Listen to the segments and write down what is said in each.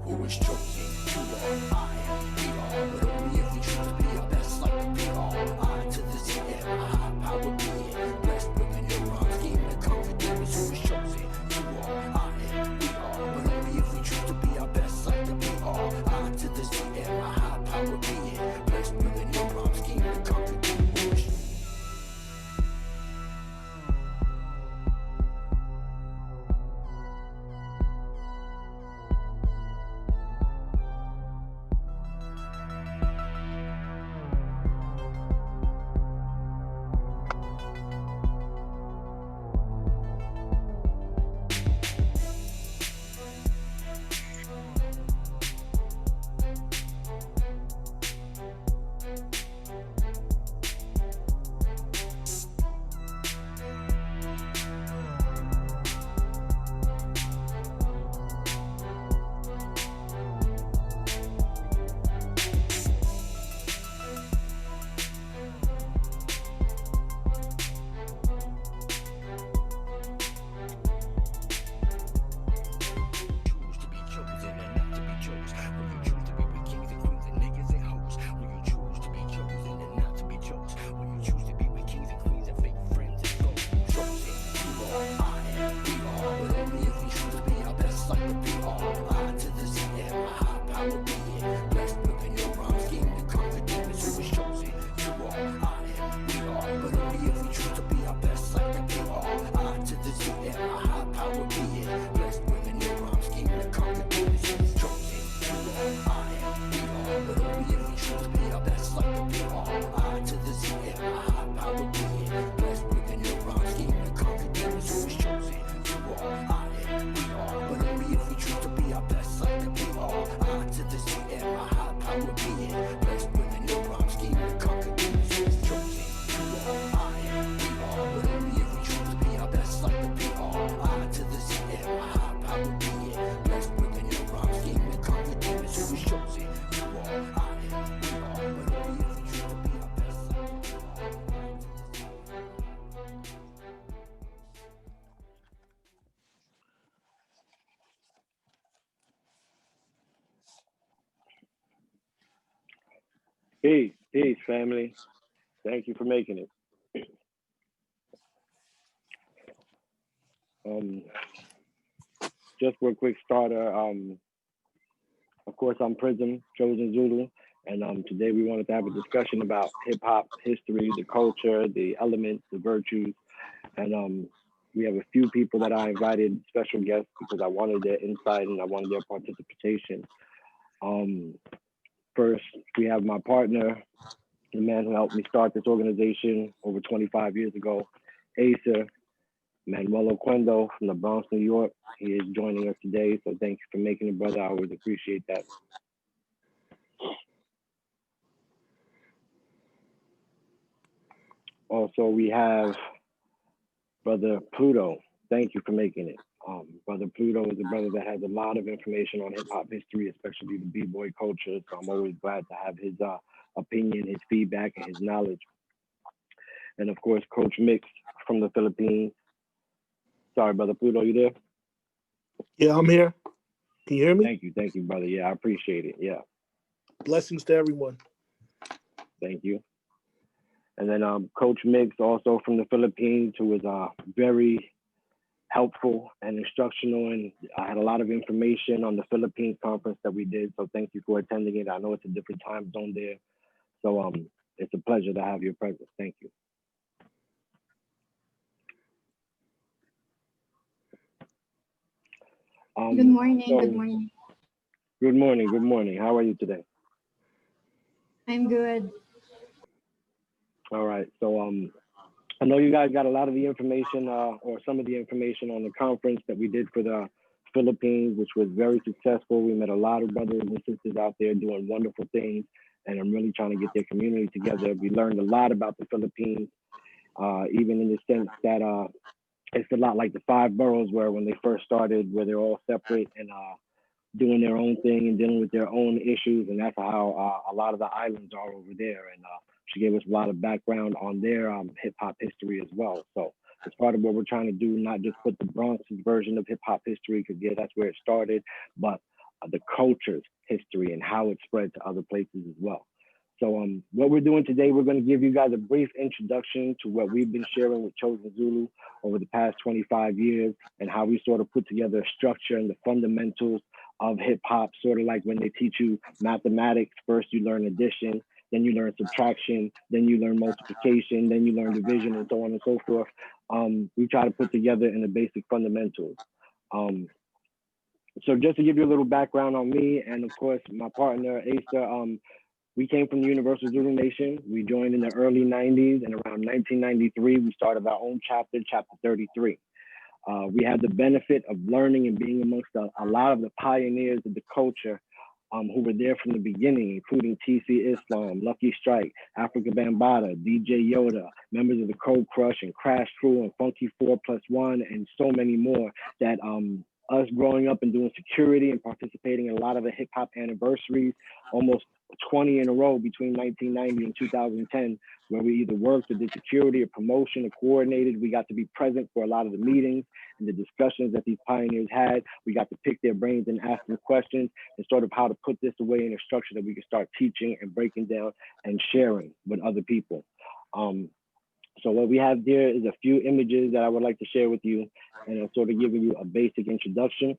who is chosen. You are, I am, we are, but only if we choose to be our best like the we are. I to the Z and my high power being, blessed with a neuron scheme to conquer demons. Who is chosen. You are, I am, we are, but only if we choose to be our best like the we are. I to the Z and my high power being, blessed with a neuron scheme to conquer demons. Peace, family. Thank you for making it. Um, just for a quick starter, of course, I'm Prism, Chosen Zulu, and today we wanted to have a discussion about hip hop history, the culture, the elements, the virtues, and we have a few people that I invited, special guests, because I wanted their insight and I wanted their participation. Um, first, we have my partner, the man who helped me start this organization over 25 years ago, Asa Manuel Oquendo from the Bronx, New York. He is joining us today, so thank you for making it, brother. I always appreciate that. Also, we have brother Pluto. Thank you for making it. Brother Pluto is a brother that has a lot of information on hip hop history, especially the b-boy culture. So I'm always glad to have his opinion, his feedback, and his knowledge. And of course, Coach Mix from the Philippines. Sorry, brother Pluto, you there? Yeah, I'm here. Can you hear me? Thank you, brother. Yeah, I appreciate it. Yeah, Blessings to everyone. thank you. And then Coach Mix, also from the Philippines, who was very helpful and instructional, and I had a lot of information on the Philippines conference that we did. So thank you for attending it. I know it's a different time zone there, so it's a pleasure to have your presence. Thank you. Good morning. So, Good morning. good morning. Good morning. How are you today? I'm good. All right. So I know you guys got a lot of the information, or some of the information on the conference that we did for the Philippines, which was very successful. We met a lot of brothers and sisters out there doing wonderful things, and I'm really trying to get their community together. We learned a lot about the Philippines, even in the sense that it's a lot like the five boroughs where when they first started, where they're all separate and doing their own thing and dealing with their own issues, and that's how a lot of the islands are over there. And she gave us a lot of background on their hip hop history as well. So it's part of what we're trying to do, not just put the Bronx's version of hip hop history, because yeah, that's where it started, but the culture's history and how it spread to other places as well. So what we're doing today, we're going to give you guys a brief introduction to what we've been sharing with Chosen Zulu over the past 25 years and how we sort of put together a structure and the fundamentals of hip hop, sort of like when they teach you mathematics. First, you learn addition, then you learn subtraction, then you learn multiplication, then you learn division, and so on and so forth. We try to put together in the basic fundamentals. So just to give you a little background on me and of course my partner Asa, we came from the Universal Zulu Nation. We joined in the early 90s, and around 1993, we started our own chapter, Chapter 33. We had the benefit of learning and being amongst a lot of the pioneers of the culture who were there from the beginning, including TC Islam, Lucky Strike, Africa Bambaataa, DJ Yoda, members of the Cold Crush and Crash Crew and Funky 4+1, and so many more that us growing up and doing security and participating in a lot of the hip hop anniversaries, almost 20 in a row between 1990 and 2010, where we either worked or did security or promotion or coordinated. We got to be present for a lot of the meetings and the discussions that these pioneers had. We got to pick their brains and ask them questions and sort of how to put this away in a structure that we can start teaching and breaking down and sharing with other people. So what we have here is a few images that I would like to share with you, and I'll sort of give you a basic introduction.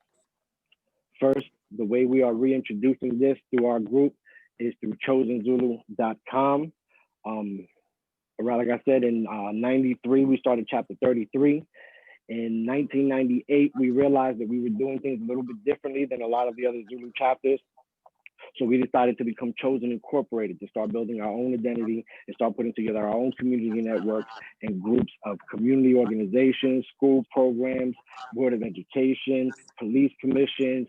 First, the way we are reintroducing this through our group is through chosenzulu.com. Like I said, in 93, we started Chapter 33. In 1998, we realized that we were doing things a little bit differently than a lot of the other Zulu chapters. So we decided to become Chosen Incorporated, to start building our own identity and start putting together our own community networks and groups of community organizations, school programs, Board of Education, police commissions,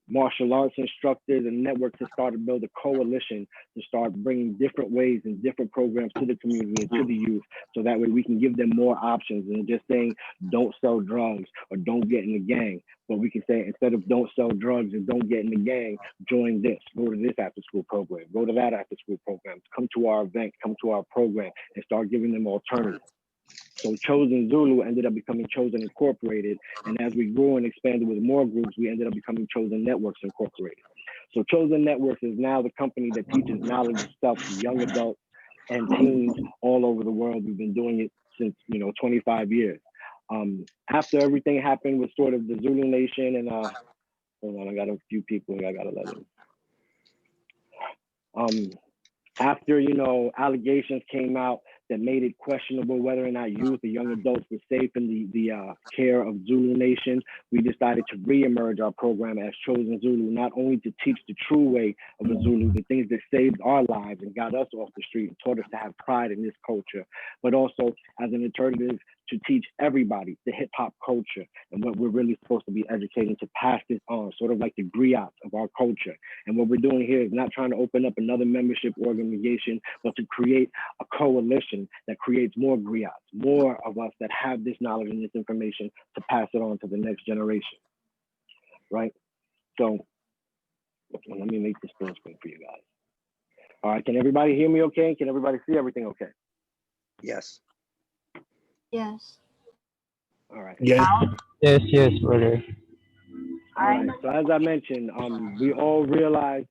martial arts instructors, and networks to start to build a coalition to start bringing different ways and different programs to the community and to the youth. So that way we can give them more options than just saying, don't sell drugs or don't get in the gang. But we can say, instead of don't sell drugs and don't get in the gang, join this, go to this after school program, go to that after school program, come to our event, come to our program, and start giving them alternatives. So Chosen Zulu ended up becoming Chosen Incorporated. And as we grew and expanded with more groups, we ended up becoming Chosen Networks Incorporated. So Chosen Networks is now the company that teaches knowledge of self to young adults and teens all over the world. We've been doing it since, 25 years. After everything happened with sort of the Zulu Nation and hold on, I got a few people here I gotta let in. After, allegations came out that made it questionable whether or not youth or young adults were safe in the care of Zulu Nation, we decided to re-emerge our program as Chosen Zulu, not only to teach the true way of a Zulu, the things that saved our lives and got us off the street and taught us to have pride in this culture, but also as an alternative to teach everybody the hip hop culture and what we're really supposed to be educating, to pass this on, sort of like the griots of our culture. And what we're doing here is not trying to open up another membership organization, but to create a coalition that creates more griots, more of us that have this knowledge and this information to pass it on to the next generation, right? So let me make this full screen for you guys. All right, can everybody hear me okay? Can everybody see everything okay? Yes. Yes. All right. Yes. Yes, brother. All right. So as I mentioned, we all realize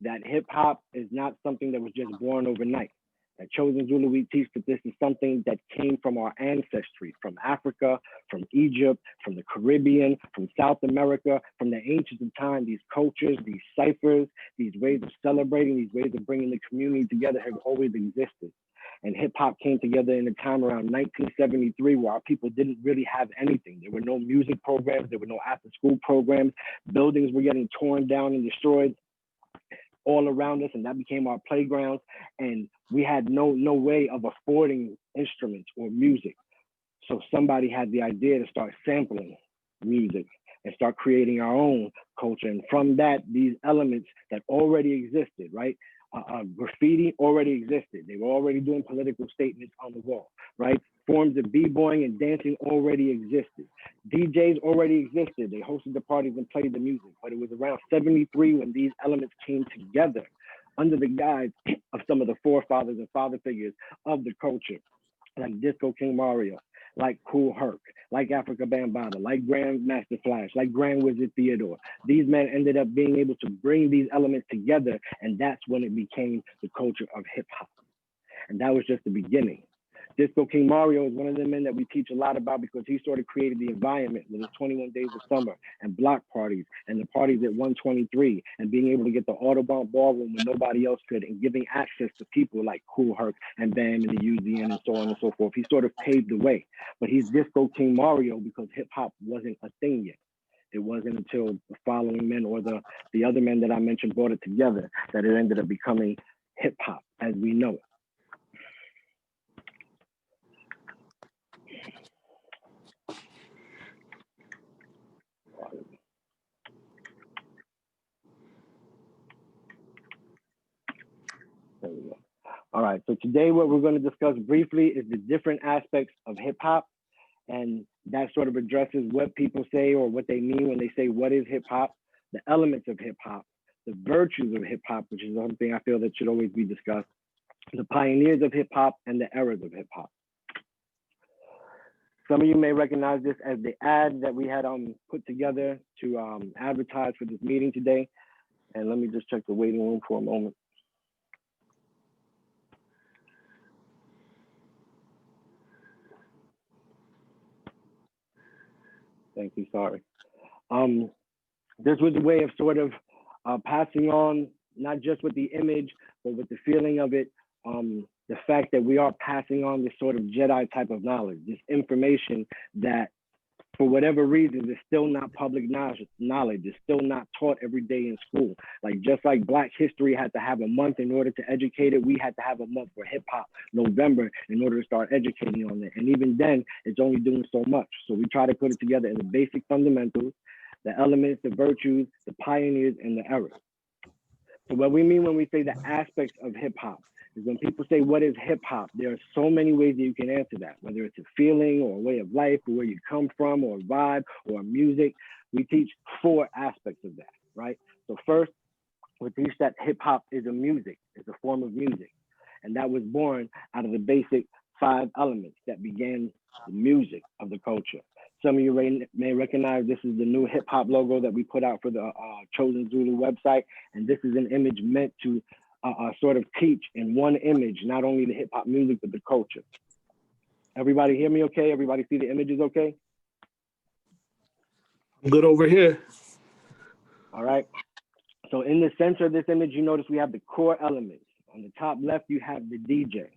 that hip hop is not something that was just born overnight. At Chosen Zulu, we teach that this is something that came from our ancestry, from Africa, from Egypt, from the Caribbean, from South America, from the ancients of time. These cultures, these ciphers, these ways of celebrating, these ways of bringing the community together have always existed. And hip hop came together in a time around 1973 where our people didn't really have anything. There were no music programs, there were no after school programs. Buildings were getting torn down and destroyed all around us, and that became our playgrounds. And we had no way of affording instruments or music. So somebody had the idea to start sampling music and start creating our own culture. And from that, these elements that already existed, right? Graffiti already existed. They were already doing political statements on the wall, right? Forms of b-boying and dancing already existed. DJs already existed. They hosted the parties and played the music. But it was around 73 when these elements came together under the guise of some of the forefathers and father figures of the culture, like Disco King Mario, like Kool Herc, like Africa Bambaataa, like Grandmaster Flash, like Grand Wizard Theodore. These men ended up being able to bring these elements together, and that's when it became the culture of hip hop. And that was just the beginning. Disco King Mario is one of the men that we teach a lot about because he sort of created the environment with his 21 Days of Summer and block parties and the parties at 123 and being able to get the Autobahn ballroom when nobody else could and giving access to people like Kool Herc and Bam and the UZN and so on and so forth. He sort of paved the way, but he's Disco King Mario because hip hop wasn't a thing yet. It wasn't until the following men or the other men that I mentioned brought it together that it ended up becoming hip hop as we know it. There we go. All right, so today what we're going to discuss briefly is the different aspects of hip hop, and that sort of addresses what people say or what they mean when they say what is hip hop, the elements of hip hop, the virtues of hip hop, which is something I feel that should always be discussed, the pioneers of hip hop, and the eras of hip hop. Some of you may recognize this as the ad that we had put together to advertise for this meeting today. And let me just check the waiting room for a moment. Thank you, sorry. This was a way of sort of passing on, not just with the image, but with the feeling of it, the fact that we are passing on this sort of Jedi type of knowledge, this information that for whatever reason is still not public knowledge, is still not taught every day in school. Like just like Black history had to have a month in order to educate it, we had to have a month for hip hop, November, in order to start educating on it. And even then, it's only doing so much. So we try to put it together in the basic fundamentals, the elements, the virtues, the pioneers, and the eras. So what we mean when we say the aspects of hip hop is when people say, what is hip hop? There are so many ways that you can answer that, whether it's a feeling or a way of life or where you come from or a vibe or music. We teach 4 aspects of that, right? So first, we teach that hip hop is a music, it's a form of music. And that was born out of the basic 5 elements that began the music of the culture. Some of you may recognize this is the new hip hop logo that we put out for the Chosen Zulu website. And this is an image meant to sort of teach in one image, not only the hip hop music, but the culture. Everybody hear me okay? Everybody see the images okay? I'm good over here. All right. So in the center of this image, you notice we have the core elements. On the top left, you have the DJ,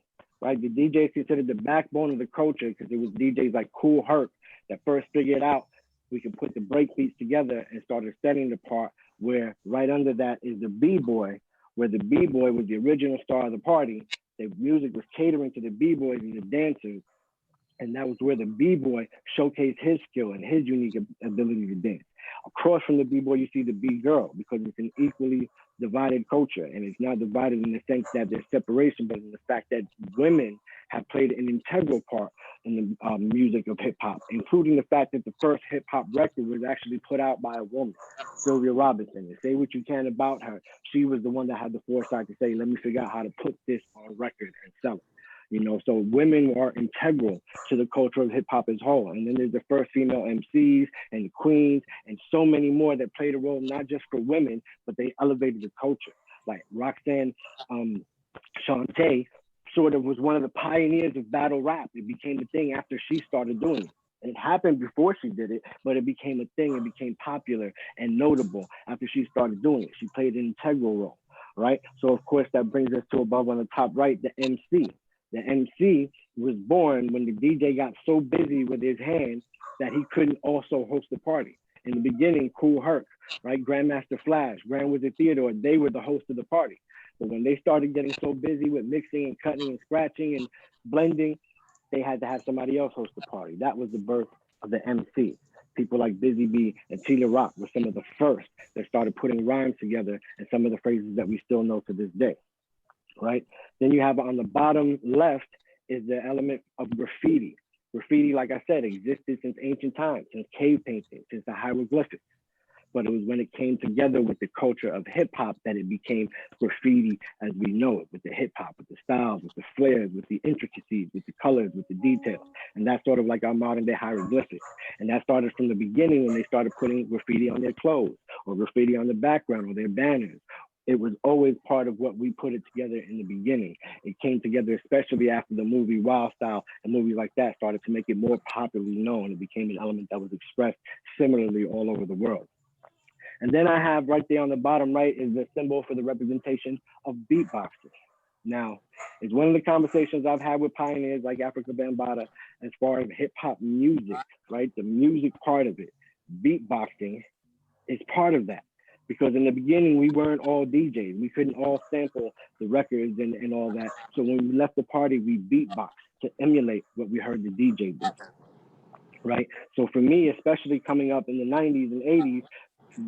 right? The DJ is considered the backbone of the culture because it was DJs like Kool Herc that first figured out we could put the break beats together and started setting the part where right under that is the B-boy, where the B-boy was the original star of the party. The music was catering to the B-boys and the dancers. And that was where the B-boy showcased his skill and his unique ability to dance. Across from the B-boy, you see the B-girl because it's an equally divided culture. And it's not divided in the sense that there's separation, but in the fact that women have played an integral part in the music of hip hop, including the fact that the first hip hop record was actually put out by a woman, Sylvia Robinson. And say what you can about her, she was the one that had the foresight to say, let me figure out how to put this on record and sell it. You know, so women are integral to the culture of hip hop as a whole. And then there's the first female MCs and the queens and so many more that played a role, not just for women, but they elevated the culture. Like Roxanne Shante sort of was one of the pioneers of battle rap. It became a thing after she started doing it. And it happened before she did it, but it became a thing. It became popular and notable after she started doing it. She played an integral role, right? So of course that brings us to above on the top right, the MC. The MC was born when the DJ got so busy with his hands that he couldn't also host the party. In the beginning, Kool Herc, right? Grandmaster Flash, Grand Wizard Theodore, they were the host of the party. But when they started getting so busy with mixing and cutting and scratching and blending, they had to have somebody else host the party. That was the birth of the MC. People like Busy Bee and Tila Rock were some of the first that started putting rhymes together and some of the phrases that we still know to this day. Right? Then you have on the bottom left is the element of graffiti. Graffiti, like I said, existed since ancient times, since cave painting, since the hieroglyphics. But it was when it came together with the culture of hip hop that it became graffiti as we know it, with the hip hop, with the styles, with the flares, with the intricacies, with the colors, with the details. And that's sort of like our modern day hieroglyphics. And that started from the beginning when they started putting graffiti on their clothes or graffiti on the background or their banners. It was always part of what we put it together in the beginning. It came together, especially after the movie Wild Style and movies like that started to make it more popularly known. It became an element that was expressed similarly all over the world. And then I have right there on the bottom right is the symbol for the representation of beatboxers. Now, it's one of the conversations I've had with pioneers like Africa Bambaataa as far as hip hop music, right? The music part of it, beatboxing is part of that. Because in the beginning, we weren't all DJs. We couldn't all sample the records and all that. So when we left the party, we beatboxed to emulate what we heard the DJ do, right? So for me, especially coming up in the 90s and 80s,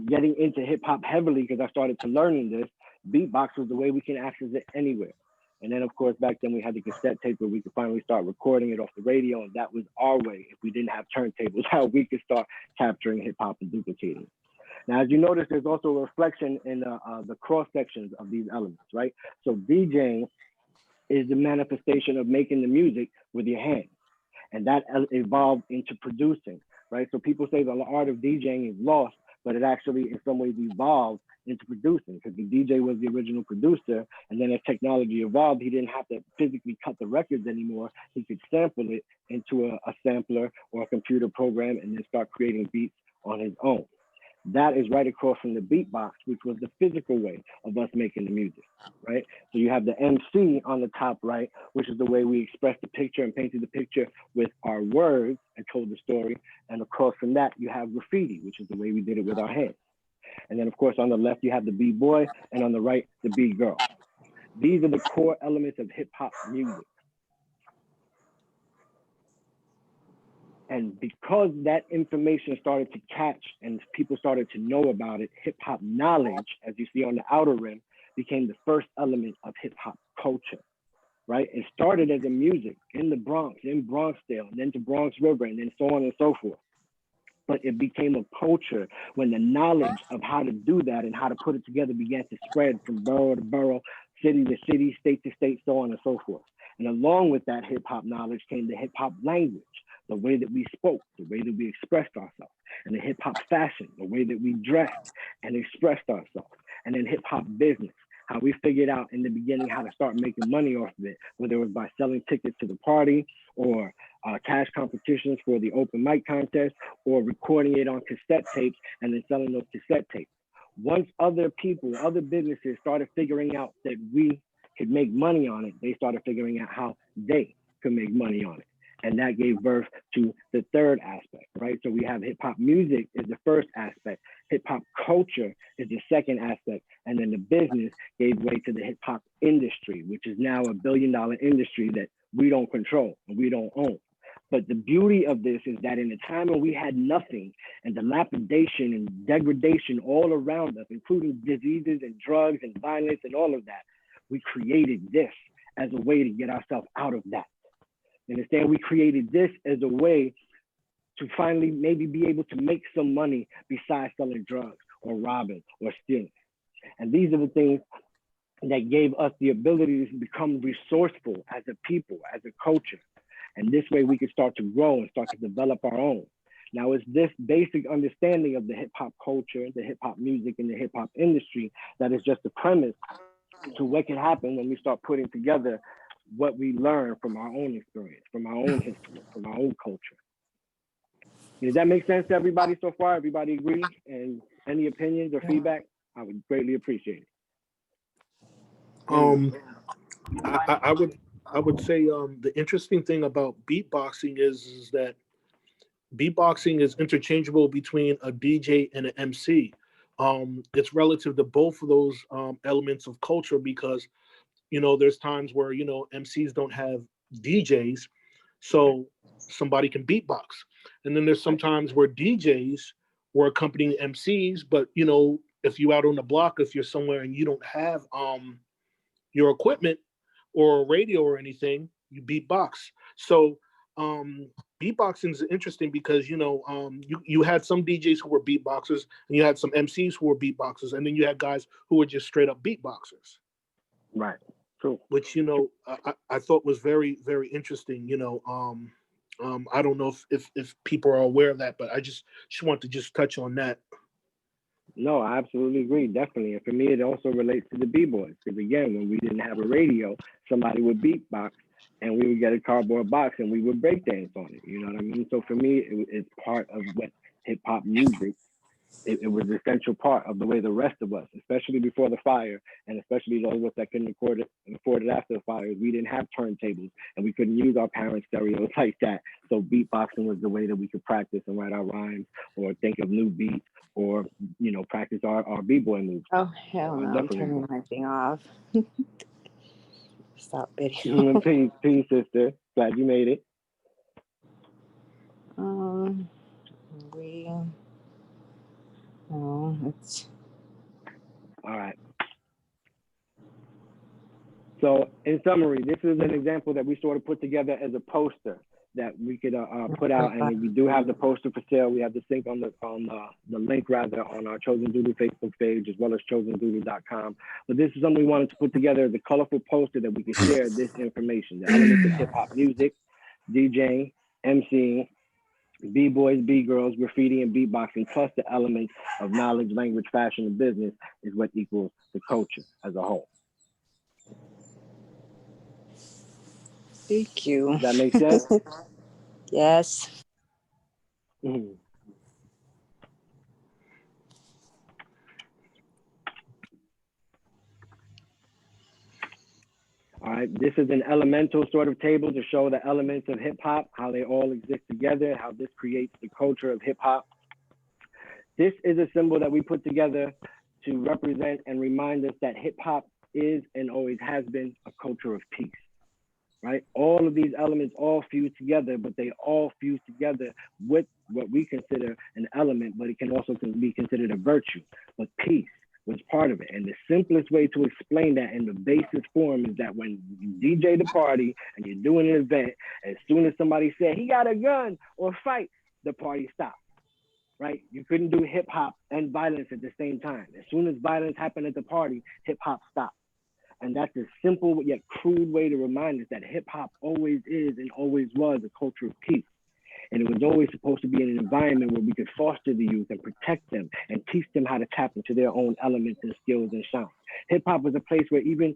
getting into hip hop heavily because I started to learning this, beatbox was the way we can access it anywhere. And then of course, back then we had the cassette tape where we could finally start recording it off the radio. And that was our way, if we didn't have turntables, how we could start capturing hip hop and duplicating it. Now, as you notice, there's also a reflection in the cross sections of these elements, right? So DJing is the manifestation of making the music with your hands. And that evolved into producing, right? So people say the art of DJing is lost, but it actually in some ways evolved into producing because the DJ was the original producer. And then as technology evolved, he didn't have to physically cut the records anymore. He could sample it into a sampler or a computer program and then start creating beats on his own. That is right across from the beatbox, which was the physical way of us making the music, right? So you have the MC on the top right, which is the way we expressed the picture and painted the picture with our words and told the story. And across from that, you have graffiti, which is the way we did it with our hands. And then of course, on the left, you have the B-boy, and on the right, the B-girl. These are the core elements of hip hop music. And because that information started to catch and people started to know about it, hip hop knowledge, as you see on the outer rim, became the first element of hip hop culture, right? It started as a music in the Bronx, in Bronxdale, and then to Bronx River, and then so on and so forth. But it became a culture when the knowledge of how to do that and how to put it together began to spread from borough to borough, city to city, state to state, so on and so forth. And along with that hip hop knowledge came the hip hop language, the way that we spoke, the way that we expressed ourselves, and the hip hop fashion, the way that we dressed and expressed ourselves, and then hip hop business, how we figured out in the beginning how to start making money off of it, whether it was by selling tickets to the party or cash competitions for the open mic contest or recording it on cassette tapes and then selling those cassette tapes. Once other people, other businesses started figuring out that we could make money on it, they started figuring out how they could make money on it. And that gave birth to the third aspect, right? So we have hip hop music is the first aspect, hip hop culture is the second aspect, and then the business gave way to the hip hop industry, which is now $1 billion industry that we don't control and we don't own. But the beauty of this is that in a time when we had nothing and dilapidation and degradation all around us, including diseases and drugs and violence and all of that, we created this as a way to get ourselves out of that. Understand? We created this as a way to finally maybe be able to make some money besides selling drugs or robbing or stealing. And these are the things that gave us the ability to become resourceful as a people, as a culture. And this way we could start to grow and start to develop our own. Now it's this basic understanding of the hip hop culture, the hip hop music and the hip hop industry that is just the premise to what can happen when we start putting together what we learn from our own experience, from our own history, from our own culture. Does that make sense to everybody so far? Everybody agree? And any opinions or feedback? I would greatly appreciate it. I would say the interesting thing about beatboxing is that beatboxing is interchangeable between a DJ and an MC. It's relative to both of those elements of culture because there's times where, MCs don't have DJs, so somebody can beatbox. And then there's some times where DJs were accompanying MCs, but, if you're out on the block, if you're somewhere and you don't have your equipment or a radio or anything, you beatbox. So beatboxing is interesting because you had some DJs who were beatboxers, and you had some MCs who were beatboxers, and then you had guys who were just straight up beatboxers. Right. True. Which I thought was very, very interesting. I don't know if people are aware of that, but I just want to just touch on that. No, I absolutely agree. Definitely. And for me, it also relates to the B-boys. Because again, when we didn't have a radio, somebody would beatbox and we would get a cardboard box and we would breakdance on it. You know what I mean? So for me, it's part of what hip-hop music, it was an essential part of the way the rest of us, especially before the fire, and especially those of us that couldn't afford it after the fire, we didn't have turntables and we couldn't use our parents' stereos like that. So beatboxing was the way that we could practice and write our rhymes or think of new beats or, practice our B-boy moves. Oh, hell no. I'm turning my thing off. Stop video. Peace, sister. Glad you made it. It's all right. So in summary, this is an example that we sort of put together as a poster that we could put out, and we do have the poster for sale. We have the link on the link rather on our Chosen Doodle Facebook page as well as chosendoodle.com. But this is something we wanted to put together as a colorful poster that we could share this information, the elements of hip hop music, DJing, MCing, B-boys, B-girls, graffiti, and beatboxing, plus the elements of knowledge, language, fashion, and business is what equals the culture as a whole. Thank you. Does that make sense? Yes. Mm-hmm. All right, this is an elemental sort of table to show the elements of hip hop, how they all exist together, how this creates the culture of hip hop. This is a symbol that we put together to represent and remind us that hip hop is and always has been a culture of peace, right? All of these elements all fuse together, but they all fuse together with what we consider an element, but it can also be considered a virtue, but peace was part of it. And the simplest way to explain that in the basis form is that when you DJ the party and you're doing an event, as soon as somebody said, he got a gun or fight, the party stopped, right? You couldn't do hip hop and violence at the same time. As soon as violence happened at the party, hip hop stopped. And that's a simple yet crude way to remind us that hip hop always is and always was a culture of peace. And it was always supposed to be in an environment where we could foster the youth and protect them and teach them how to tap into their own elements and skills and shine. Hip hop was a place where even,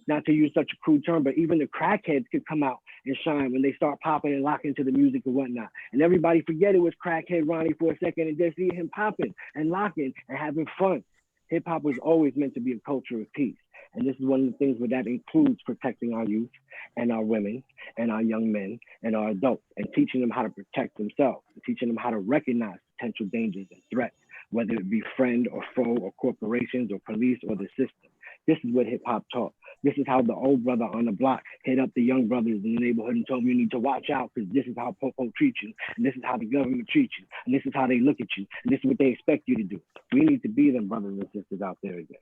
not to use such a crude term, but even the crackheads could come out and shine when they start popping and locking to the music and whatnot. And everybody forget it was crackhead Ronnie for a second and just see him popping and locking and having fun. Hip hop was always meant to be a culture of peace. And this is one of the things where that includes protecting our youth and our women and our young men and our adults and teaching them how to protect themselves, and teaching them how to recognize potential dangers and threats, whether it be friend or foe or corporations or police or the system. This is what hip hop taught. This is how the old brother on the block hit up the young brothers in the neighborhood and told them you need to watch out because this is how Popo treats you, and this is how the government treats you, and this is how they look at you, and this is what they expect you to do. We need to be them brothers and sisters out there again.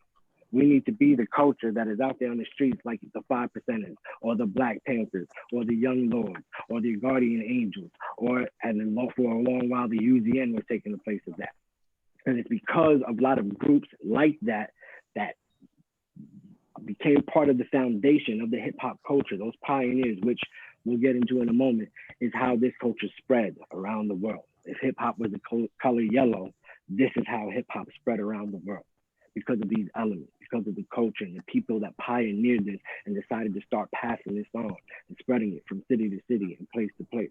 We need to be the culture that is out there on the streets like the 5 Percenters or the Black Panthers or the Young Lords or the Guardian Angels or, and for a long while, the UZN was taking the place of that. And it's because of a lot of groups like that that became part of the foundation of the hip hop culture, those pioneers, which we'll get into in a moment, is how this culture spread around the world. If hip hop was the color yellow, this is how hip hop spread around the world. Because of these elements, because of the culture and the people that pioneered this and decided to start passing this on and spreading it from city to city and place to place.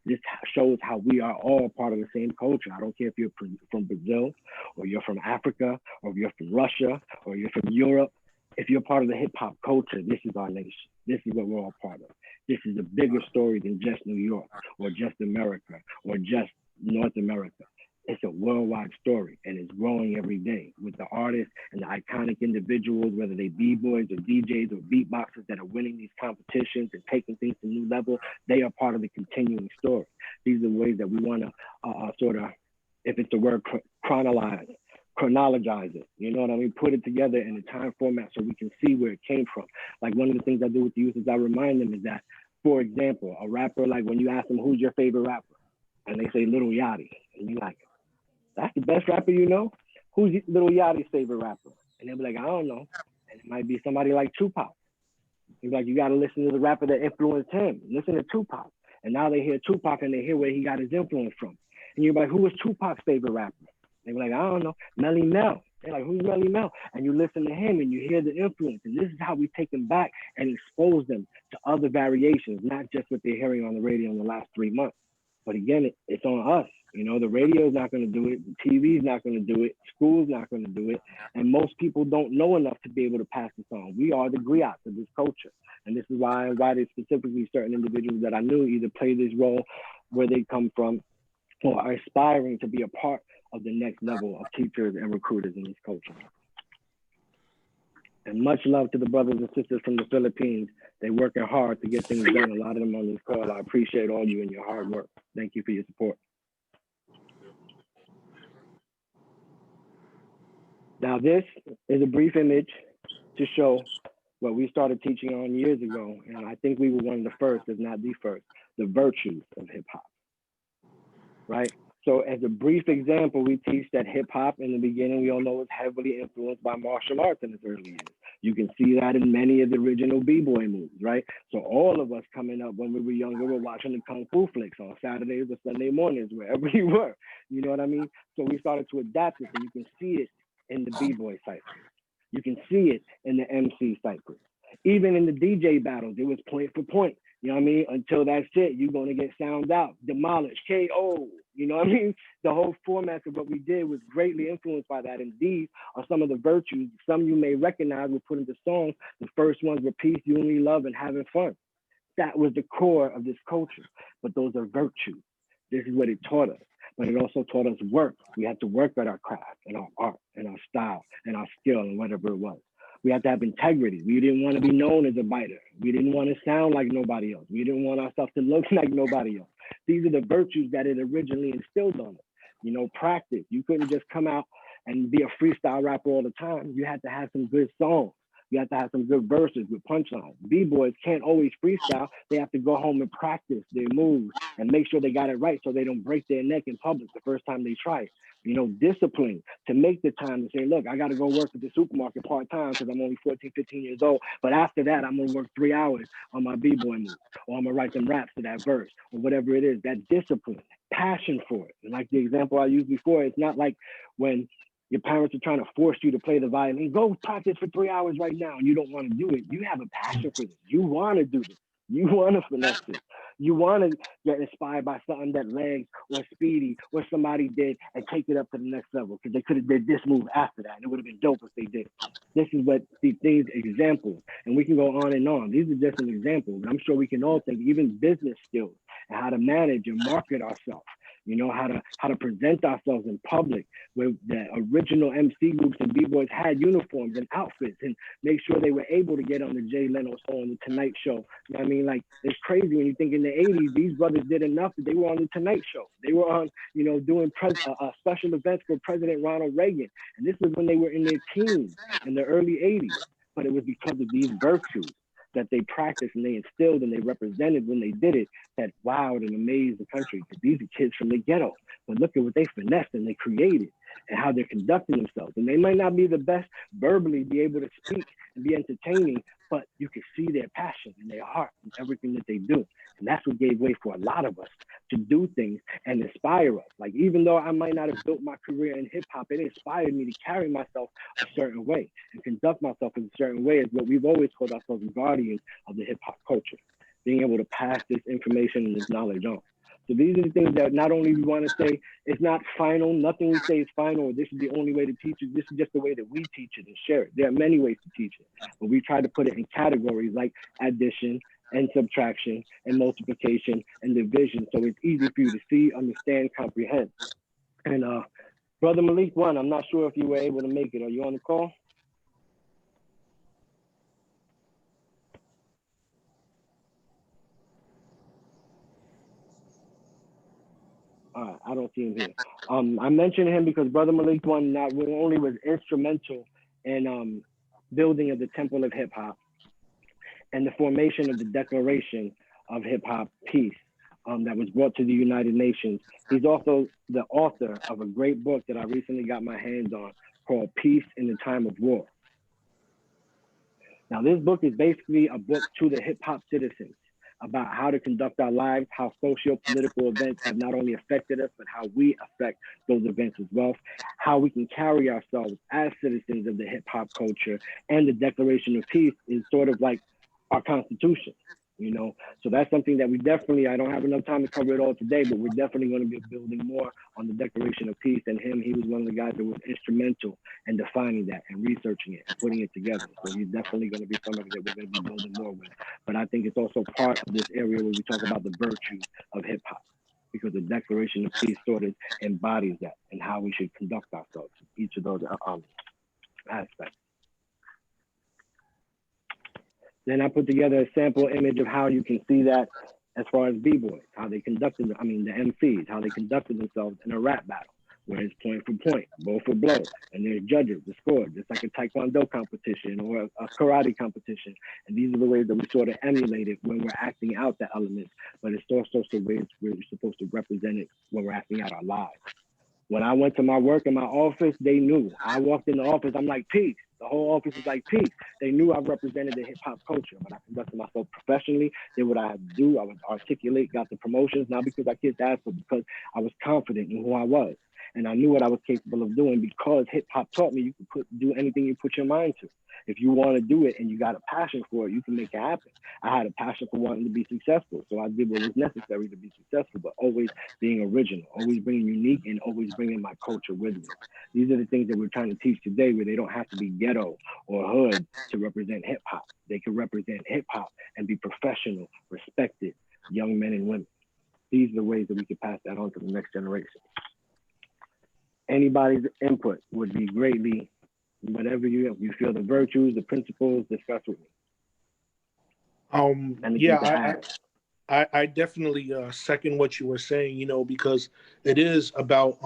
This shows how we are all part of the same culture. I don't care if you're from Brazil or you're from Africa or if you're from Russia or you're from Europe. If you're part of the hip hop culture, this is our nation. This is what we're all part of. This is a bigger story than just New York or just America or just North America. It's a worldwide story, and it's growing every day with the artists and the iconic individuals, whether they B-boys or DJs or beatboxers that are winning these competitions and taking things to new level. They are part of the continuing story. These are the ways that we want to sort of, if it's the word, chronologize it. You know what I mean? Put it together in a time format so we can see where it came from. Like one of the things I do with the youth is I remind them is that For example, a rapper, like when you ask them, who's your favorite rapper? And they say Lil Yachty. And you're like, that's the best rapper you know? Who's Lil Yachty's favorite rapper? And they'll be like, I don't know. And it might be somebody like Tupac. He's like, you got to listen to the rapper that influenced him. Listen to Tupac. And now they hear Tupac and they hear where he got his influence from. And you're like, who was Tupac's favorite rapper? They're like, I don't know, Melly Mel. They're like, who's Melly Mel? And you listen to him and you hear the influence. And this is how we take them back and expose them to other variations, not just what they're hearing on the radio in the last 3 months. But again, it's on us. You know, the radio is not going to do it. The TV is not going to do it. School's not going to do it. And most people don't know enough to be able to pass this on. We are the griots of this culture. And this is why I invited specifically certain individuals that I knew either play this role where they come from or are aspiring to be a part of the next level of teachers and recruiters in this culture. And much love to the brothers and sisters from the Philippines. They're working hard to get things done. A lot of them on this call. I appreciate all you and your hard work. Thank you for your support. Now, this is a brief image to show what we started teaching on years ago. And I think we were one of the first, if not the first, the virtues of hip hop, right? So as a brief example, we teach that hip hop in the beginning, we all know, was heavily influenced by martial arts in its early years. You can see that in many of the original B-boy movies, right? So all of us coming up when we were younger were watching the Kung Fu flicks on Saturdays or Sunday mornings, wherever you were, you know what I mean? So we started to adapt it, and you can see it in the B-boy cycle. You can see it in the MC cycle. Even in the DJ battles, it was point for point. You know what I mean? Until that's it, you're going to get sounds out, demolished, KO. You know what I mean? The whole format of what we did was greatly influenced by that. And these are some of the virtues. Some you may recognize were put into songs. The first ones were peace, unity, love, and having fun. That was the core of this culture. But those are virtues. This is what it taught us. But it also taught us work. We had to work at our craft and our art and our style and our skill and whatever it was. We had to have integrity. We didn't want to be known as a biter. We didn't want to sound like nobody else. We didn't want ourselves to look like nobody else. These are the virtues that it originally instilled on us. You know, practice. You couldn't just come out and be a freestyle rapper all the time. You had to have some good songs. You have to have some good verses with punchlines. B-boys can't always freestyle. They have to go home and practice their moves and make sure they got it right so they don't break their neck in public the first time they try it. You know, discipline to make the time to say, look, I got to go work at the supermarket part-time because I'm only 14, 15 years old. But after that, I'm going to work 3 hours on my B-boy move, or I'm going to write some raps to that verse, or whatever it is. That discipline, passion for it. And like the example I used before, it's not like when your parents are trying to force you to play the violin. Go practice for 3 hours right now, and you don't want to do it. You have a passion for this. You want to do this. You want to finesse this. You want to get inspired by something that Legs or Speedy or somebody did and take it up to the next level because they could have did this move after that, and it would have been dope if they did. This is what these examples, and we can go on and on. These are just some examples. I'm sure we can all think even business skills and how to manage and market ourselves. You know, how to present ourselves in public, where the original MC groups and B-boys had uniforms and outfits and make sure they were able to get on the Jay Leno show and the Tonight Show. You know what I mean? Like, it's crazy when you think in the 80s, these brothers did enough that they were on the Tonight Show. They were on, you know, doing special events for President Ronald Reagan. And this was when they were in their teens in the early 80s. But it was because of these virtues that they practiced and they instilled and they represented when they did it that wowed and amazed the country. Because these are kids from the ghetto, but look at what they finessed and they created and how they're conducting themselves. And they might not be the best verbally, be able to speak and be entertaining, but you can see their passion and their heart and everything that they do. And that's what gave way for a lot of us to do things and inspire us. Like, even though I might not have built my career in hip hop, it inspired me to carry myself a certain way and conduct myself in a certain way, is what we've always called ourselves guardians of the hip hop culture, being able to pass this information and this knowledge on. So these are the things that not only we want to say, it's not final, nothing we say is final, or this is the only way to teach it. This is just the way that we teach it and share it. There are many ways to teach it, but we try to put it in categories like addition and subtraction and multiplication and division, so it's easy for you to see, understand, comprehend. And Brother Malik one, I'm not sure if you were able to make it. Are you on the call? All right, I don't see him here. I mentioned him because Brother Malik one not only was instrumental in building of the Temple of Hip Hop and the formation of the Declaration of hip hop, Peace, that was brought to the United Nations. He's also the author of a great book that I recently got my hands on called Peace in the Time of War. Now, this book is basically a book to the hip hop citizens about how to conduct our lives, how socio-political events have not only affected us, but how we affect those events as well, how we can carry ourselves as citizens of the hip hop culture. And the Declaration of Peace is sort of like our Constitution, you know? So that's something that we definitely, I don't have enough time to cover it all today, but we're definitely going to be building more on the Declaration of Peace. And he was one of the guys that was instrumental in defining that and researching it and putting it together. So he's definitely going to be somebody that we're going to be building more with. But I think it's also part of this area where we talk about the virtues of hip hop, because the Declaration of Peace sort of embodies that and how we should conduct ourselves in each of those aspects. Then I put together a sample image of how you can see that as far as B-boys, how they conducted, the MCs, how they conducted themselves in a rap battle, where it's point for point, blow for blow, and there's judges, the score, just like a taekwondo competition or a karate competition. And these are the ways that we sort of emulate it when we're acting out the elements, but it's also the ways we're supposed to represent it when we're acting out our lives. When I went to my work in my office, they knew. I walked in the office, I'm like, Peace. The whole office is like, Peace. They knew I represented the hip hop culture, but I conducted myself professionally, did what I had to do. I would articulate, got the promotions, not because I kissed ass, but because I was confident in who I was. And I knew what I was capable of doing because hip hop taught me you can do anything you put your mind to. If you want to do it and you got a passion for it, you can make it happen. I had a passion for wanting to be successful, so I did what was necessary to be successful, but always being original, always bringing unique, and always bringing my culture with me. These are the things that we're trying to teach today, where they don't have to be ghetto or hood to represent hip hop. They can represent hip hop and be professional, respected young men and women. These are the ways that we can pass that on to the next generation. Anybody's input would be greatly, whatever you feel the virtues, the principles, discuss with me. I definitely second what you were saying, you know, because it is about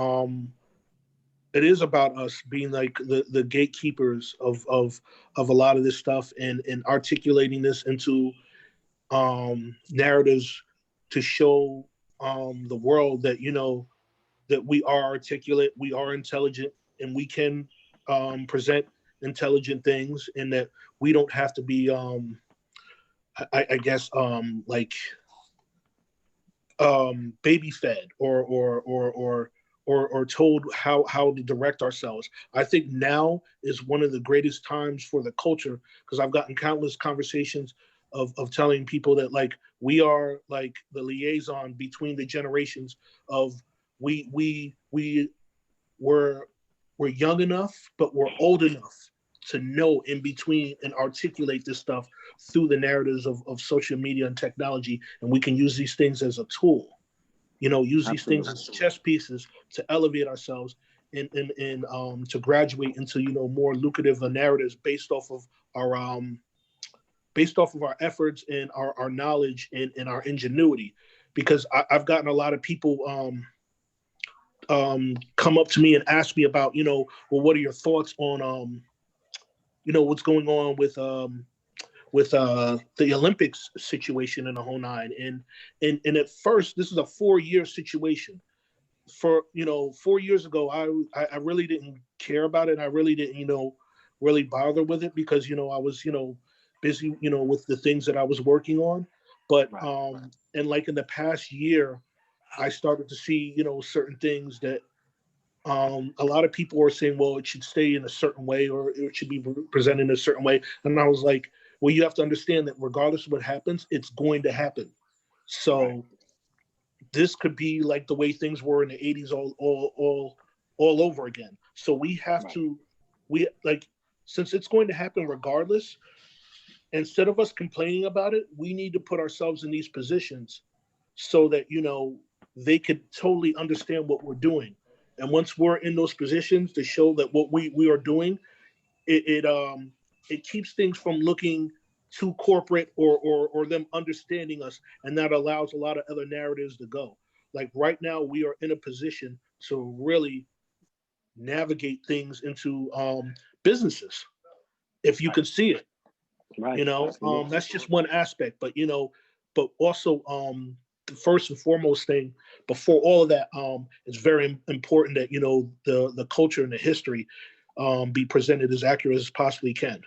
us being like the gatekeepers of a lot of this stuff and articulating this into narratives to show the world that, you know, that we are articulate, we are intelligent, and we can present intelligent things, and that we don't have to be, I guess, baby fed or told how to direct ourselves. I think now is one of the greatest times for the culture, because I've gotten countless conversations of telling people that, like, we are like the liaison between the generations of we're young enough, but we're old enough to know in between and articulate this stuff through the narratives of social media and technology. And we can use these things as a tool, you know, use these things as chess pieces to elevate ourselves and to graduate into, you know, more lucrative narratives based off of our efforts and our knowledge and our ingenuity. Because I've gotten a lot of people come up to me and ask me about, you know, well, what are your thoughts on, you know, what's going on with the Olympics situation in the whole nine. And at first, this is a 4-year situation. For, you know, 4 years ago, I really didn't care about it. I really didn't, you know, really bother with it because, you know, I was, you know, busy, you know, with the things that I was working on. But and like in the past year, I started to see, you know, certain things that a lot of people were saying, well, it should stay in a certain way or it should be presented in a certain way. And I was like, well, you have to understand that regardless of what happens, it's going to happen. So this could be like the way things were in the 80s all over again. So we have to, since it's going to happen regardless, instead of us complaining about it, we need to put ourselves in these positions so that, you know, they could totally understand what we're doing. And once we're in those positions to show that what we are doing, it keeps things from looking too corporate or them understanding us, and that allows a lot of other narratives to go. Like right now, we are in a position to really navigate things into businesses, if you can see it. You know, that's just one aspect, but you know, but also the first and foremost thing before all of that, it's very important that the culture and the history be presented as accurate as possibly can.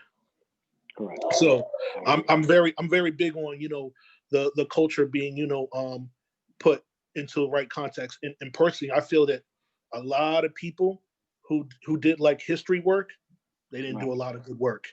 Correct. So I'm very big on the culture being put into the right context. And personally, I feel that a lot of people who did like history work, they didn't do a lot of good work.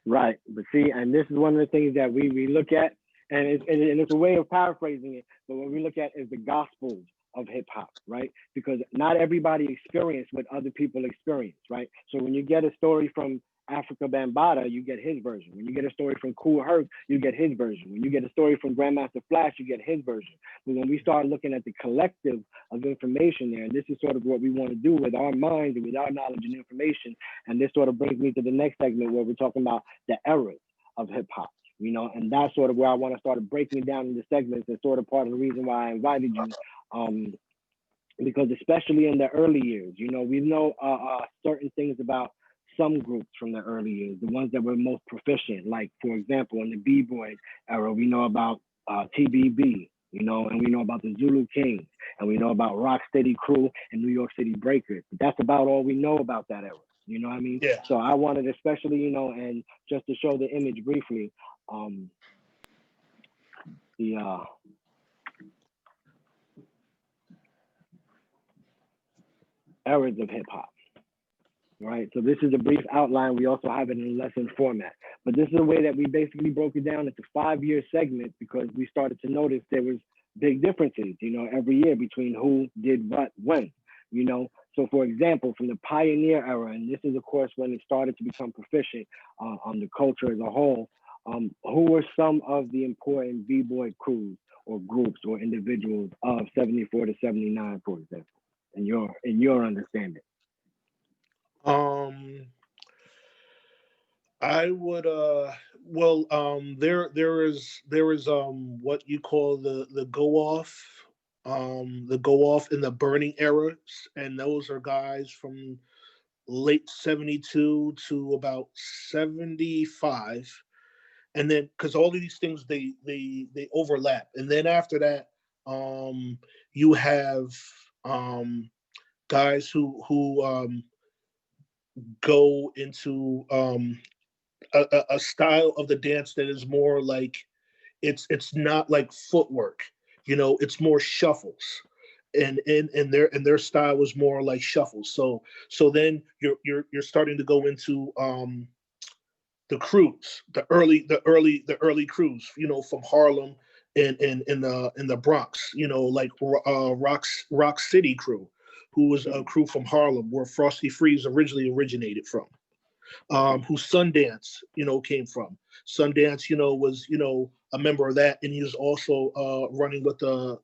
Right, but see, and this is one of the things that we look at, and it's a way of paraphrasing it, but what we look at is the gospels of hip hop, right? Because not everybody experienced what other people experience, right? So when you get a story from Africa Bambaataa, you get his version. When you get a story from Kool Herc, you get his version. When you get a story from Grandmaster Flash, you get his version. But when we start looking at the collective of information there, and this is sort of what we want to do with our minds and with our knowledge and information, and this sort of brings me to the next segment where we're talking about the eras of hip hop, and that's sort of where I want to start breaking it down into segments, and sort of part of the reason why I invited you, because especially in the early years, we know certain things about some groups from the early years, the ones that were most proficient. Like, for example, in the B-Boy era, we know about TBB, and we know about the Zulu Kings, and we know about Rocksteady Crew and New York City Breakers. But that's about all we know about that era. You know what I mean? Yeah. So I wanted, especially, and just to show the image briefly, the eras of hip hop. Right, so this is a brief outline. We also have it in lesson format, but this is a way that we basically broke it down into 5-year segments, because we started to notice there was big differences, every year between who did what when, So for example, from the pioneer era, and this is of course when it started to become proficient on the culture as a whole, who were some of the important B-boy crews or groups or individuals of 74 to 79, for example, in your understanding? I would there is what you call the go off, in the burning eras, and those are guys from late 72 to about 75, and then because all of these things they overlap, and then after that you have guys who go into a style of the dance that is more like it's not like footwork, it's more shuffles, and their style was more like shuffles. So then you're starting to go into the crews, the early crews, from Harlem and in the Bronx, like Rock City Crew, who was a crew from Harlem where Frosty Freeze originally originated from. Who Sundance, came from. Sundance, was, a member of that, and he was also running with the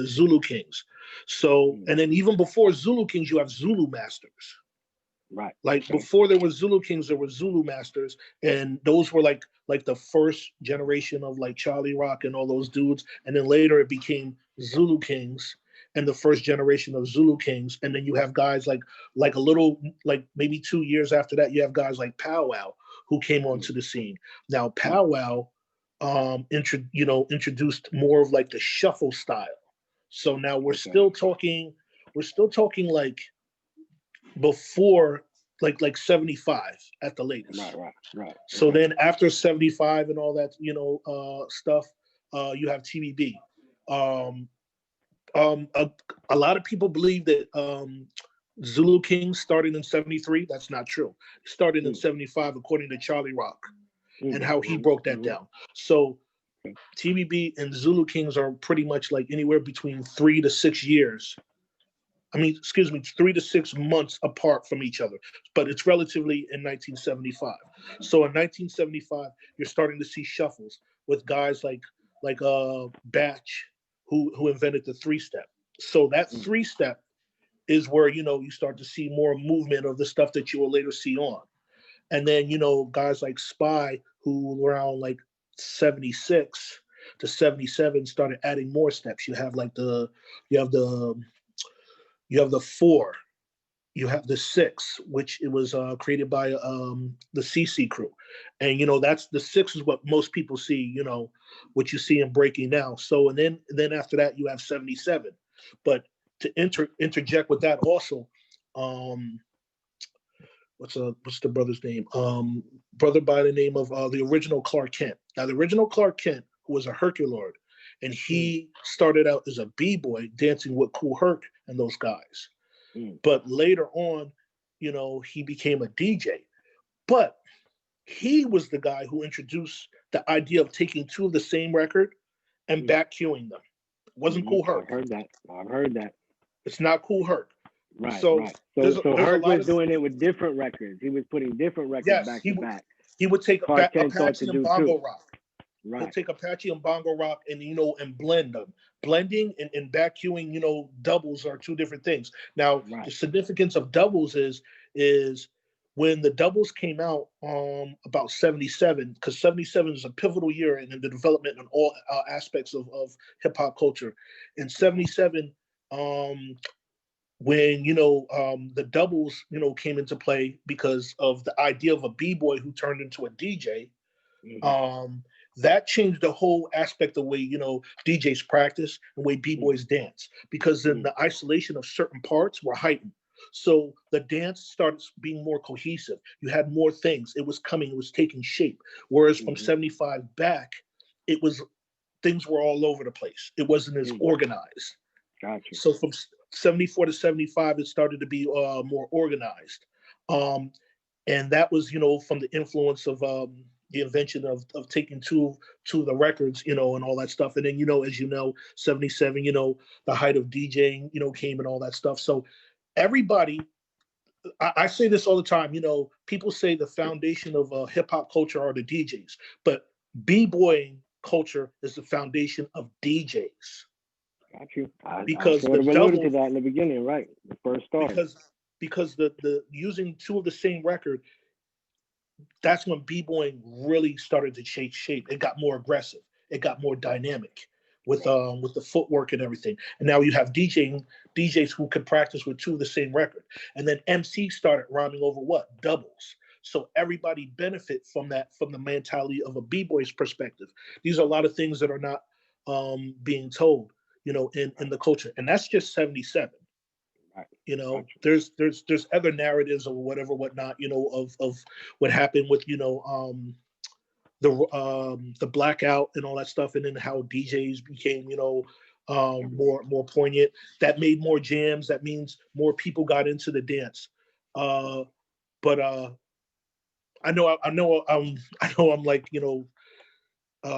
Zulu Kings. So, and then even before Zulu Kings, you have Zulu Masters. Right. Like before there was Zulu Kings, there were Zulu Masters, and those were like the first generation of like Charlie Rock and all those dudes, and then later it became Zulu Kings and the first generation of Zulu Kings, and then you have guys like a little, like maybe 2 years after that, you have guys like Pow Wow who came onto the scene. Now Pow Wow introduced more of like the shuffle style. So now we're still talking like before like 75 at the latest. Right. So then after 75 and all that, stuff, you have TBB. A lot of people believe that Zulu King started in 73. That's not true. It started in 75, according to Charlie Rock, and how he broke that down. So TBB and Zulu Kings are pretty much like anywhere between 3 to 6 years. 3 to 6 months apart from each other, but it's relatively in 1975. So in 1975, you're starting to see shuffles with guys like Batch, who invented the 3-step. So that 3-step is where you start to see more movement of the stuff that you will later see on. And then guys like Spy, who around like 76 to 77 started adding more steps. You have the 4, you have the Six, which it was created by the CC crew, and that's the Six is what most people see, what you see in breaking now. So and then after that you have 77, but to interject with that also, what's the brother's name? Brother by the name of the original Clark Kent. Now the original Clark Kent, who was a Herculord, and he started out as a b-boy dancing with Kool Herc and those guys. But later on, he became a DJ. But he was the guy who introduced the idea of taking two of the same record and back cueing them. It wasn't Kool Herc. I've heard that. It's not Kool Herc. Right, so, right. there's So a Herc lot was doing it with different records. He was putting different records back to back. He would take Clark Kent thought Apache to and do Bongo too. Rock. Right. He'll take Apache and Bongo Rock and and blend them. Blending and back cueing, doubles are two different things. Now, the significance of doubles is when the doubles came out about 77, because 77 is a pivotal year in the development in all aspects of hip hop culture. In 77, when the doubles came into play because of the idea of a b-boy who turned into a DJ. That changed the whole aspect of the way DJs practice and the way b-boys dance, because then the isolation of certain parts were heightened. So the dance started being more cohesive. You had more things. It was taking shape. Whereas from 75 back, things were all over the place. It wasn't as organized. Gotcha. So from 74 to 75, it started to be more organized. And that was, from the influence of the invention of taking two of the records, and all that stuff. And then, as 77, the height of DJing, came and all that stuff. So everybody, I say this all the time, people say the foundation of hip hop culture are the DJs, but b-boying culture is the foundation of DJs. Got you. Because I sort of alluded to that in the beginning, right? The first start. Because the using two of the same record, that's when b-boying really started to change shape. It got more aggressive. It got more dynamic with the footwork and everything. And now you have DJs who could practice with two of the same record. And then MC started rhyming over what? Doubles. So everybody benefit from that, from the mentality of a b-boy's perspective. These are a lot of things that are not being told, in the culture. And that's just 77. Right. There's other narratives or whatnot, of what happened with, the blackout and all that stuff, and then how DJs became, more poignant. That made more jams. That means more people got into the dance. But I know I'm like,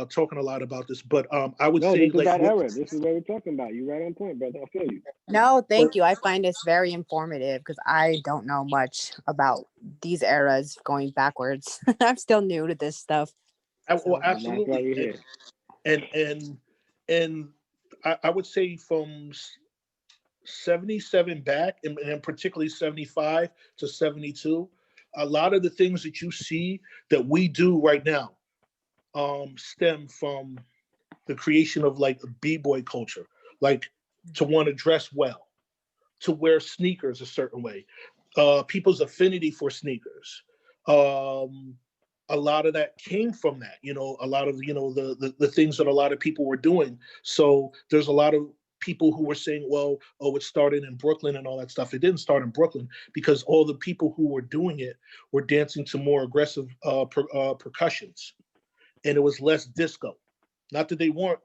talking a lot about this, but I would say this is that era. This is what we're talking about. You right on point, brother. I feel you. No, thank you. I find this very informative because I don't know much about these eras going backwards. I'm still new to this stuff. Well, absolutely. And I would say from 77 back, and particularly 75 to 72, a lot of the things that you see that we do right now stem from the creation of like a b-boy culture, like to want to dress well, to wear sneakers a certain way, people's affinity for sneakers. A lot of that came from that, a lot of, the things that a lot of people were doing. So there's a lot of people who were saying, well, it started in Brooklyn and all that stuff. It didn't start in Brooklyn because all the people who were doing it were dancing to more aggressive percussions. And it was less disco. Not that they weren't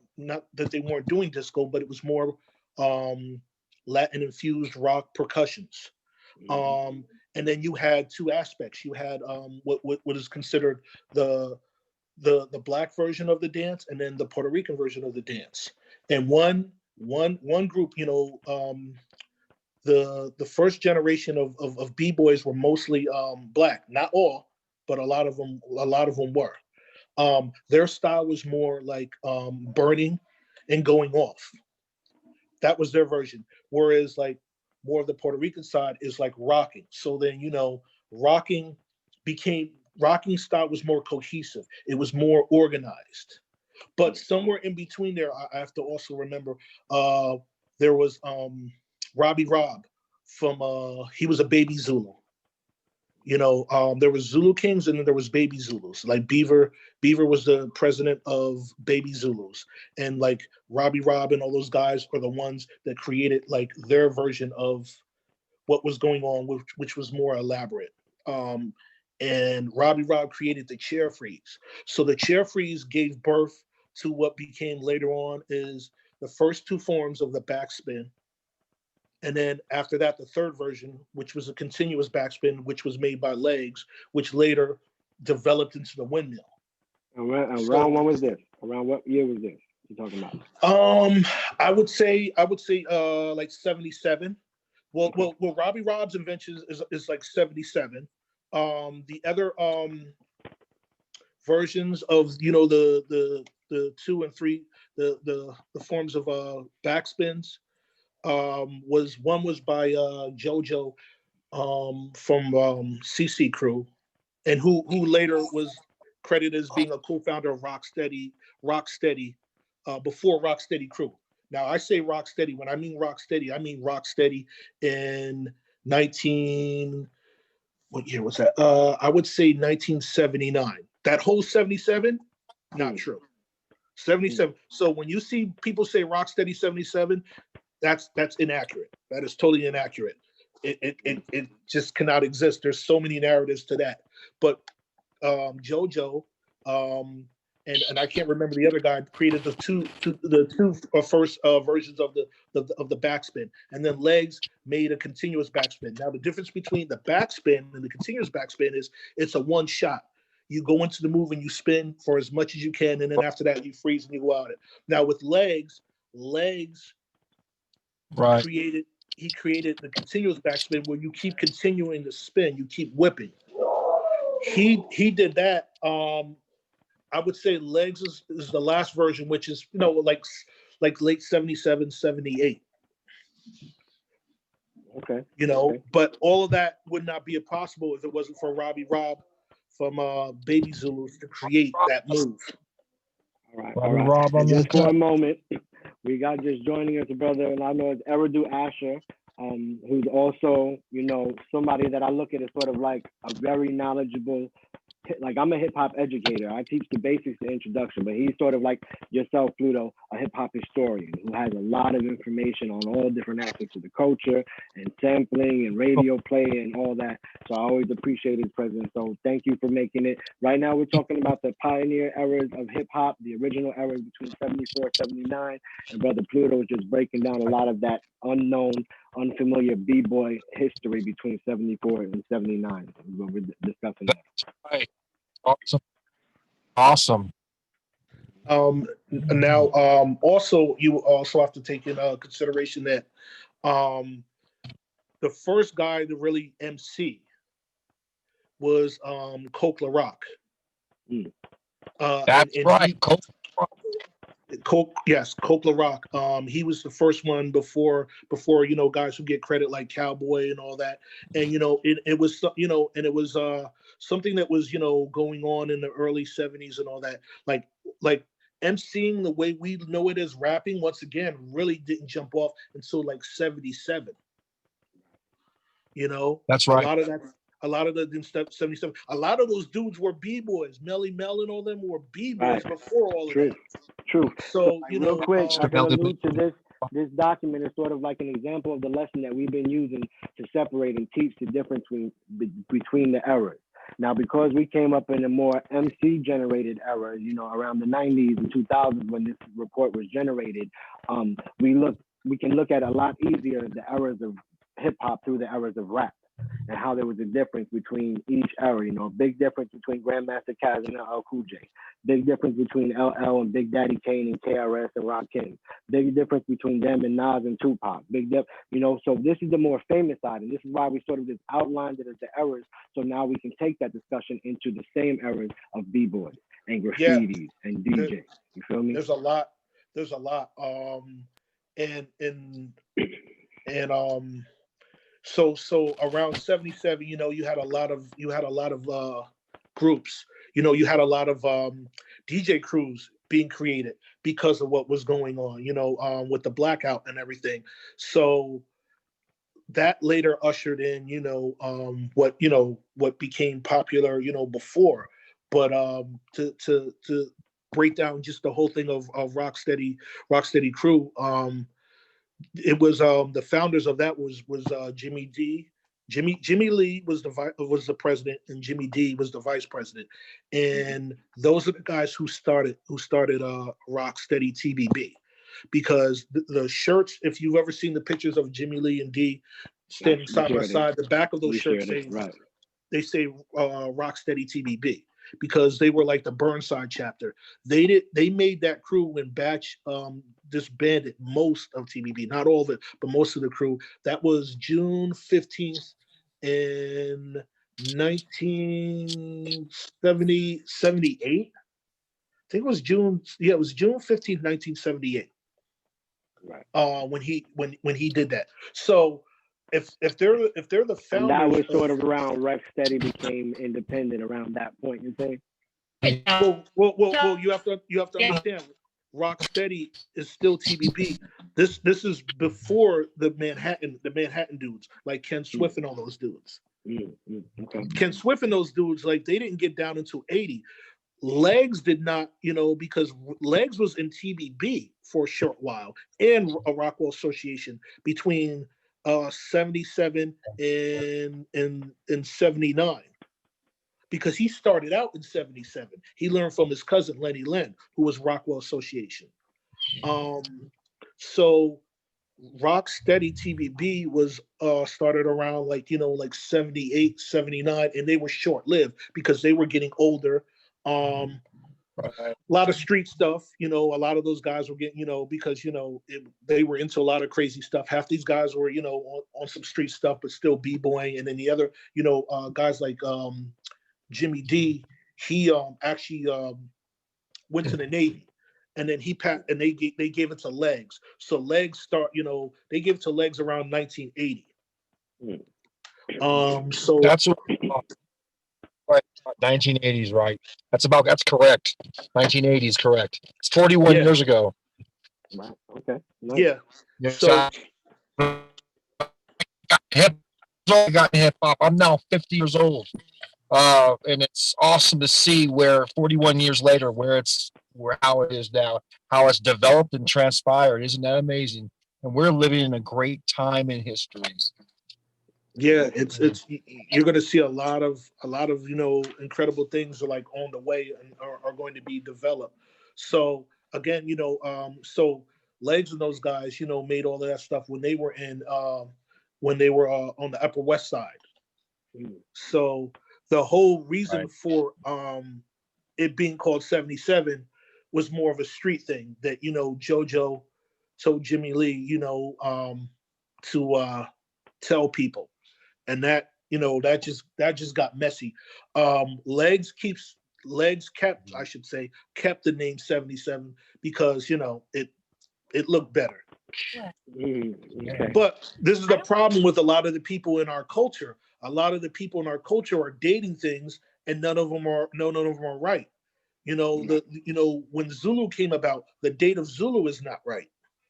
doing disco, but it was more Latin infused rock percussions. And then you had two aspects. You had what is considered the black version of the dance, and then the Puerto Rican version of the dance. And one group, the first generation of b-boys were mostly black. Not all, but a lot of them were. Their style was more like burning and going off. That was their version. Whereas like more of the Puerto Rican side is like rocking. So then, rocking style was more cohesive. It was more organized. But somewhere in between there, I have to also remember there was Robbie Rob he was a baby Zulu. You know, there was Zulu Kings and then there was baby Zulus. Like Beaver was the president of baby Zulus, and like Robbie Rob and all those guys are the ones that created like their version of what was going on, which was more elaborate. And Robbie Rob created the chair freeze. So the chair freeze gave birth to what became later on is the first two forms of the backspin. And then after that, the third version, which was a continuous backspin, which was made by Legs, which later developed into the windmill. Around when was this? Around what year was this you're talking about? I would say like 77. Well, Robbie Rob's invention is like 77. The other versions of the 2 and 3 the forms of backspins was by JoJo from CC Crew, and who later was credited as being a co-founder of Rocksteady before Rocksteady Crew. Now I say Rocksteady, when I mean Rocksteady in what year was that? I would say 1979. That whole 77, not true. 77. So when you see people say Rocksteady 77, that's inaccurate. That is totally inaccurate. It just cannot exist. There's so many narratives to that. But JoJo and I can't remember the other guy created the two first versions of the backspin, and then Legs made a continuous backspin. Now the difference between the backspin and the continuous backspin is it's a one shot. You go into the move and you spin for as much as you can, and then after that you freeze and you go out it. Now with Legs right. he created the continuous backspin where you keep continuing to spin, you keep whipping. He did that. I would say Legs is the last version, which is like late 77, 78. Okay. Okay. But all of that would not be possible if it wasn't for Robbie Rob from Baby Zulus to create that move. All right. Rob, And just for a moment, we got just joining us a brother, and I know it's Eridu Ashar, who's also, somebody that I look at as sort of like a very knowledgeable, like I'm a hip hop educator. I teach the basics, the introduction, but he's sort of like yourself, Pluto, a hip hop historian who has a lot of information on all different aspects of the culture and sampling and radio play and all that. So I always appreciate his presence. So thank you for making it. Right now, we're talking about the pioneer eras of hip hop, the original eras between 74, 79. And Brother Pluto is just breaking down a lot of that unknown, unfamiliar b-boy history between 74 and 79. We're discussing that. Right. Awesome. Now, also you also have to take in consideration that the first guy to really MC was Coke La Rock. That's right. Coke La Rock. He was the first one before guys who get credit like Cowboy and all that. And it was something that was going on in the early 70s and all that. Like emceeing the way we know it as rapping, once again, really didn't jump off until like 77. That's right. A lot of the 77. A lot of those dudes were b-boys. Melly Mel and all them were b-boys before all of that. True. So real quick, I can allude to this document is sort of like an example of the lesson that we've been using to separate and teach the difference between the eras. Now, because we came up in a more MC-generated era, around the 90s and 2000s when this report was generated, we can look at a lot easier the eras of hip-hop through the eras of rap and how there was a difference between each era. A big difference between Grandmaster Caz and LL Cool J. Big difference between LL and Big Daddy Kane and KRS and Rakim. Big difference between them and Nas and Tupac. So this is the more famous side, and this is why we sort of just outlined it as the eras. So now we can take that discussion into the same eras of b-boys and graffitis and DJs. You feel me? There's a lot. So around 77, you had a lot of groups. You had a lot of DJ crews being created because of what was going on. With the blackout and everything. So that later ushered in, what became popular, before. But to break down just the whole thing of Rocksteady Crew, it was the founders of that was Jimmy D. Jimmy Lee was the president, and Jimmy D was the vice president, and those are the guys who started Rocksteady TBB, because the shirts, if you've ever seen the pictures of Jimmy Lee and D standing side by side, the back of those shirts say Rocksteady TBB, because they were like the Burnside chapter. They made that crew when Batch disbanded most of TBB, not all of it, but most of the crew. That was June 15th in 1978. I think it was June 15th, 1978. Right. When he did that. So if they're the founders, and that was sort of around Rocksteady became independent around that point, you think? Well, you have to understand, Rocksteady is still TBB. This is before the Manhattan dudes, like Ken Swift and all those dudes. Okay. Ken Swift and those dudes, like, they didn't get down until 80. Legs did not, because Legs was in TBB for a short while, and a Rockwell Association between 77 and 79. Because he started out in 77. He learned from his cousin, Lenny Len, who was Rockwell Association. So Rocksteady TBB was started around like 78, 79, and they were short-lived because they were getting older. A lot of street stuff, a lot of those guys were getting, because, they were into a lot of crazy stuff. Half these guys were, on some street stuff, but still b-boying. And then the other, guys like Jimmy D, he actually went to the Navy, and then they gave it to Legs. So Legs they gave it to Legs around 1980. So That's right. 1980s, right? That's correct. 1980 is correct. It's 41 years ago. Wow. Okay. Nice. Yeah. So hip hop. I'm now 50 years old. And it's awesome to see where 41 years later, how it is now, how it's developed and transpired. Isn't that amazing? And we're living in a great time in history. Yeah, it's you're going to see a lot of incredible things are like on the way and are going to be developed. So again, so Legs and those guys, made all of that stuff when they were on the Upper West Side. So the whole reason for it being called 77 was more of a street thing that, JoJo told Jimmy Lee, to tell people. And that, that just got messy. Legs kept the name 77 because, it looked better. Okay. But this is the problem with a lot of the people in our culture. A lot of the people in our culture are dating things, and none of them are right. When Zulu came about, the date of Zulu is not right.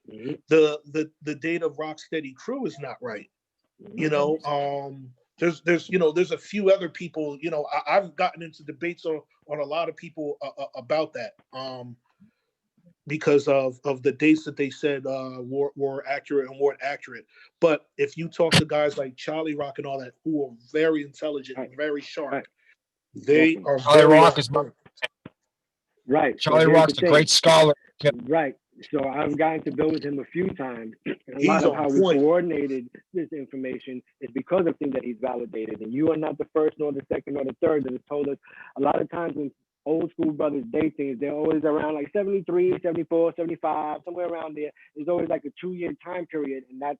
The date of Rocksteady Crew is not right. There's a few other people. I've gotten into debates on a lot of people about that. Because of the dates that they said were accurate and weren't accurate. But if you talk to guys like Charlie Rock and all that, who are very intelligent and very sharp, they are Charlie very Rock is right. Charlie Rock's a great scholar. Right. So I've gotten to build with him a few times. A He's lot of on how we point. coordinated this information is because of things that he's validated. And you are not the first, nor the second, nor the third that has told us. A lot of times when old school brothers date things, they're always around like 73, 74, 75, somewhere around there. There's always like a 2-year time period. And that's,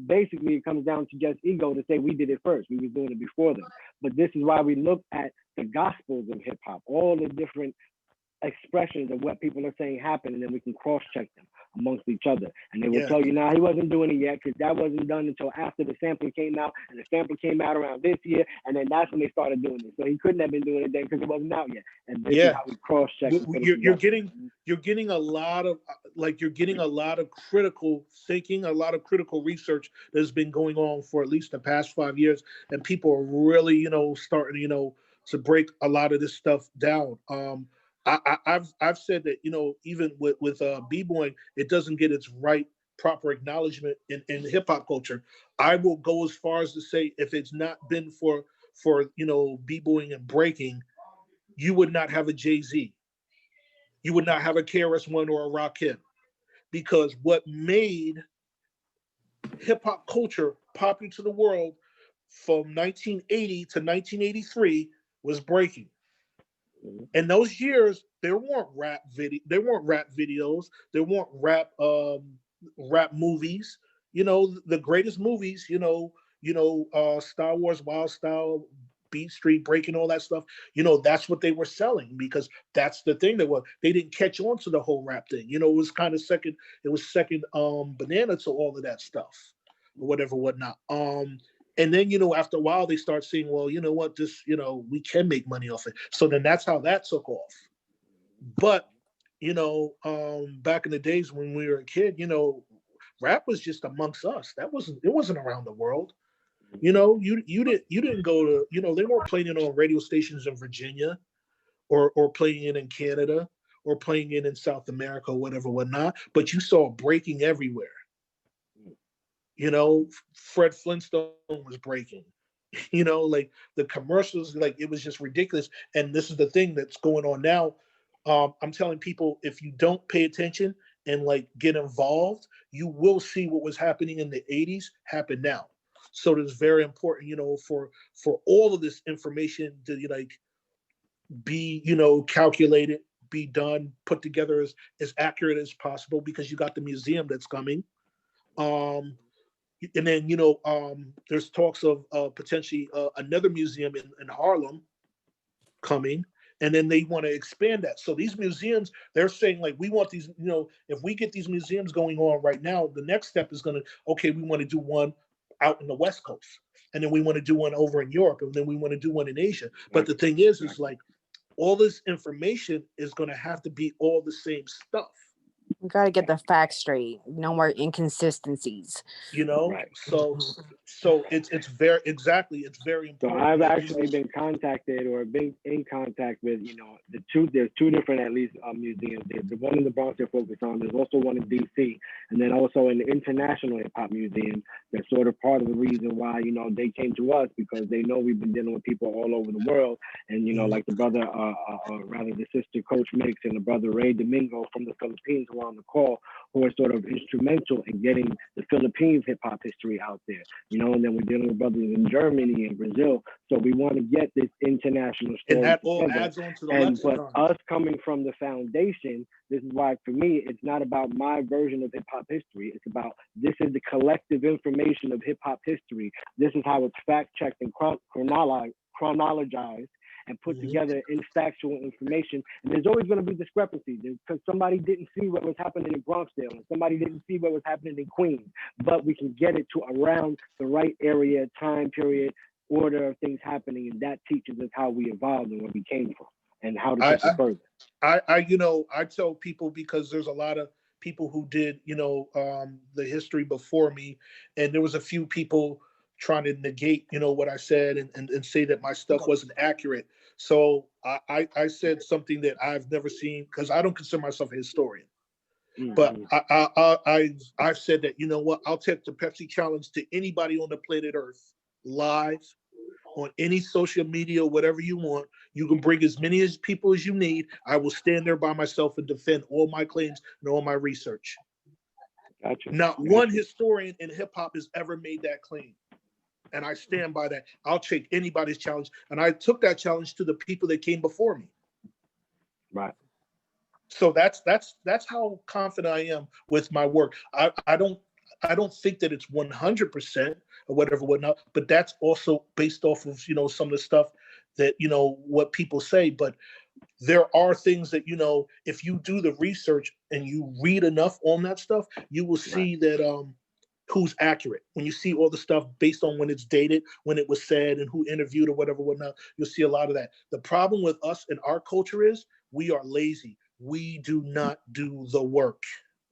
basically it comes down to just ego to say we did it first. We was doing it before them. But this is why we look at the gospels of hip hop, all the different expressions of what people are saying happened, and then we can cross-check them amongst each other. And they will tell you, he wasn't doing it yet because that wasn't done until after the sample came out, and the sample came out around this year, and then that's when they started doing it. So he couldn't have been doing it then because it wasn't out yet. And this is how we cross-check. You're getting a lot of like you're getting a lot of critical thinking, a lot of critical research that's been going on for at least the past 5 years, and people are really, starting, to break a lot of this stuff down. I've said that, even with b-boying, it doesn't get its right proper acknowledgement in hip hop culture. I will go as far as to say, if it's not been for b-boying and breaking, you would not have a Jay-Z. You would not have a KRS-One or a Rakim, because what made hip hop culture popular to the world from 1980 to 1983 was breaking. In those years, there weren't rap videos, there weren't rap movies. The greatest movies, Star Wars, Wild Style, Beat Street, Breaking, all that stuff. That's what they were selling, because that's the thing they didn't catch on to the whole rap thing. It was kind of second. It was second banana to all of that stuff, or whatever, whatnot. And then, after a while, they start seeing, well, you know what, this, we can make money off it. So then that's how that took off. But, back in the days when we were a kid, rap was just amongst us. It wasn't around the world. You didn't go to, they weren't playing it on radio stations in Virginia or playing it in Canada or playing it in South America or whatever, whatnot. But you saw breaking everywhere. Fred Flintstone was breaking, like the commercials, like it was just ridiculous. And this is the thing that's going on now. I'm telling people, if you don't pay attention and like get involved, you will see what was happening in the 80s happen now. So it's very important, for all of this information to be, calculated, be done, put together as accurate as possible, because you got the museum that's coming. And then, there's talks of potentially another museum in Harlem coming, and then they want to expand that. So these museums, they're saying, like, we want these, if we get these museums going on right now, the next step is going to, okay, we want to do one out in the West Coast, and then we want to do one over in Europe, and then we want to do one in Asia. But the thing is like, all this information is going to have to be all the same stuff. You got to get the facts straight. No more inconsistencies. Right. So it's very important. So I've actually been contacted or been in contact with, there's two different, at least, museums. There's the one in the Bronx they're focused on. There's also one in DC, and then also an international hip hop museum. That's sort of part of the reason why, they came to us, because they know we've been dealing with people all over the world. And, like the brother, rather the sister Coach Mix and the brother Ray Domingo from the Philippines who are on the call, who are sort of instrumental in getting the Philippines hip hop history out there, and then we're dealing with brothers in Germany and Brazil. So we want to get this international story. And that all adds on to the lexicon. But us coming from the foundation, this is why, for me, it's not about my version of hip hop history. It's about, this is the collective information of hip hop history. This is how it's fact checked and chronologized and put together in factual information. And there's always going to be discrepancies, because somebody didn't see what was happening in Bronxdale, and somebody didn't see what was happening in Queens. But we can get it to around the right area, time period, order of things happening, and that teaches us how we evolved and where we came from and how to take it further. I tell people, because there's a lot of people who did, the history before me, and there was a few people trying to negate, what I said and say that my stuff wasn't accurate. So I said something that I've never seen, because I don't consider myself a historian. But I've said that, what, I'll take the Pepsi challenge to anybody on the planet Earth, live, on any social media, whatever you want. You can bring as many people as you need. I will stand there by myself and defend all my claims and all my research. Gotcha. Not one historian in hip hop has ever made that claim. And I stand by that. I'll take anybody's challenge. And I took that challenge to the people that came before me. Right. So that's how confident I am with my work. I don't think that it's 100% or whatnot, but that's also based off of, some of the stuff that, what people say. But there are things that, if you do the research and you read enough on that stuff, you will see that who's accurate. When you see all the stuff based on when it's dated, when it was said, and who interviewed or whatnot, you'll see a lot of that. The problem with us and our culture is we are lazy. We do not do the work.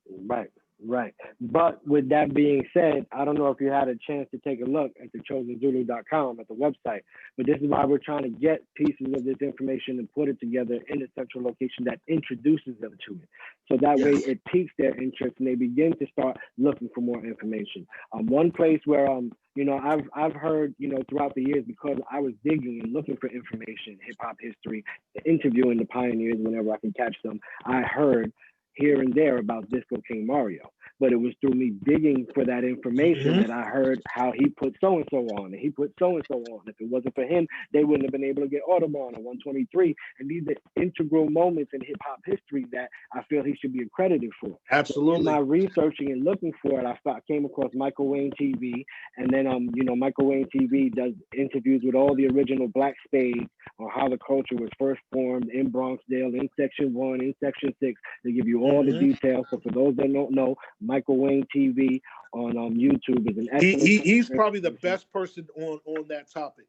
Right, right. But with that being said, I don't know if you had a chance to take a look at the chosenzulu.com at the website, but this is why we're trying to get pieces of this information and put it together in a central location that introduces them to it. So that way Yes. it piques their interest and they begin to start looking for more information. One place where you know, I've heard, you know, throughout the years, because I was digging and looking for information, hip hop history, interviewing the pioneers whenever I can catch them, I heard here and there about Disco King Mario. But it was through me digging for that information that I heard how he put so and so on, and he put so and so on. If it wasn't for him, they wouldn't have been able to get Audubon or 123. And these are integral moments in hip hop history that I feel he should be accredited for. So in Absolutely. my researching and looking for it, I came across Michael Wayne TV, and then you know, Michael Wayne TV does interviews with all the original Black Spades on how the culture was first formed in Bronxdale, in Section 1, in Section 6. They give you all the details. So for those that don't know, Michael Wayne TV on YouTube is an excellent. He's probably the best person on that topic.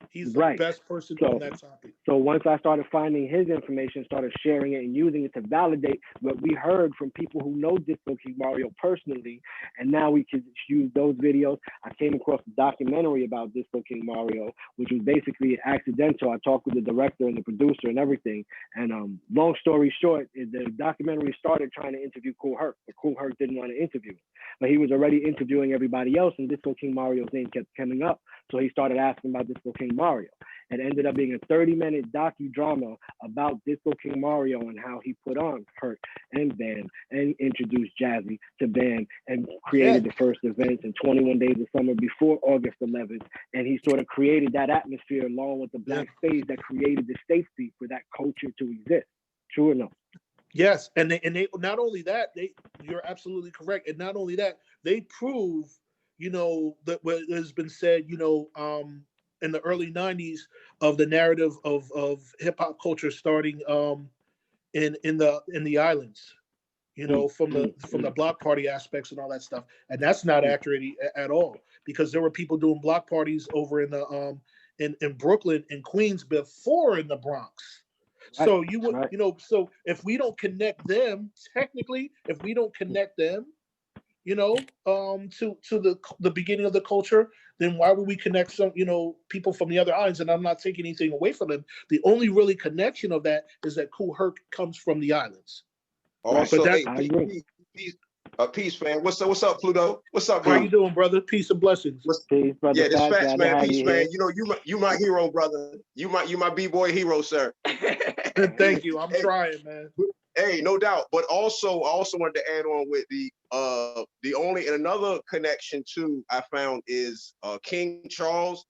He's the best person on that topic. So once I started finding his information, started sharing it and using it to validate what we heard from people who know Disco King Mario personally, and now we can use those videos. I came across a documentary about Disco King Mario, which was basically accidental. I talked with the director and the producer and everything. And long story short, the documentary started trying to interview Kool Herc, but Kool Herc didn't want to interview him. But he was already interviewing everybody else, and Disco King Mario's name kept coming up. So he started asking about Disco King Mario. It ended up being a 30-minute docudrama about Disco King Mario and how he put on Herc and Band and introduced Jazzy to Band and created the first events in 21 Days of Summer before August 11th. And he sort of created that atmosphere along with the Black Spades that created the safety for that culture to exist. True or no? Yes, and they not only that, you're absolutely correct, and not only that, they prove, you know, that what has been said, you know, in the early '90s of the narrative of hip hop culture starting in the islands, you know, from the block party aspects and all that stuff, and that's not accurate at all, because there were people doing block parties over in the in Brooklyn and Queens before in the Bronx. So you would, you know, so if we don't connect them, technically, if we don't connect them, you know, to the beginning of the culture, then why would we connect some, you know, people from the other islands? And I'm not taking anything away from them. The only really connection of that is that Kool Herc comes from the islands. Also, But peace, fam. What's up, Pluto? What's up, bro? How you doing, brother? Peace and blessings. Peace, brother. Yeah, this Phatz, man. Peace, man. Here. You know, you my hero, brother. You my b-boy hero, sir. Thank you. I'm trying, man. Hey, no doubt. But I also wanted to add on with the only and another connection too I found is King Charles,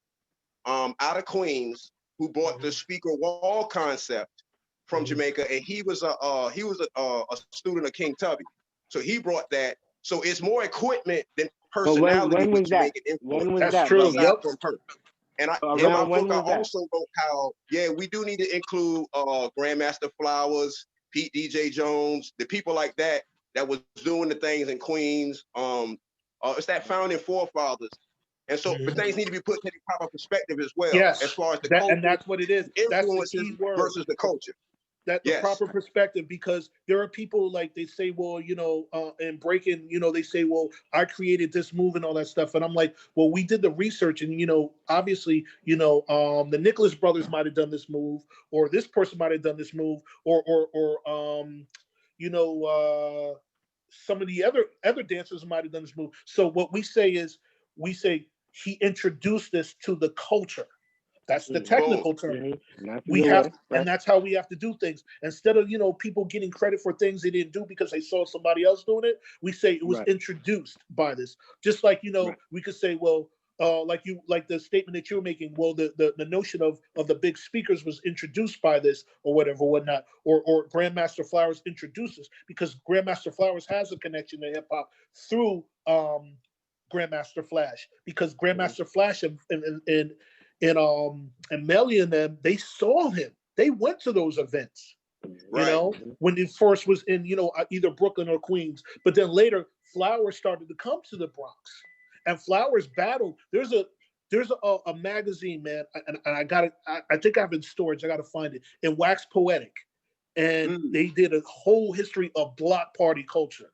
out of Queens, who bought the speaker wall concept from Jamaica, and he was a student of King Tubby. So he brought that. So it's more equipment than personality. When was that? That's true. Yep. And in my book, I also wrote how, we do need to include Grandmaster Flowers, Pete DJ Jones, the people like that was doing the things in Queens. It's that founding forefathers. And so but things need to be put in the proper perspective as well. Yes. As far as the culture, and that's what it is. That's the key word. Versus the culture. That the proper perspective, because there are people like they say, well, you know, and breaking, you know, they say, well, I created this move and all that stuff, and I'm like, well, we did the research, and you know, obviously, you know, the Nicholas brothers might have done this move, or this person might have done this move, or you know, some of the other dancers might have done this move. So what we say is, he introduced this to the culture. That's the technical term. We have, and that's how we have to do things. Instead of, you know, people getting credit for things they didn't do because they saw somebody else doing it, we say it was introduced by this. Just like, you know, we could say, well, like the statement that you're making, well, the notion of the big speakers was introduced by this or whatever, whatnot, or Grandmaster Flowers introduces, because Grandmaster Flowers has a connection to hip hop through Grandmaster Flash, because Grandmaster Flash and Melly and them, they saw him. They went to those events, you know, when he first was in, you know, either Brooklyn or Queens. But then later, Flowers started to come to the Bronx, and Flowers battled. There's a magazine, man, and I got it. I think I have it in storage. I got to find it. In Wax Poetic, and they did a whole history of block party culture.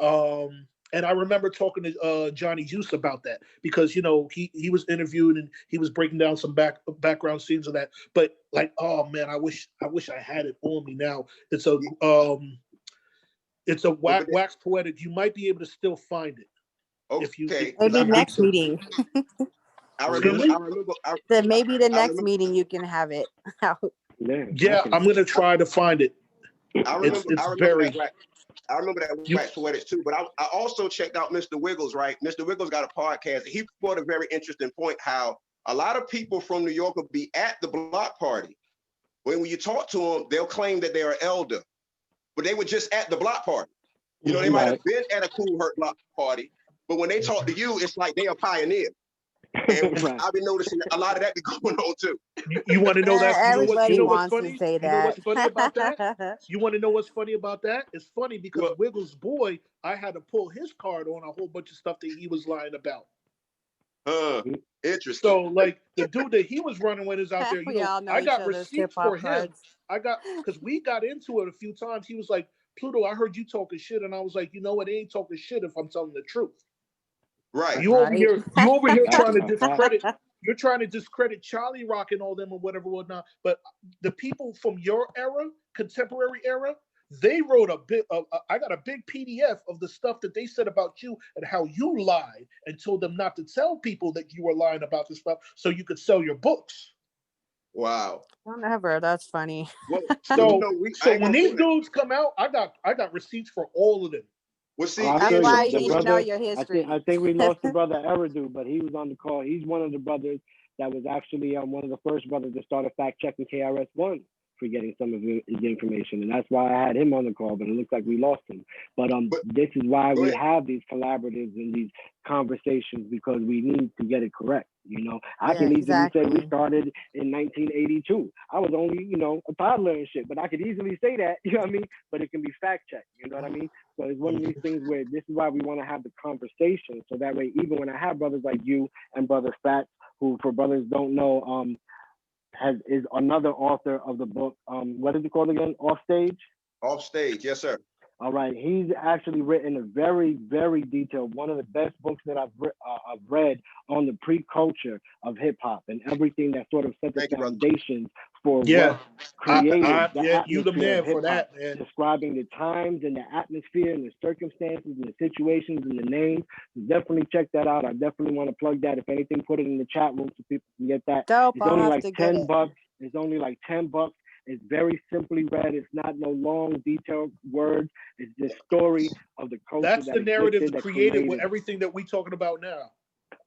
And I remember talking to Johnny Juice about that because, you know, he was interviewed and he was breaking down some background scenes of that. But like, oh man, I wish I had it on me now. It's a wax poetic. You might be able to still find it. If you maybe next meeting. Maybe the next meeting you can have it out. Yeah, I'm gonna try to find it. I remember that wax poetics too, but I also checked out Mr. Wiggles, right? Mr. Wiggles got a podcast. He brought a very interesting point, how a lot of people from New York will be at the block party. When you talk to them, they'll claim that they're an elder, but they were just at the block party. You know, they might have been at a Cool Hurt block party, but when they talk to you, it's like they are pioneer. And I've been noticing a lot of that be going on too. You want to know that? Everybody what's wants funny? to say that. You know what's funny about that? You want to know what's funny about that? It's funny because Wiggles' boy, I had to pull his card on a whole bunch of stuff that he was lying about. Interesting. So like the dude that he was running with is out there. You know I got receipts for him. Because we got into it a few times. He was like, Pluto, I heard you talking shit, and I was like, you know what? They ain't talking shit if I'm telling the truth. Right. You over here trying to discredit. You're trying to discredit Charlie Rock and all them or whatnot. But the people from your era, contemporary era, they wrote I got a big PDF of the stuff that they said about you and how you lied and told them not to tell people that you were lying about this stuff so you could sell your books. Wow. Whatever. That's funny. Well, so when these dudes come out, I got receipts for all of them. Well, see, that's why you need to know your history. I think we lost the brother Eridu, but he was on the call. He's one of the brothers that was actually one of the first brothers to start a fact checking KRS-One for getting some of his information, and that's why I had him on the call. But it looks like we lost him. But this is why we have these collaboratives and these conversations, because we need to get it correct. You know, I can easily say we started in 1982. I was only, you know, a toddler and shit, but I could easily say that, you know what I mean? But it can be fact checked, you know what I mean? So it's one of these things where this is why we want to have the conversation, so that way, even when I have brothers like you and brother Phatz, who for brothers don't know, is another author of the book. What is it called again? Offstage? Offstage, yes, sir. All right, he's actually written a very, very detailed, one of the best books that I've read on the pre-culture of hip hop and everything that sort of set the foundations for what created you the man for that, man. Describing the times and the atmosphere and the circumstances and the situations and the names. So definitely check that out. I definitely want to plug that. If anything, put it in the chat room so people can get that. Dope, it's only like $10. It's only like $10. It's very simply read. It's not no long, detailed words. It's the story of the culture. That's the narrative created with everything that we're talking about now.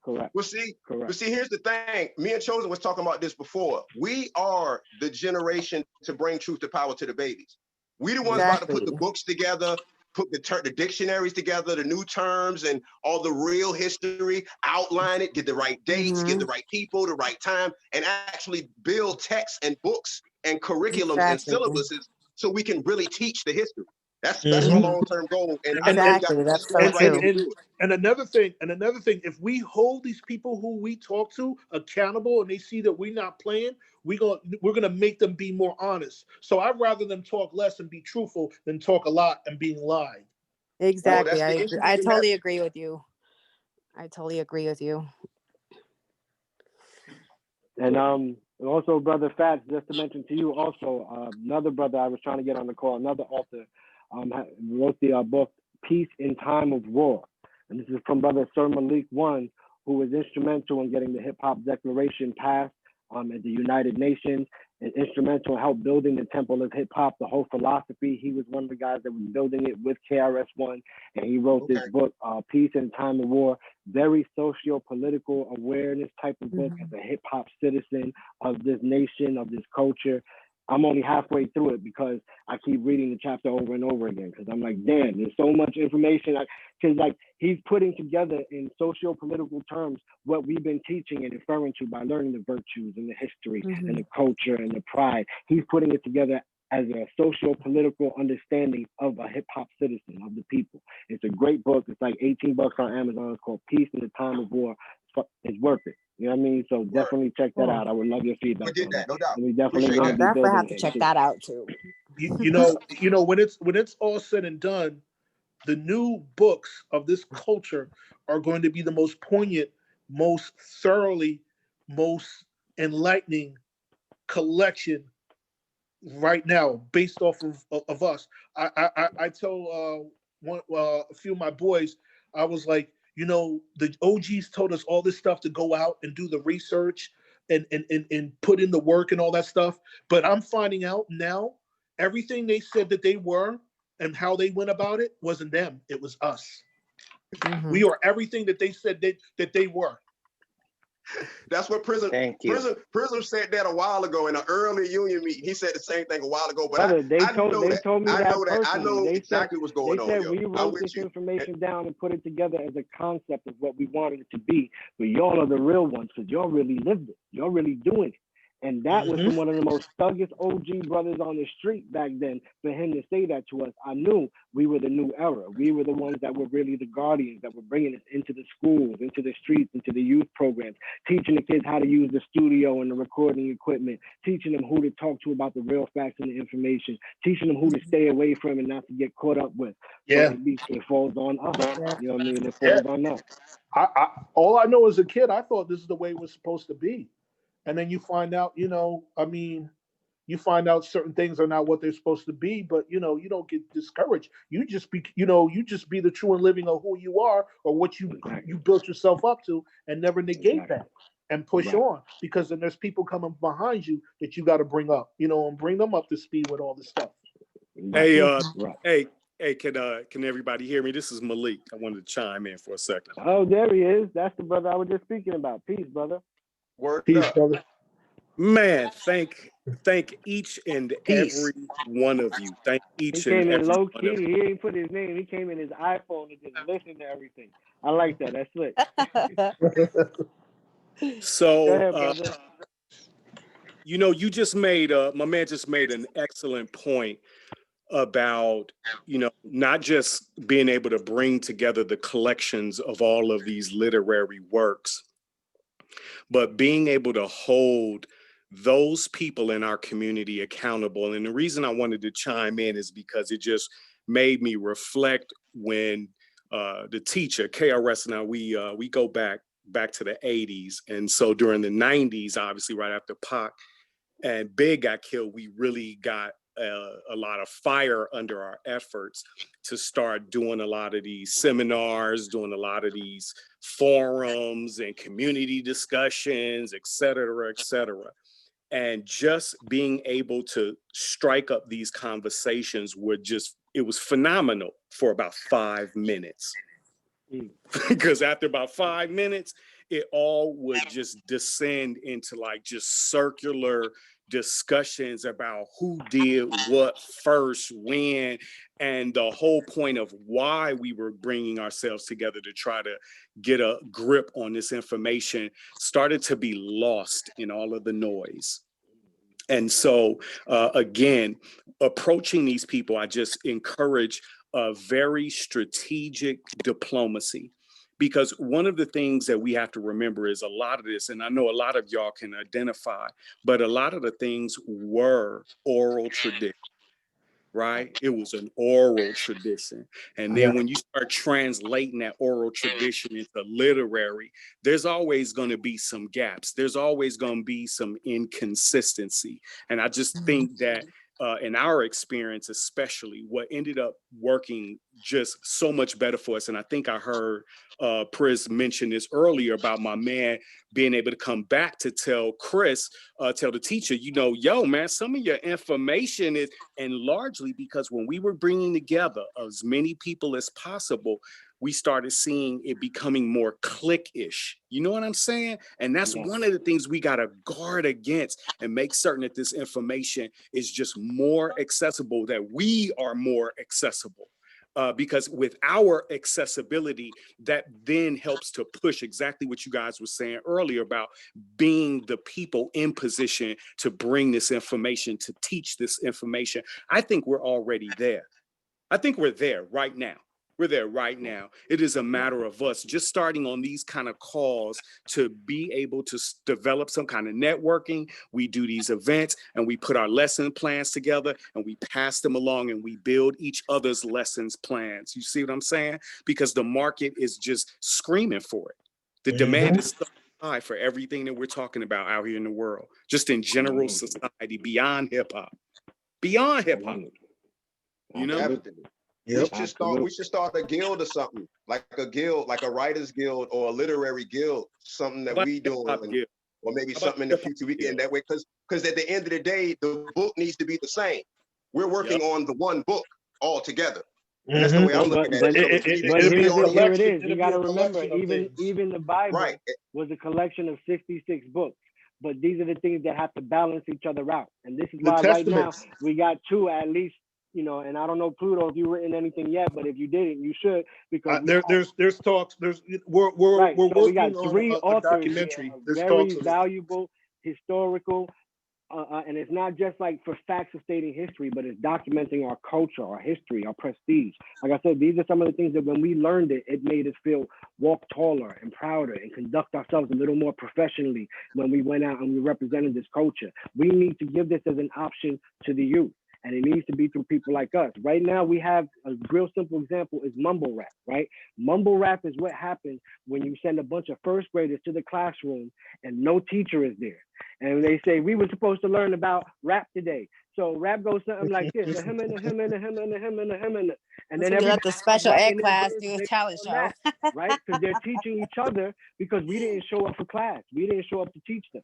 Correct. Well, see, here's the thing. Me and Chosen was talking about this before. We are the generation to bring truth to power to the babies. We the ones about to put the books together, put the dictionaries together, the new terms and all the real history, outline it, get the right dates, get the right people, the right time, and actually build texts and books and curriculums and syllabuses so we can really teach the history. That's our long-term goal. And that's so true. And another thing, if we hold these people who we talk to accountable and they see that we're not playing, we're gonna make them be more honest. So I'd rather them talk less and be truthful than talk a lot and being lied. Exactly. I totally agree with you. And also, brother Phatz, just to mention to you, also another brother I was trying to get on the call, another author, wrote the book Peace in Time of War, and this is from brother Sir Malik One, who was instrumental in getting the Hip Hop Declaration passed at the United Nations, and instrumental in help building the Temple of Hip Hop, the whole philosophy. He was one of the guys that was building it with KRS-One, and he wrote this book, Peace in Time of War, very socio-political awareness type of book as a hip hop citizen of this nation, of this culture. I'm only halfway through it because I keep reading the chapter over and over again, because I'm like, damn, there's so much information. Because like he's putting together in socio-political terms what we've been teaching and referring to by learning the virtues and the history and the culture and the pride. He's putting it together as a socio-political understanding of a hip-hop citizen, of the people. It's a great book. It's like $18 on Amazon. It's called Peace in the Time of War. It's worth it. You know what I mean? So definitely check that out. I would love your feedback. Forget that, no doubt. We definitely have to check that out too. You know, when it's all said and done, the new books of this culture are going to be the most poignant, most thoroughly, most enlightening collection right now, based off of us. I tell a few of my boys, I was like, you know, the OGs told us all this stuff to go out and do the research and put in the work and all that stuff. But I'm finding out now, everything they said that they were and how they went about it wasn't them. It was us. Mhm. We are everything that they said that they were. That's what Prism said that a while ago in an early union meeting. He said the same thing a while ago, but Brother, they I told know me that. I that know that. I personally. know They exactly said, what's going on, yo. we I'm wrote with this you. information down and put it together as a concept of what we wanted it to be. But y'all are the real ones because y'all really lived it. Y'all really doing it. And that was from one of the most thuggish OG brothers on the street back then. For him to say that to us, I knew we were the new era. We were the ones that were really the guardians that were bringing us into the schools, into the streets, into the youth programs, teaching the kids how to use the studio and the recording equipment, teaching them who to talk to about the real facts and the information, teaching them who to stay away from and not to get caught up with. Yeah. So it falls on us. Yeah. You know what I mean? It falls on us. All I know as a kid, I thought this is the way it was supposed to be. And then you find out, you know, I mean, you find out certain things are not what they're supposed to be, but you know, you don't get discouraged. You just be, you know, you just be the true and living of who you are or what you built yourself up to, and never negate that and push on, because then there's people coming behind you that you got to bring up, you know, and bring them up to speed with all this stuff. Hey, hey, can everybody hear me? This is Malik. I wanted to chime in for a second. Oh, there he is. That's the brother I was just speaking about. Peace, brother. Peace, brother. Man, thank each and every one of you. Thank each He and came in every low one key. of you. He ain't put his name. He came in his iPhone and just listened to everything. I like that. That's slick. So, Go ahead, brother. you know, you just made my man just made an excellent point about, you know, not just being able to bring together the collections of all of these literary works, but being able to hold those people in our community accountable. And the reason I wanted to chime in is because it just made me reflect when the teacher, KRS, and I, we go back to the 80s. And so during the 90s, obviously right after Pac and Big got killed, we really got a lot of fire under our efforts to start doing a lot of these seminars, doing a lot of these forums and community discussions, et cetera, et cetera. And just being able to strike up these conversations it was phenomenal for about 5 minutes. Because after about 5 minutes, it all would just descend into like just circular discussions about who did what first, when, and the whole point of why we were bringing ourselves together to try to get a grip on this information started to be lost in all of the noise. And so, again, approaching these people, I just encourage a very strategic diplomacy. Because one of the things that we have to remember is a lot of this, and I know a lot of y'all can identify, but a lot of the things were oral tradition, right? It was an oral tradition. And then when you start translating that oral tradition into literary, there's always going to be some gaps. There's always going to be some inconsistency. And I just think that in our experience, especially, what ended up working just so much better for us. And I think I heard Pris mention this earlier about my man being able to come back to tell Chris, tell the teacher, you know, yo, man, some of your information is, and largely because when we were bringing together as many people as possible, we started seeing it becoming more clique-ish. You know what I'm saying? And that's one of the things we got to guard against and make certain that this information is just more accessible, that we are more accessible. Because with our accessibility, that then helps to push exactly what you guys were saying earlier about being the people in position to bring this information, to teach this information. I think we're already there. I think we're there right now. We're there right now. It is a matter of us just starting on these kind of calls to be able to develop some kind of networking. We do these events and we put our lesson plans together and we pass them along and we build each other's lessons plans. You see what I'm saying? Because the market is just screaming for it. The demand is so high for everything that we're talking about out here in the world, just in general society, beyond hip hop. Beyond hip hop. You know? Definitely. We should start a guild or something, like a guild, like a writers guild or a literary guild, something that we do, or maybe something in the future we can that way. Because at the end of the day, the book needs to be the same. We're working on the one book all together. And that's the way I'm looking at it. But here it is. You got to remember, even the Bible was a collection of 66 books. But these are the things that have to balance each other out. And this is why right now we got two at least. You know, and I don't know, Pluto, if you've written anything yet, but if you didn't, you should, because there's talks. We're working on three authors, a documentary. There's very valuable historical, and it's not just like for facts of stating history, but it's documenting our culture, our history, our prestige. Like I said, these are some of the things that when we learned it, it made us feel walk taller and prouder and conduct ourselves a little more professionally when we went out and we represented this culture. We need to give this as an option to the youth. And it needs to be through people like us. Right now, we have a real simple example is mumble rap, right? Mumble rap is what happens when you send a bunch of first graders to the classroom and no teacher is there. And they say, we were supposed to learn about rap today. So rap goes something like this, a him and a him and a him and a him and a him and a, and then let the special ed class do a talent show. Right? Because they're teaching each other because we didn't show up for class. We didn't show up to teach them.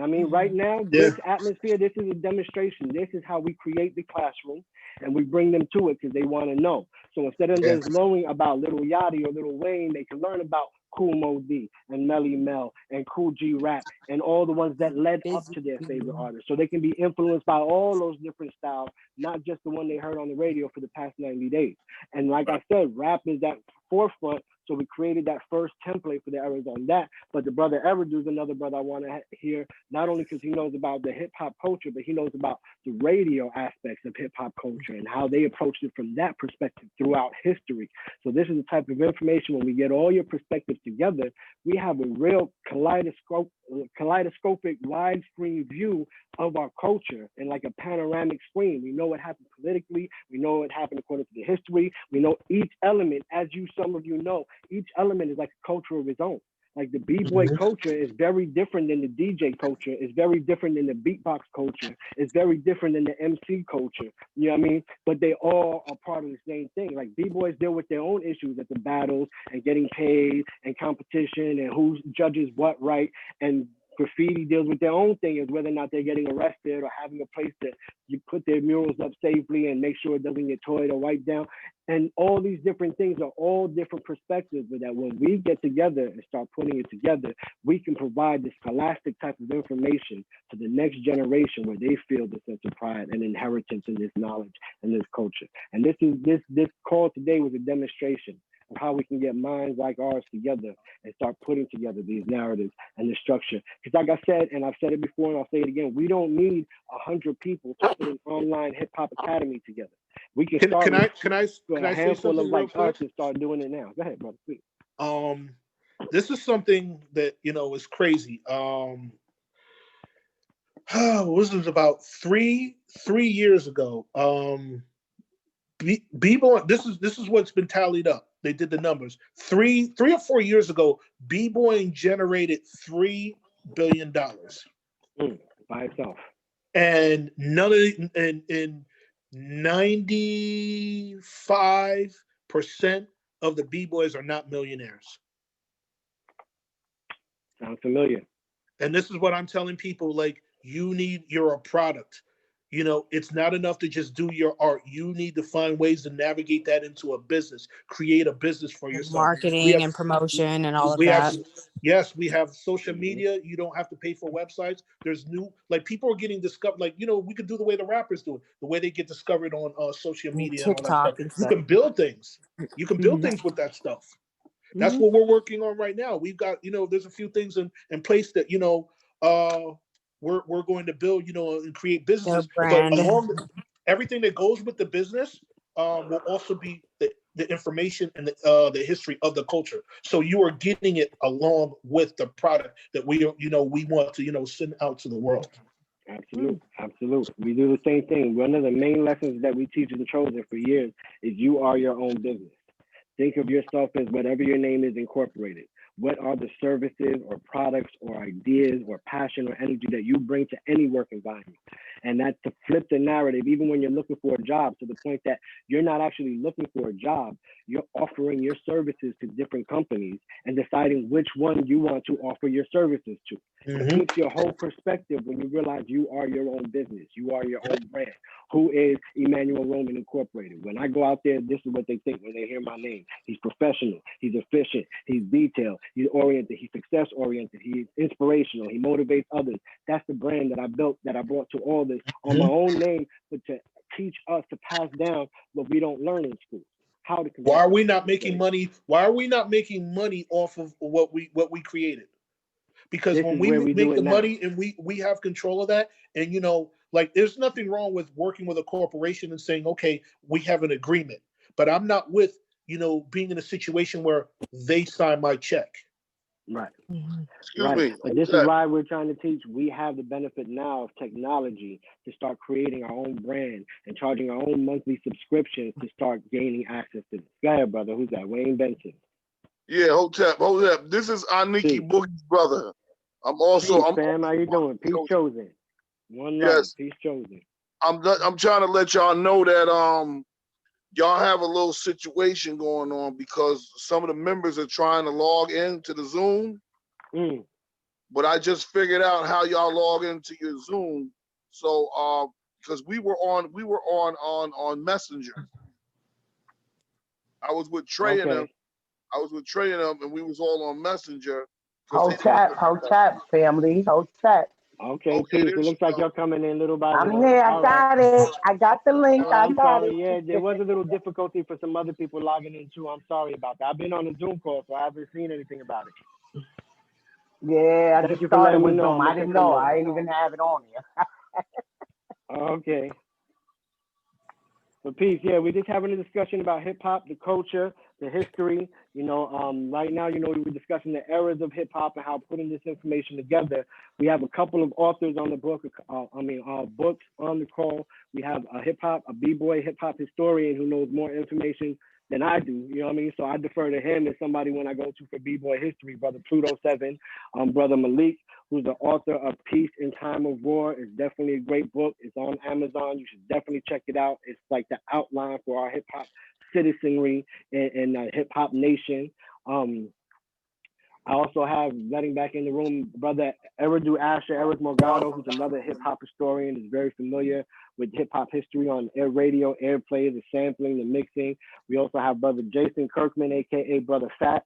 I mean, right now, this atmosphere, this is a demonstration. This is how we create the classroom and we bring them to it because they want to know. So instead of just learning about Little Yachty or Little Wayne, they can learn about Cool Mo D and Melly Mel and Cool G Rap and all the ones that led up to their favorite artists. So they can be influenced by all those different styles, not just the one they heard on the radio for the past 90 days. And like I said, rap is that forefront. So we created that first template for the eras on that. But the brother Eridu is another brother I want to hear, not only because he knows about the hip hop culture, but he knows about the radio aspects of hip hop culture and how they approached it from that perspective throughout history. So this is the type of information when we get all your perspectives together, we have a real kaleidoscopic widescreen view of our culture and like a panoramic screen. We know what happened politically. We know what happened according to the history. We know each element, as some of you know, each element is like a culture of its own. Like the B-boy culture is very different than the DJ culture. It's very different than the beatbox culture. It's very different than the MC culture. You know what I mean? But they all are part of the same thing. Like B-boys deal with their own issues at the battles and getting paid and competition and who judges what right. And graffiti deals with their own thing, is whether or not they're getting arrested or having a place that you put their murals up safely and make sure it doesn't get toyed or wiped down. And all these different things are all different perspectives, but that when we get together and start putting it together, we can provide this scholastic type of information to the next generation where they feel the sense of pride and inheritance in this knowledge and this culture. And this call today was a demonstration of how we can get minds like ours together and start putting together these narratives and the structure. Because like I said, and I've said it before and I'll say it again, we don't need 100 people to put an online hip hop academy together. We can start can I a handful of like us and start doing it now. Go ahead, brother, please. This is something that, is crazy. This was about three years ago. B-boy, this is what's been tallied up. They did the numbers. 3 or 4 years ago, B-boying generated $3 billion by itself, and none of and 95% of the B-boys are not millionaires. Sounds familiar. And this is what I'm telling people: like, you're a product. It's not enough to just do your art. You need to find ways to navigate that into a business, create a business for yourself. Marketing and promotion and all of that. Yes, we have social media. You don't have to pay for websites. There's people are getting discovered. Like, we could do the way the rappers do it, the way they get discovered on social media and all that stuff. You can build things. You can build things with that stuff. That's what we're working on right now. We've got, there's a few things in place that, we're going to build, and create businesses. But along everything that goes with the business will also be the information and the history of the culture. So you are getting it along with the product that we want to send out to the world. Absolute, absolute. We do the same thing. One of the main lessons that we teach in Chosen for years is you are your own business. Think of yourself as whatever your name is incorporated. What are the services or products or ideas or passion or energy that you bring to any work environment? And that's to flip the narrative, even when you're looking for a job, to the point that you're not actually looking for a job. You're offering your services to different companies and deciding which one you want to offer your services to. It keeps your whole perspective when you realize you are your own business. You are your own brand. Who is Emmanuel Roman Incorporated? When I go out there, this is what they think when they hear my name. He's professional. He's efficient. He's detailed. He's oriented. He's success oriented. He's inspirational. He motivates others. That's the brand that I built, that I brought to all this on my own name, but to teach us to pass down what we don't learn in school. How to. Why are we not making money? Why are we not making money off of what we created? Because when we make the money and we have control of that, and like there's nothing wrong with working with a corporation and saying, okay, we have an agreement, but I'm not with being in a situation where they sign my check. Right. Excuse me. But this is why we're trying to teach. We have the benefit now of technology to start creating our own brand and charging our own monthly subscriptions to start gaining access to this. Go ahead, brother. Who's that? Wayne Benson. Yeah, Hotep. This is Aniki Boogie's brother. I'm also. Peace, fam. How you doing? Peace Chosen. One love. Yes. Peace Chosen. I'm trying to let y'all know that y'all have a little situation going on because some of the members are trying to log into the Zoom. But I just figured out how y'all log into your Zoom. So because we were on Messenger. I was with Trey and them. And we was all on Messenger. Hotep, family, Hotep. Okay, peace. It looks like you're coming in little by little. I'm here. I got it. I got the link. I'm sorry. Yeah, there was a little difficulty for some other people logging in too. I'm sorry about that. I've been on a Zoom call, so I haven't seen anything about it. Yeah, I just started with Zoom. I didn't know. I didn't even have it on here. Okay. So peace. Yeah, we're just having a discussion about hip hop, the culture, the history. Right now, we're discussing the eras of hip hop and how putting this information together. We have a couple of authors on the book. Books on the call. We have a b-boy hip hop historian who knows more information than I do. You know what I mean? So I defer to him as somebody when I go to for b-boy history. Brother Pluto 7, brother Malik, who's the author of Peace in Time of War. It's definitely a great book. It's on Amazon. You should definitely check it out. It's like the outline for our hip hop citizenry and hip hop nation. I also have, letting back in the room, brother Eridu Ashar, Eric Morgado, who's another hip hop historian, is very familiar with hip hop history on air radio, airplay, the sampling, the mixing. We also have brother Jason Kirkman, aka brother Phatz,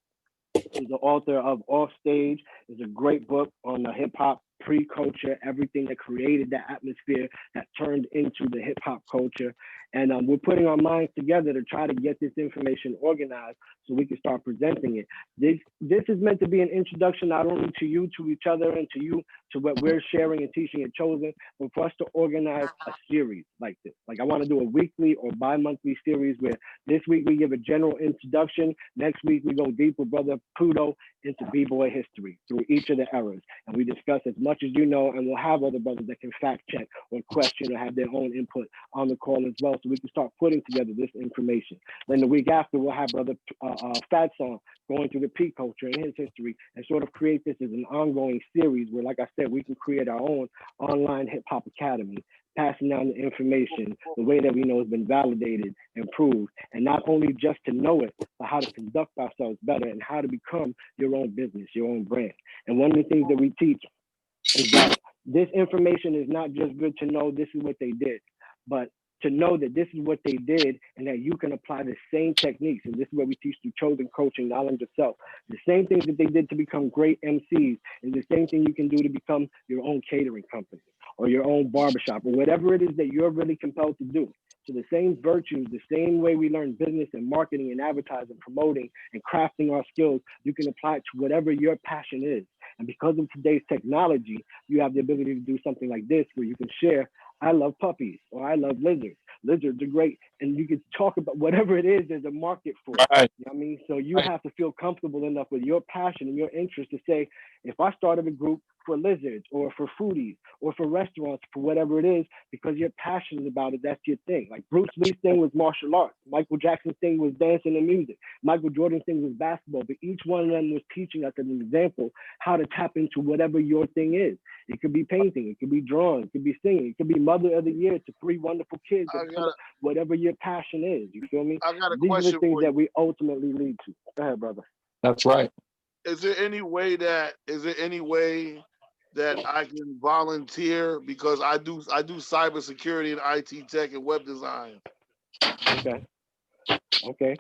who's the author of Off Stage. It's a great book on the hip hop pre-culture, everything that created that atmosphere that turned into the hip hop culture. And we're putting our minds together to try to get this information organized so we can start presenting it. This is meant to be an introduction not only to you, to each other, and to you, to what we're sharing and teaching at Chosen, but for us to organize a series like this. Like I want to do a weekly or bi-monthly series where this week we give a general introduction. Next week we go deep with brother Pluto into b-boy history through each of the eras. And we discuss as much as you know, and we'll have other brothers that can fact check or question or have their own input on the call as well, so we can start putting together this information. Then the week after, we'll have brother Phatz on going through the peak culture and his history and sort of create this as an ongoing series where, like I said, we can create our own online hip hop academy, passing down the information the way that we know has been validated and proved, and not only just to know it, but how to conduct ourselves better and how to become your own business, your own brand. And one of the things that we teach is that this information is not just good to know this is what they did, but to know that this is what they did and that you can apply the same techniques. And this is what we teach through Chosen Coaching, Knowledge of Self. The same things that they did to become great MCs is the same thing you can do to become your own catering company or your own barbershop or whatever it is that you're really compelled to do. So the same virtues, the same way we learn business and marketing and advertising, promoting and crafting our skills, you can apply it to whatever your passion is. And because of today's technology, you have the ability to do something like this where you can share, I love puppies or I love lizards. lizards are great. And you can talk about whatever it is, there's a market for it. Right. You know what I mean? So you have to feel comfortable enough with your passion and your interest to say, if I started a group for lizards or for foodies or for restaurants, for whatever it is, because you're passionate about it, that's your thing. Like Bruce Lee's thing was martial arts. Michael Jackson's thing was dancing and music. Michael Jordan's thing was basketball. But each one of them was teaching us an example how to tap into whatever your thing is. It could be painting, it could be drawing, it could be singing, it could be Mother of the Year to 3 wonderful kids. Whatever your passion is, you feel me? I got a These are the question things for that you. we ultimately lead to. Go ahead, brother. That's right. Is there any way that I can volunteer, because I do cybersecurity and IT tech and web design? Okay.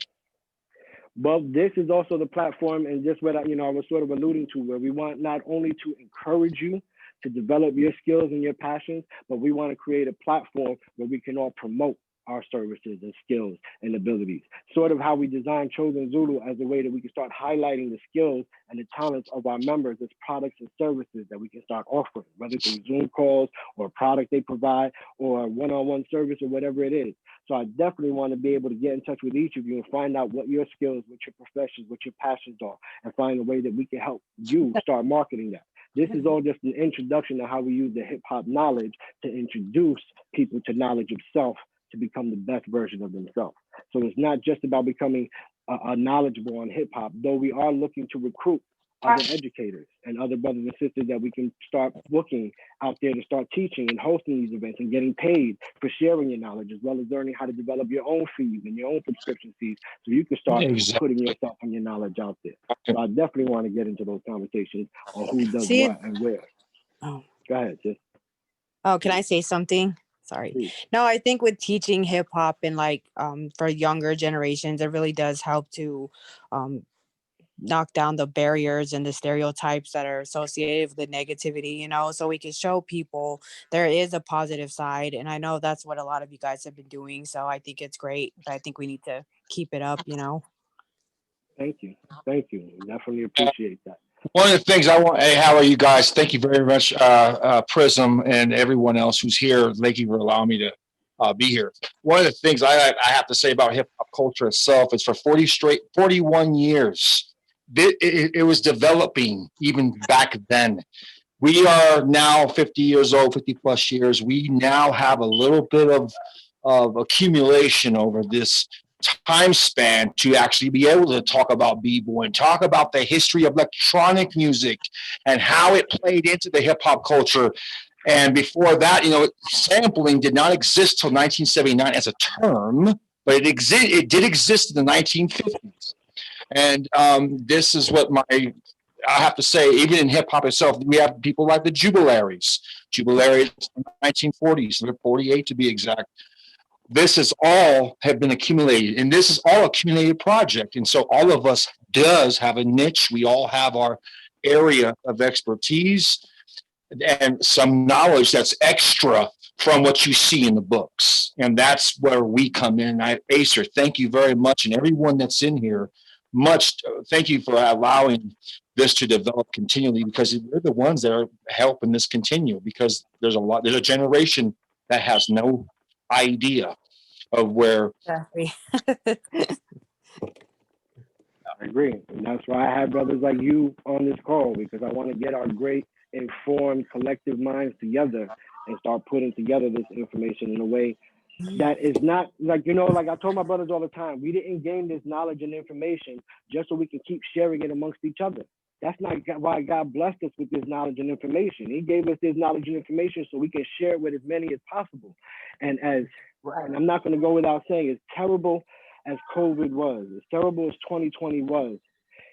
Well, this is also the platform, and just what I was sort of alluding to, where we want not only to encourage you to develop your skills and your passions, but we want to create a platform where we can all promote our services and skills and abilities. Sort of how we designed Chosen Zulu as a way that we can start highlighting the skills and the talents of our members as products and services that we can start offering, whether through Zoom calls or a product they provide or a one-on-one service or whatever it is. So I definitely want to be able to get in touch with each of you and find out what your skills, what your professions, what your passions are, and find a way that we can help you start marketing that. This is all just an introduction to how we use the hip hop knowledge to introduce people to knowledge of self, to become the best version of themselves. So it's not just about becoming knowledgeable on hip hop, though we are looking to recruit other educators and other brothers and sisters that we can start booking out there to start teaching and hosting these events and getting paid for sharing your knowledge, as well as learning how to develop your own fees and your own subscription fees, so you can start putting yourself and your knowledge out there. So I definitely want to get into those conversations on who does what and where. Oh. Go ahead, sis. Oh, can I say something? Sorry. No, I think with teaching hip hop and for younger generations, it really does help to knock down the barriers and the stereotypes that are associated with the negativity, so we can show people there is a positive side. And I know that's what a lot of you guys have been doing. So I think it's great, but I think we need to keep it up, Thank you. Definitely appreciate that. One of the things I want, hey, how are you guys? Thank you very much, Prism and everyone else who's here. Thank you for allowing me to be here. One of the things I have to say about hip hop culture itself is for 41 years, it was developing even back then. We are now 50 years old, 50 plus years. We now have a little bit of accumulation over this time span to actually be able to talk about b-boy and talk about the history of electronic music and how it played into the hip-hop culture. And before that, sampling did not exist till 1979 as a term, but it did exist in the 1950s. And this is what I have to say, even in hip-hop itself, we have people like the Jubilaries in the 1940s, they're 48 to be exact. This is all have been accumulated, and this is all accumulated project. And so all of us does have a niche. We all have our area of expertise and some knowledge that's extra from what you see in the books. And that's where we come in. Acer, thank you very much. And everyone that's in here, thank you for allowing this to develop continually, because we're the ones that are helping this continue, because there's a generation that has no idea of where. Exactly. I agree. And that's why I have brothers like you on this call, because I want to get our great informed collective minds together and start putting together this information in a way that is not like I told my brothers all the time, we didn't gain this knowledge and information just so we can keep sharing it amongst each other. That's not why God blessed us with this knowledge and information. He gave us this knowledge and information so we can share it with as many as possible. And I'm not going to go without saying, as terrible as COVID was, as terrible as 2020 was,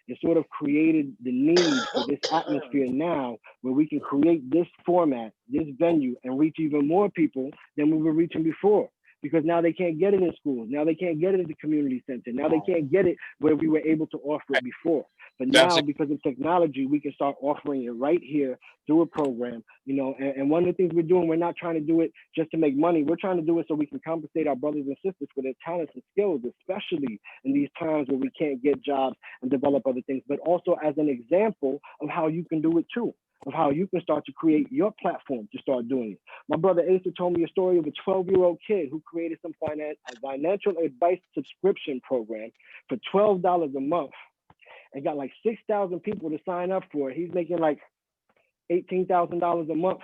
it sort of created the need for this atmosphere now where we can create this format, this venue, and reach even more people than we were reaching before. Because now they can't get it in schools. Now they can't get it at the community center. Now they can't get it where we were able to offer it before. But now, because of technology, we can start offering it right here through a program, and one of the things we're doing, we're not trying to do it just to make money. We're trying to do it so we can compensate our brothers and sisters for their talents and skills, especially in these times where we can't get jobs and develop other things, but also as an example of how you can do it too. of how you can start to create your platform to start doing it. My brother Asa told me a story of a 12-year-old kid who created a financial advice subscription program for $12 a month and got like 6,000 people to sign up for it. He's making like $18,000 a month.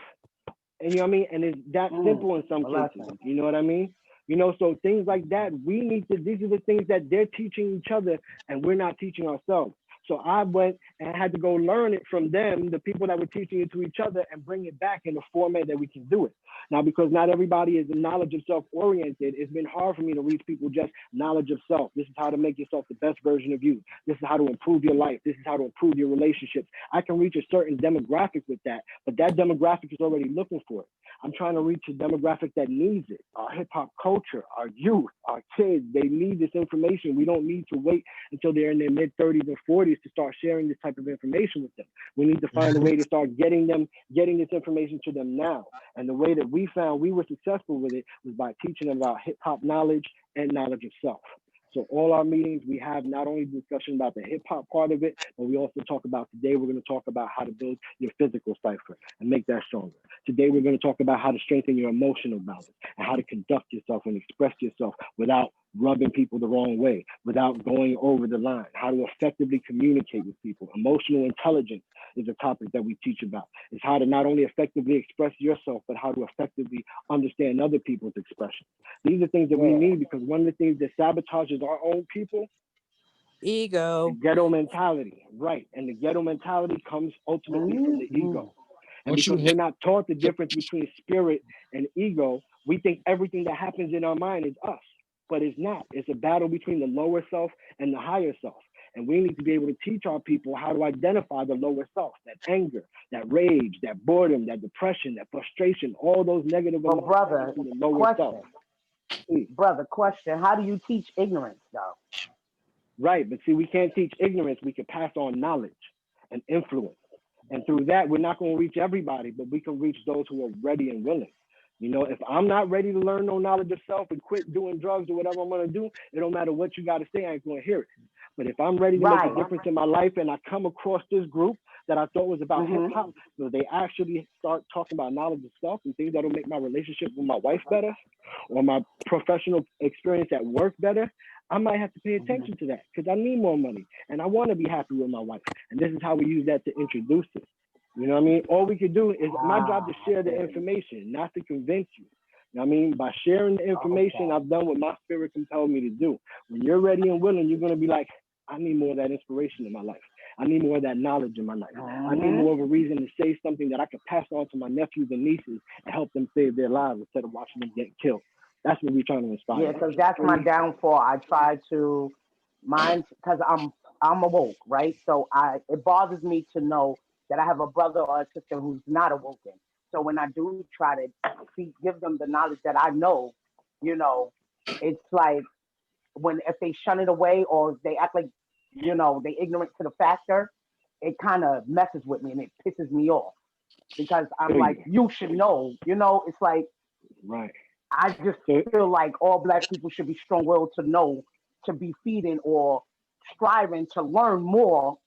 And you know what I mean? And it's that simple in some cases. You know what I mean? You know, so things like that, these are the things that they're teaching each other and we're not teaching ourselves. So I went and had to go learn it from them, the people that were teaching it to each other, and bring it back in a format that we can do it. Now, because not everybody is knowledge of self oriented, it's been hard for me to reach people just knowledge of self. This is how to make yourself the best version of you. This is how to improve your life. This is how to improve your relationships. I can reach a certain demographic with that, but that demographic is already looking for it. I'm trying to reach a demographic that needs it. Our hip hop culture, our youth, our kids, they need this information. We don't need to wait until they're in their mid 30s or 40s to start sharing this type of information with them. We need to find a way to start getting this information to them now. And the way that we found we were successful with it was by teaching them about hip hop knowledge and knowledge of self. So all our meetings, we have not only discussion about the hip hop part of it, but we also talk about today, we're going to talk about how to build your physical cipher and make that stronger. Today, we're going to talk about how to strengthen your emotional balance and how to conduct yourself and express yourself without rubbing people the wrong way, without going over the line, how to effectively communicate with people. Emotional intelligence is a topic that we teach about. It's how to not only effectively express yourself, but how to effectively understand other people's expressions. These are things that we need because one of the things that sabotages our own people, ego, ghetto mentality, right? And the ghetto mentality comes ultimately from the ego. And because we're not taught the difference between spirit and ego, we think everything that happens in our mind is us, but it's not. It's a battle between the lower self and the higher self. And we need to be able to teach our people how to identify the lower self, that anger, that rage, that boredom, that depression, that frustration, all those negative emotions brother, from the lower self. Brother, question. How do you teach ignorance, though? Right, but see, we can't teach ignorance. We can pass on knowledge and influence. And through that, we're not going to reach everybody, but we can reach those who are ready and willing. You know, if I'm not ready to learn no knowledge of self and quit doing drugs or whatever I'm going to do, it don't matter what you got to say, I ain't going to hear it. But if I'm ready to make a difference in my life and I come across this group that I thought was about hip hop, so they actually start talking about knowledge of self and things that'll make my relationship with my wife better or my professional experience at work better, I might have to pay attention to that because I need more money and I want to be happy with my wife. And this is how we use that to introduce it. You know what I mean? All we can do is my job to share the information, not to convince you. You know what I mean? By sharing the information, I've done what my spirit compelled me to do. When you're ready and willing, you're going to be like, I need more of that inspiration in my life. I need more of that knowledge in my life. I need more of a reason to say something that I can pass on to my nephews and nieces and help them save their lives instead of watching them get killed. That's what we're trying to inspire. Yeah, because that's my downfall. I try to because I'm awoke, right? So it bothers me to know that I have a brother or a sister who's not awoken. So when I do try to give them the knowledge that I know, you know, it's like if they shun it away or they act like, you know, they ignorant to the factor, it kind of messes with me and it pisses me off because I'm like, you should know, you know, it's like, right. I just feel like all Black people should be strong-willed to know, to be feeding or striving to learn more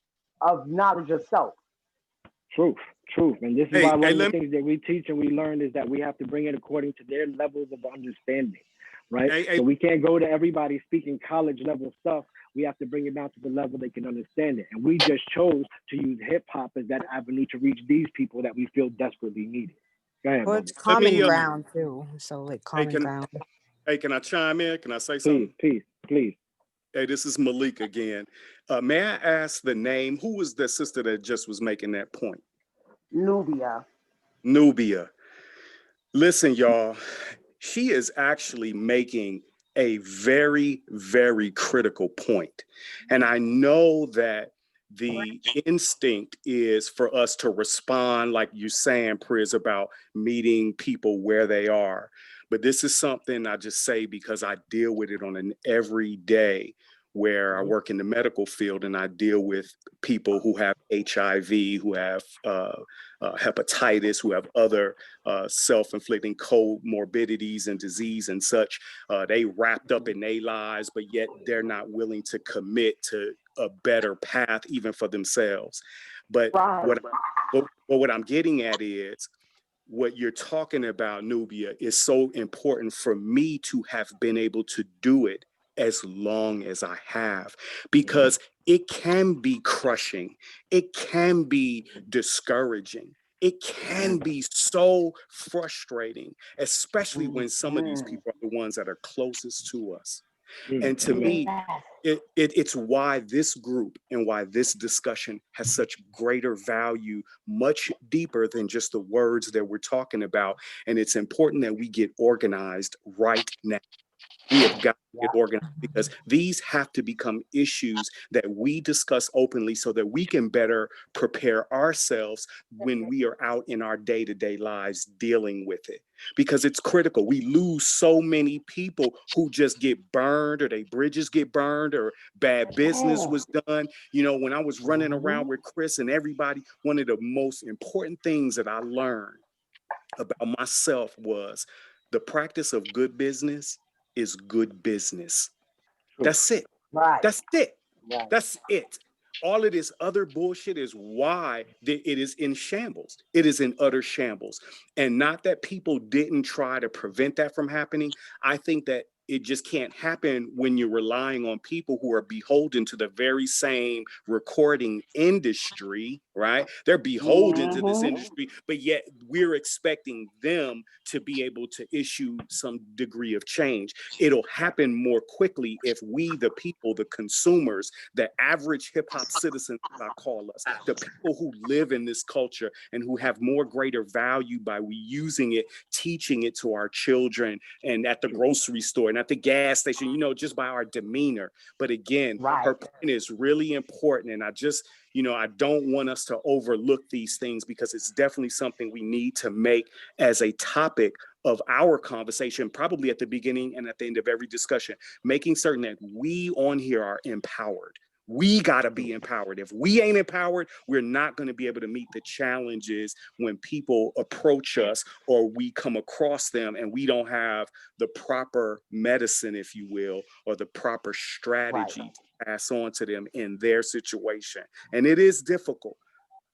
of knowledge of self. Truth. And this is why one of the things that we teach and we learn is that we have to bring it according to their levels of understanding, right? So we can't go to everybody speaking college level stuff. We have to bring it down to the level they can understand it. And we just chose to use hip hop as that avenue to reach these people that we feel desperately needed. Go ahead, well, it's common ground too. So like common ground. Hey, can I chime in? Can I say something? Please. Hey, this is Malik again. May I ask the name? Who was the sister that just was making that point? Nubia. Listen, y'all, she is actually making a very, very critical point. And I know that the instinct is for us to respond, like you're saying, Priz, about meeting people where they are. But this is something I just say because I deal with it on an everyday where I work in the medical field and I deal with people who have HIV, who have hepatitis, who have other self-inflicting comorbidities and disease and such. They wrapped up in their lives, but yet they're not willing to commit to a better path even for themselves. But But what I'm getting at is what you're talking about, Nubia, is so important for me to have been able to do it as long as I have, because it can be crushing. It can be discouraging. It can be so frustrating, especially when some of these people are the ones that are closest to us. And to me, it's why this group and why this discussion has such greater value, much deeper than just the words that we're talking about. And it's important that we get organized right now. We have got to get organized, because these have to become issues that we discuss openly so that we can better prepare ourselves when we are out in our day-to-day lives dealing with it. Because it's critical. We lose so many people who just get burned, or their bridges get burned, or bad business was done. You know, when I was running around with Chris and everybody, one of the most important things that I learned about myself was the practice of good business is good business. That's it. That's it. That's it. All of this other bullshit is why it is in shambles. It is in utter shambles. And not that people didn't try to prevent that from happening. I think that it just can't happen when you're relying on people who are beholden to the very same recording industry, right? They're beholden to this industry, but yet we're expecting them to be able to issue some degree of change. It'll happen more quickly if we, the people, the consumers, the average hip hop citizens, as I call us, the people who live in this culture and who have more greater value by we using it, teaching it to our children, and at the grocery store and at the gas station, you know, just by our demeanor. But again, her point is really important. And I just, you know, I don't want us to overlook these things, because it's definitely something we need to make as a topic of our conversation, probably at the beginning and at the end of every discussion, making certain that we on here are empowered. We got to be empowered. If we ain't empowered, we're not going to be able to meet the challenges when people approach us or we come across them and we don't have the proper medicine, if you will, or the proper strategy to pass on to them in their situation. And it is difficult.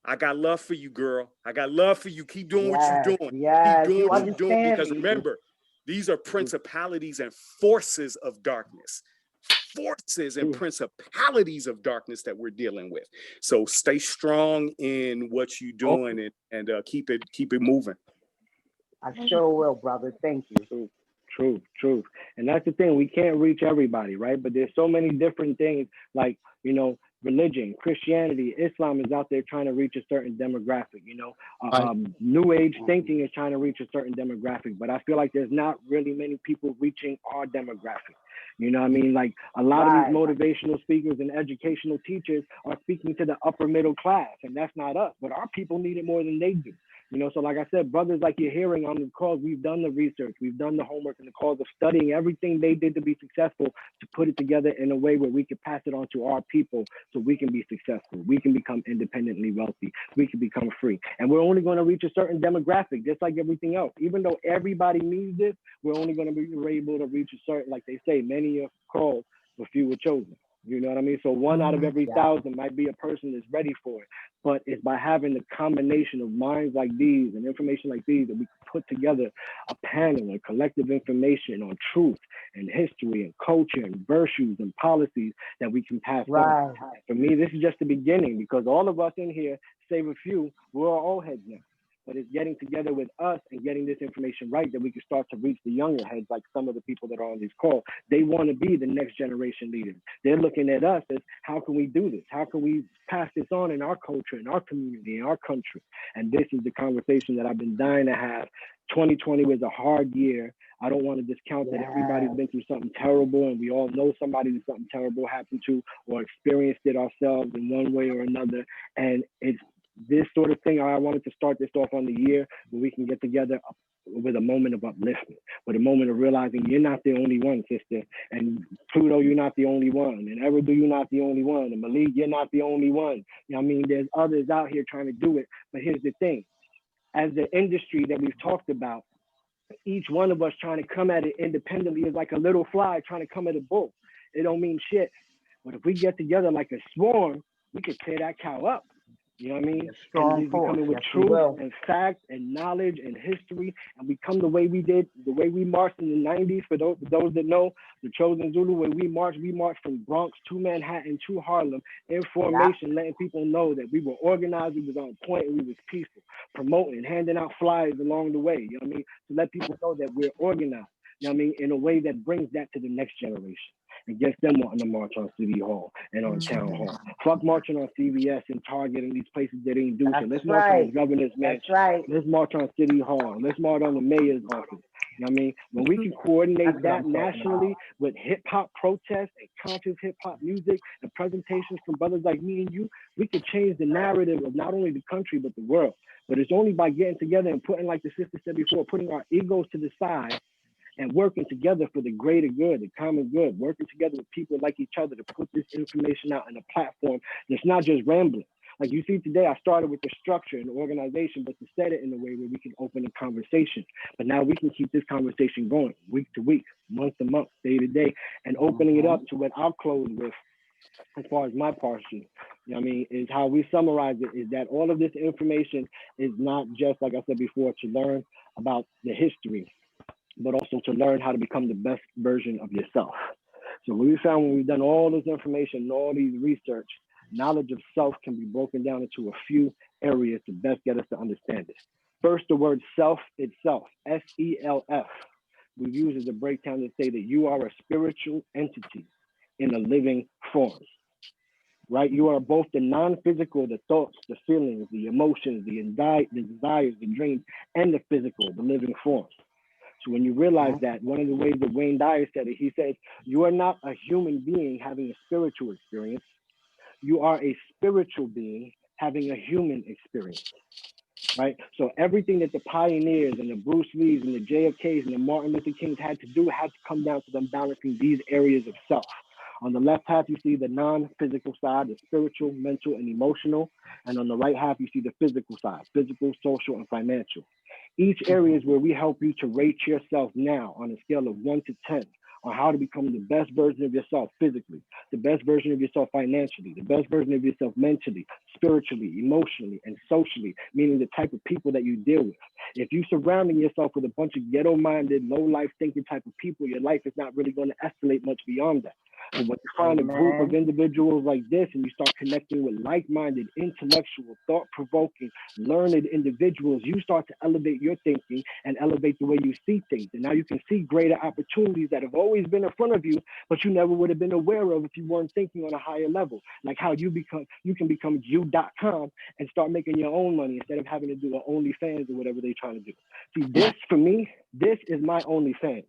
I got love for you, girl. I got love for you. Keep doing what you're doing. Keep doing what you're doing, because remember, these are principalities and forces of darkness. Forces and principalities of darkness that we're dealing with. So stay strong in what you're doing, and keep it moving. I sure will, brother. Thank you. Truth. And that's the thing. We can't reach everybody, right? But there's so many different things, like, you know, religion, Christianity, Islam is out there trying to reach a certain demographic, you know, New Age thinking is trying to reach a certain demographic, but I feel like there's not really many people reaching our demographic. You know what I mean? Like, a lot of these motivational speakers and educational teachers are speaking to the upper middle class, and that's not us, but our people need it more than they do. You know, so like I said, brothers like you're hearing on the calls, we've done the research, we've done the homework and the calls of studying everything they did to be successful, to put it together in a way where we can pass it on to our people so we can be successful. We can become independently wealthy. We can become free. And we're only going to reach a certain demographic, just like everything else. Even though everybody needs this, we're only going to be able to reach a certain, like they say, many are called, but few were chosen. You know what I mean? So 1 out of every 1,000 might be a person that's ready for it. But it's by having the combination of minds like these and information like these that we can put together a panel of collective information on truth and history and culture and virtues and policies that we can pass on. For me, this is just the beginning, because all of us in here, save a few, we're all old heads now. But it's getting together with us and getting this information right that we can start to reach the younger heads, like some of the people that are on this call. They want to be the next generation leaders. They're looking at us as, how can we do this? How can we pass this on in our culture, in our community, in our country? And this is the conversation that I've been dying to have. 2020 was a hard year. I don't want to discount that everybody's been through something terrible, and we all know somebody that something terrible happened to or experienced it ourselves in one way or another. And it's this sort of thing. I wanted to start this off on the year where we can get together with a moment of upliftment, with a moment of realizing you're not the only one, sister. And Pluto, you're not the only one. And Eridu, you're not the only one. And Malik, you're not the only one. You know what I mean? There's others out here trying to do it. But here's the thing. As the industry that we've talked about, each one of us trying to come at it independently is like a little fly trying to come at a bull. It don't mean shit. But if we get together like a swarm, we could tear that cow up. You know what I mean? Strong And we force. come in with Yes, we truth will. and fact and knowledge and history, and we come the way we did, the way we marched in the 90s. For those that know, the Chosen Zulu, when we marched from Bronx to Manhattan to Harlem in formation, letting people know that we were organized, we was on point, and we was peaceful, promoting, handing out flyers along the way. You know what I mean? To let people know that we're organized. You know what I mean? In a way that brings that to the next generation. And gets them wanting to march on City Hall and on Town Hall. Fuck marching on CVS and Target and these places that ain't do so. Let's march on the governor's mansion. That's right. Let's march on City Hall. Let's march on the mayor's office. You know what I mean? When we can coordinate that nationally with hip hop protests and conscious hip hop music and presentations from brothers like me and you, we could change the narrative of not only the country but the world. But it's only by getting together and putting, like the sister said before, putting our egos to the side and working together for the greater good, the common good, working together with people like each other to put this information out in a platform that's not just rambling. Like you see today, I started with the structure and the organization, but to set it in a way where we can open a conversation. But now we can keep this conversation going week to week, month to month, day to day, and opening it up to what I'll close with as far as my portion, you know what I mean, is how we summarize it, is that all of this information is not just, like I said before, to learn about the history, but also to learn how to become the best version of yourself. So what we found when we've done all this information and all these research, knowledge of self can be broken down into a few areas to best get us to understand it. First, the word self itself, S-E-L-F. We use as a breakdown to say that you are a spiritual entity in a living form, right? You are both the non-physical, the thoughts, the feelings, the emotions, the desires, the dreams, and the physical, the living forms. So when you realize that, one of the ways that Wayne Dyer said it, he says, you are not a human being having a spiritual experience. You are a spiritual being having a human experience, right? So everything that the pioneers and the Bruce Lees and the JFKs and the Martin Luther Kings had to do had to come down to them balancing these areas of self. On the left half, you see the non-physical side, the spiritual, mental, and emotional. And on the right half, you see the physical side, physical, social, and financial. Each area is where we help you to rate yourself now on a scale of 1 to 10 on how to become the best version of yourself physically, the best version of yourself financially, the best version of yourself mentally, spiritually, emotionally, and socially, meaning the type of people that you deal with. If you're surrounding yourself with a bunch of ghetto-minded, low-life thinking type of people, your life is not really going to escalate much beyond that. But when you find a group of individuals like this and you start connecting with like-minded, intellectual, thought-provoking, learned individuals, you start to elevate your thinking and elevate the way you see things. And now you can see greater opportunities that have always been in front of you, but you never would have been aware of if you weren't thinking on a higher level. Like how you can become you.com and start making your own money instead of having to do an OnlyFans or whatever they're trying to do. See, this for me, this is my OnlyFans.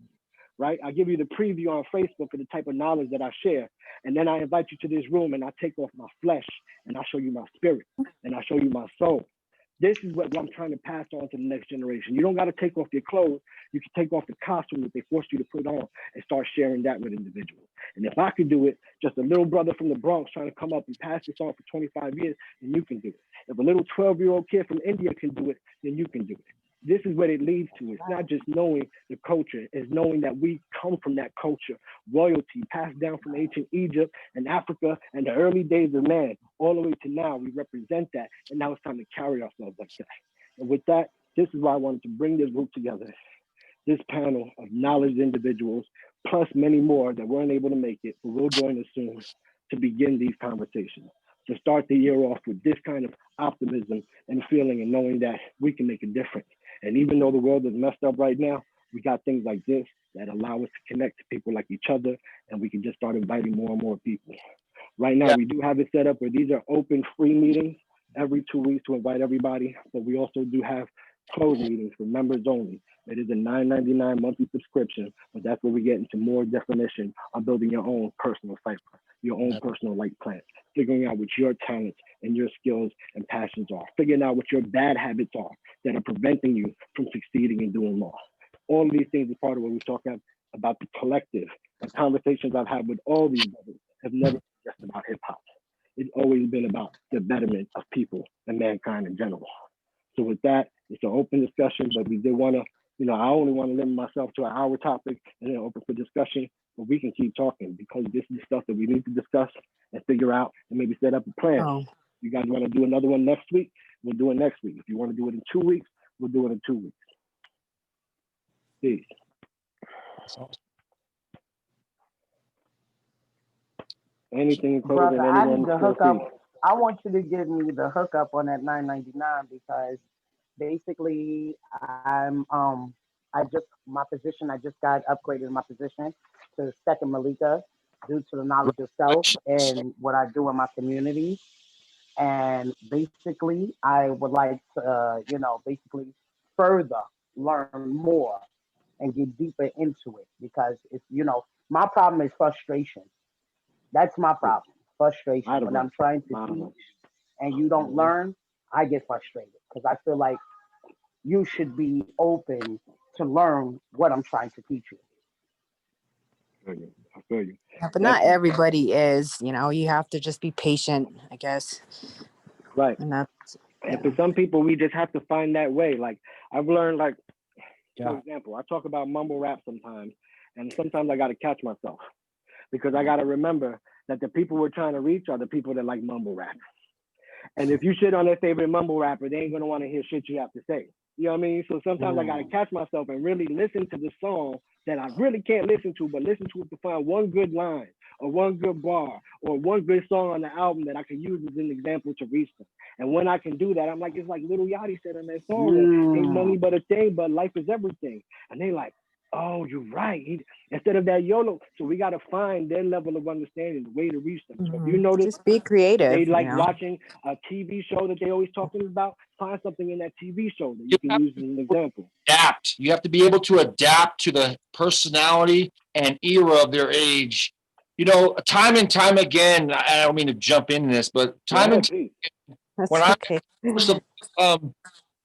Right? I give you the preview on Facebook for the type of knowledge that I share. And then I invite you to this room and I take off my flesh and I show you my spirit and I show you my soul. This is what I'm trying to pass on to the next generation. You don't got to take off your clothes. You can take off the costume that they forced you to put on and start sharing that with individuals. And if I could do it, just a little brother from the Bronx trying to come up and pass this on for 25 years, then you can do it. If a little 12-year-old kid from India can do it, then you can do it. This is what it leads to. It's not just knowing the culture, it's knowing that we come from that culture, royalty passed down from ancient Egypt and Africa and the early days of man, all the way to now. We represent that, and now it's time to carry ourselves like that. And with that, this is why I wanted to bring this group together, this panel of knowledge individuals, plus many more that weren't able to make it, but will join us soon to begin these conversations. To start the year off with this kind of optimism and feeling and knowing that we can make a difference. And even though the world is messed up right now, we got things like this that allow us to connect to people like each other, and we can just start inviting more and more people. Right now, we do have it set up where these are open, free meetings every 2 weeks to invite everybody, but we also do have closed meetings for members only. It is a $9.99 monthly subscription, but that's where we get into more definition on building your own personal cipher, your own personal light plan, figuring out what your talents and your skills and passions are, figuring out what your bad habits are that are preventing you from succeeding and doing more. All of these things is part of what we're talking about the collective. The conversations I've had with all these brothers have never been just about hip hop. It's always been about the betterment of people and mankind in general. So with that, it's an open discussion, but we did want to, I only want to limit myself to an hour topic and then open for discussion, but we can keep talking because this is stuff that we need to discuss and figure out and maybe set up a plan You guys want to do another one next week? We'll do it next week. If you want to do it in 2 weeks, we'll do it in 2 weeks. Peace. Anything in closing? Brother, I Anyone? need the hookup. I want you to give me the hookup on that $9.99 because basically I just got upgraded in my position to second Malika due to the knowledge of self and what I do in my community. And basically, I would like to, basically further learn more and get deeper into it because it's, my problem is frustration. That's my problem, frustration. When I'm trying to teach and you don't learn, I get frustrated because I feel like you should be open to learn what I'm trying to teach you. I feel you. Yeah, but not everybody is, you have to just be patient, I guess. Right. And that's, and for some people, we just have to find that way. Like I've learned, for example, I talk about mumble rap sometimes, and sometimes I got to catch myself because I got to remember that the people we're trying to reach are the people that like mumble rap. And if you shit on their favorite mumble rapper, they ain't going to want to hear shit you have to say. You know what I mean? So sometimes I got to catch myself and really listen to the song that I really can't listen to, but listen to it to find one good line or one good bar or one good song on the album that I can use as an example to reach them. And when I can do that, I'm like, it's like Lil Yachty said on that song, ain't money but a thing, but life is everything. And they like, oh, you're right. Instead of that YOLO. So we got to find their level of understanding, the way to reach them. So if you notice, just be creative. they like watching a TV show that they always talking about. Find something in that TV show that you can use as an example. Adapt. You have to be able to adapt to the personality and era of their age. Time and time again, I don't mean to jump into this, but time and time again,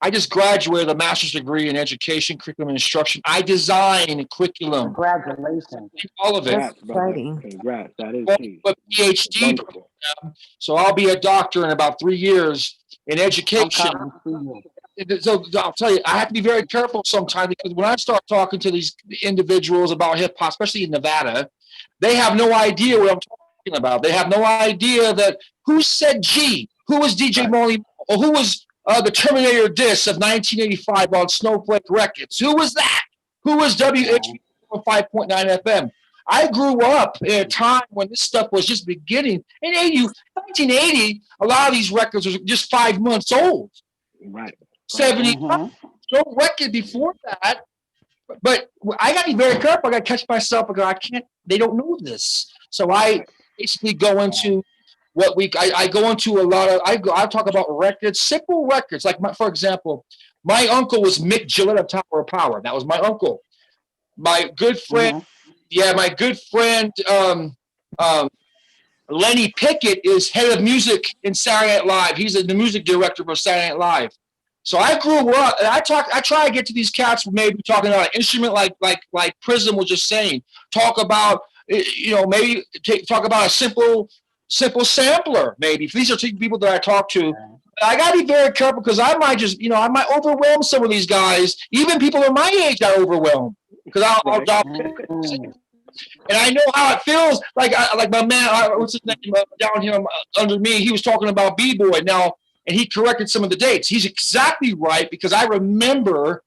I just graduated a master's degree in education, curriculum, and instruction. I design curriculum. Congratulations. All of it. That's exciting. Congrats. That is a PhD program. So I'll be a doctor in about 3 years in education. So I'll tell you, I have to be very careful sometimes because when I start talking to these individuals about hip hop, especially in Nevada, they have no idea what I'm talking about. They have no idea that who said G, who was DJ Malik, or who was the Terminator disc of 1985 on Snowflake Records. Who was that? Who was WH 5.9 FM? I grew up in a time when this stuff was just beginning. In 1980, a lot of these records were just 5 months old. Right. 75, no record before that. But I got to be very careful. I got to catch myself because I can't. They don't know this, so I basically go into I go into a lot of. I talk about records, simple records. Like for example, my uncle was Mick Gillette of Tower of Power. That was my uncle. My good friend, my good friend Lenny Pickett is head of music in Saturday Night Live. He's the music director for Saturday Night Live. So I grew up, and I try to get to these cats maybe talking about an instrument like Prism was just saying. Talk about, maybe talk about a simple sampler, maybe. These are people that I talk to. I got to be very careful because I might just, I might overwhelm some of these guys. Even people of my age got overwhelmed because I'll and I know how it feels. Like my man, what's his name down here under me? He was talking about B-Boy now. And he corrected some of the dates. He's exactly right because I remember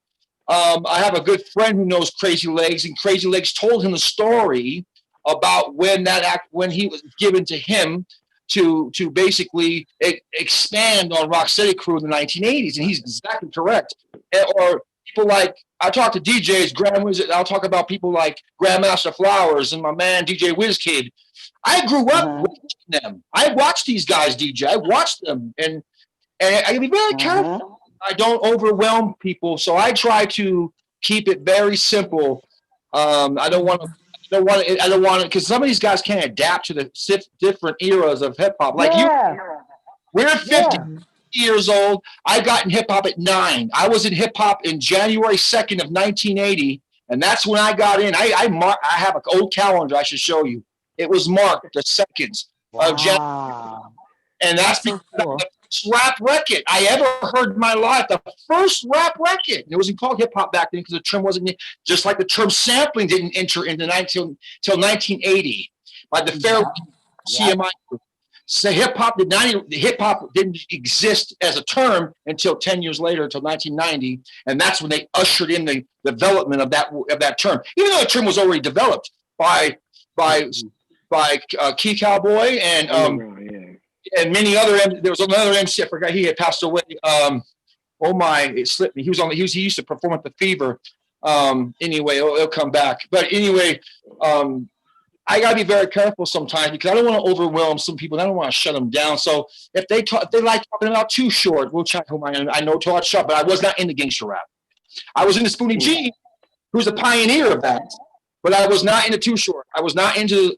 I have a good friend who knows Crazy Legs, and Crazy Legs told him the story about when he was given to him to basically expand on Rocksteady Crew in the 1980s, and he's exactly correct. Or people like I talk to DJs, I'll talk about people like Grandmaster Flowers and my man DJ WizKid. I grew up watching them. I watched these guys DJ. I watched them and I can be very careful. I don't overwhelm people, so I try to keep it very simple. I don't want to, because some of these guys can't adapt to the different eras of hip hop. Like we're 50 years old. I got in hip hop at 9. I was in hip hop in January 2nd of 1980, and that's when I got in. I have an old calendar I should show you. It was marked the 2nd of January, and that's because rap record I ever heard in my life. The first rap record. It wasn't called hip hop back then because the term wasn't, just like the term sampling didn't enter into until 1980 by the Fair CMI group. say hip hop didn't exist as a term until 10 years later, until 1990, and that's when they ushered in the development of that term. Even though the term was already developed by Key Cowboy and many other. There was another MC, I forgot, he had passed away. Oh my, it slipped me. He used to perform at the Fever. Anyway, it'll come back. But anyway, I gotta be very careful sometimes because I don't want to overwhelm some people. I don't want to shut them down. So if they like talking about Too Short, we'll check whom I know Todd Sharp, but I was not into gangster rap. I was into Spoonie G, who's a pioneer of that. But I was not into Too Short. I was into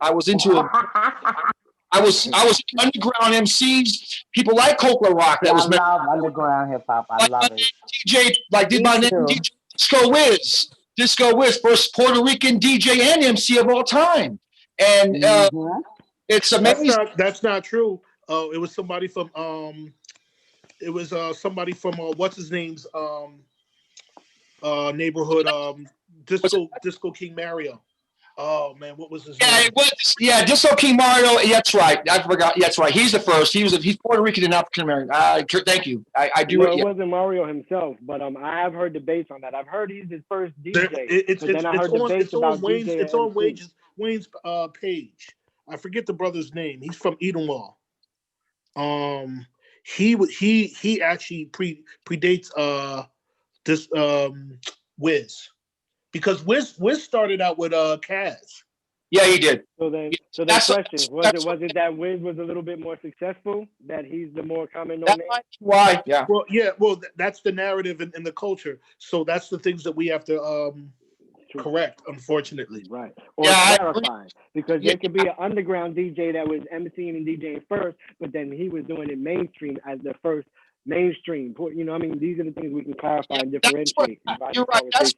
underground MCs, people like Coca Rock. That was love underground hip hop. I love it. DJ, like did my name DJ Disco Wiz, first Puerto Rican DJ and MC of all time. And it's amazing. That's not true. It was somebody from what's his name's neighborhood, Disco King Mario. Oh man, what was his name? Disco King Mario. That's right. I forgot. That's right. He's the first. He's Puerto Rican and African American. Thank you. I do. Well, it wasn't Mario himself, but I have heard debates on that. I've heard he's his first DJ. It's on Wayne's page. I forget the brother's name. He's from Edenwall. He actually predates this Wiz. Because Wiz started out with Kaz. Yeah, he did. So the question was it that Wiz was a little bit more successful? That he's the more common name? Why? Yeah. Well, that's the narrative in the culture. So that's the things that we have to correct, unfortunately. Right. Or clarify. Because there could be an underground DJ that was emceeing and DJing first, but then he was doing it mainstream as the first mainstream. You know, I mean, these are the things we can clarify and differentiate. You're right. That's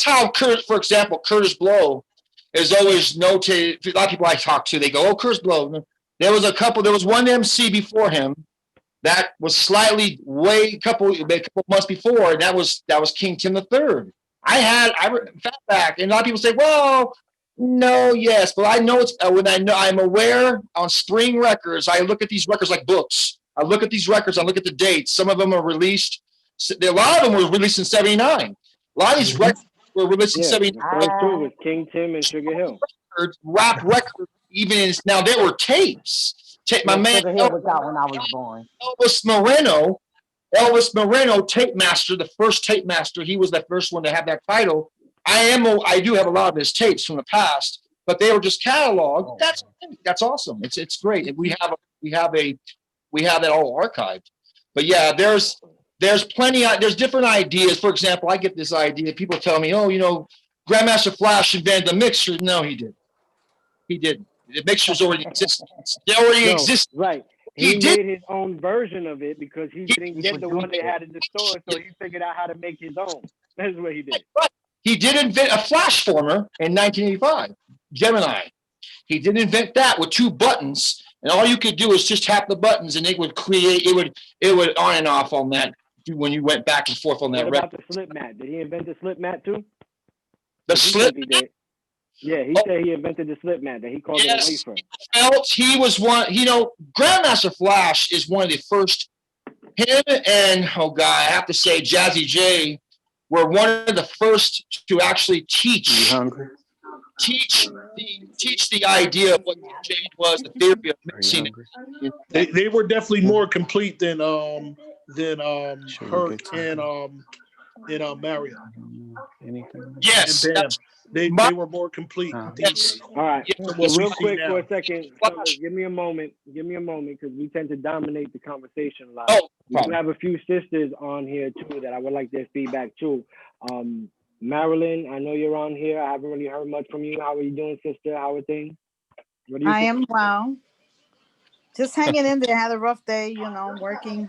how for example, Curtis Blow is always notated. A lot of people I talk to, they go, "Oh, Curtis Blow." There was one MC before him that was slightly a couple months before, and that was King Tim III. I Fatback, and a lot of people say, "Well, no, yes," but I know I'm aware on Spring Records. I look at these records like books. I look at these records. I look at the dates. Some of them are released. A lot of them were released in '79. A lot of these records were released in '79. The first two was King Tim and Sugar Hill. Rap records, now there were tapes. My man Sugar Hill was out when I was born. Elvis Moreno, tape master, the first tape master. He was the first one to have that title. I do have a lot of his tapes from the past, but they were just cataloged. That's awesome. It's great. We have that all archived. But yeah, there's plenty. There's different ideas. For example, I get this idea. People tell me, "Oh, Grandmaster Flash invented the mixer." No, he didn't. He didn't. The mixers already existed. They already existed. Right. He made his own version of it because he didn't get the one they had in the store, so he figured out how to make his own. That's what he did. Right. He did invent a flash former in 1985, Gemini. He did invent that with 2 buttons, and all you could do is just tap the buttons, and it would on and off on that when you went back and forth on that. What about the slip mat? Did he invent the slip mat too? The slip mat? Yeah, he said he invented the slip mat. That he called it a wafer. He was one. Grandmaster Flash is one of the first. Him and I have to say, Jazzy J were one of the first to actually teach the idea of what DJ was, the theory of mixing. They were definitely more complete than Hurt and Mario. Yes. They were more complete. Yes. All right. Well, real quick for a second, give me a moment because we tend to dominate the conversation a lot. We do have a few sisters on here too that I would like their feedback too. Marilyn, I know you're on here. I haven't really heard much from you. How are you doing, sister? How are things? I am well. Just hanging in there. Had a rough day, working.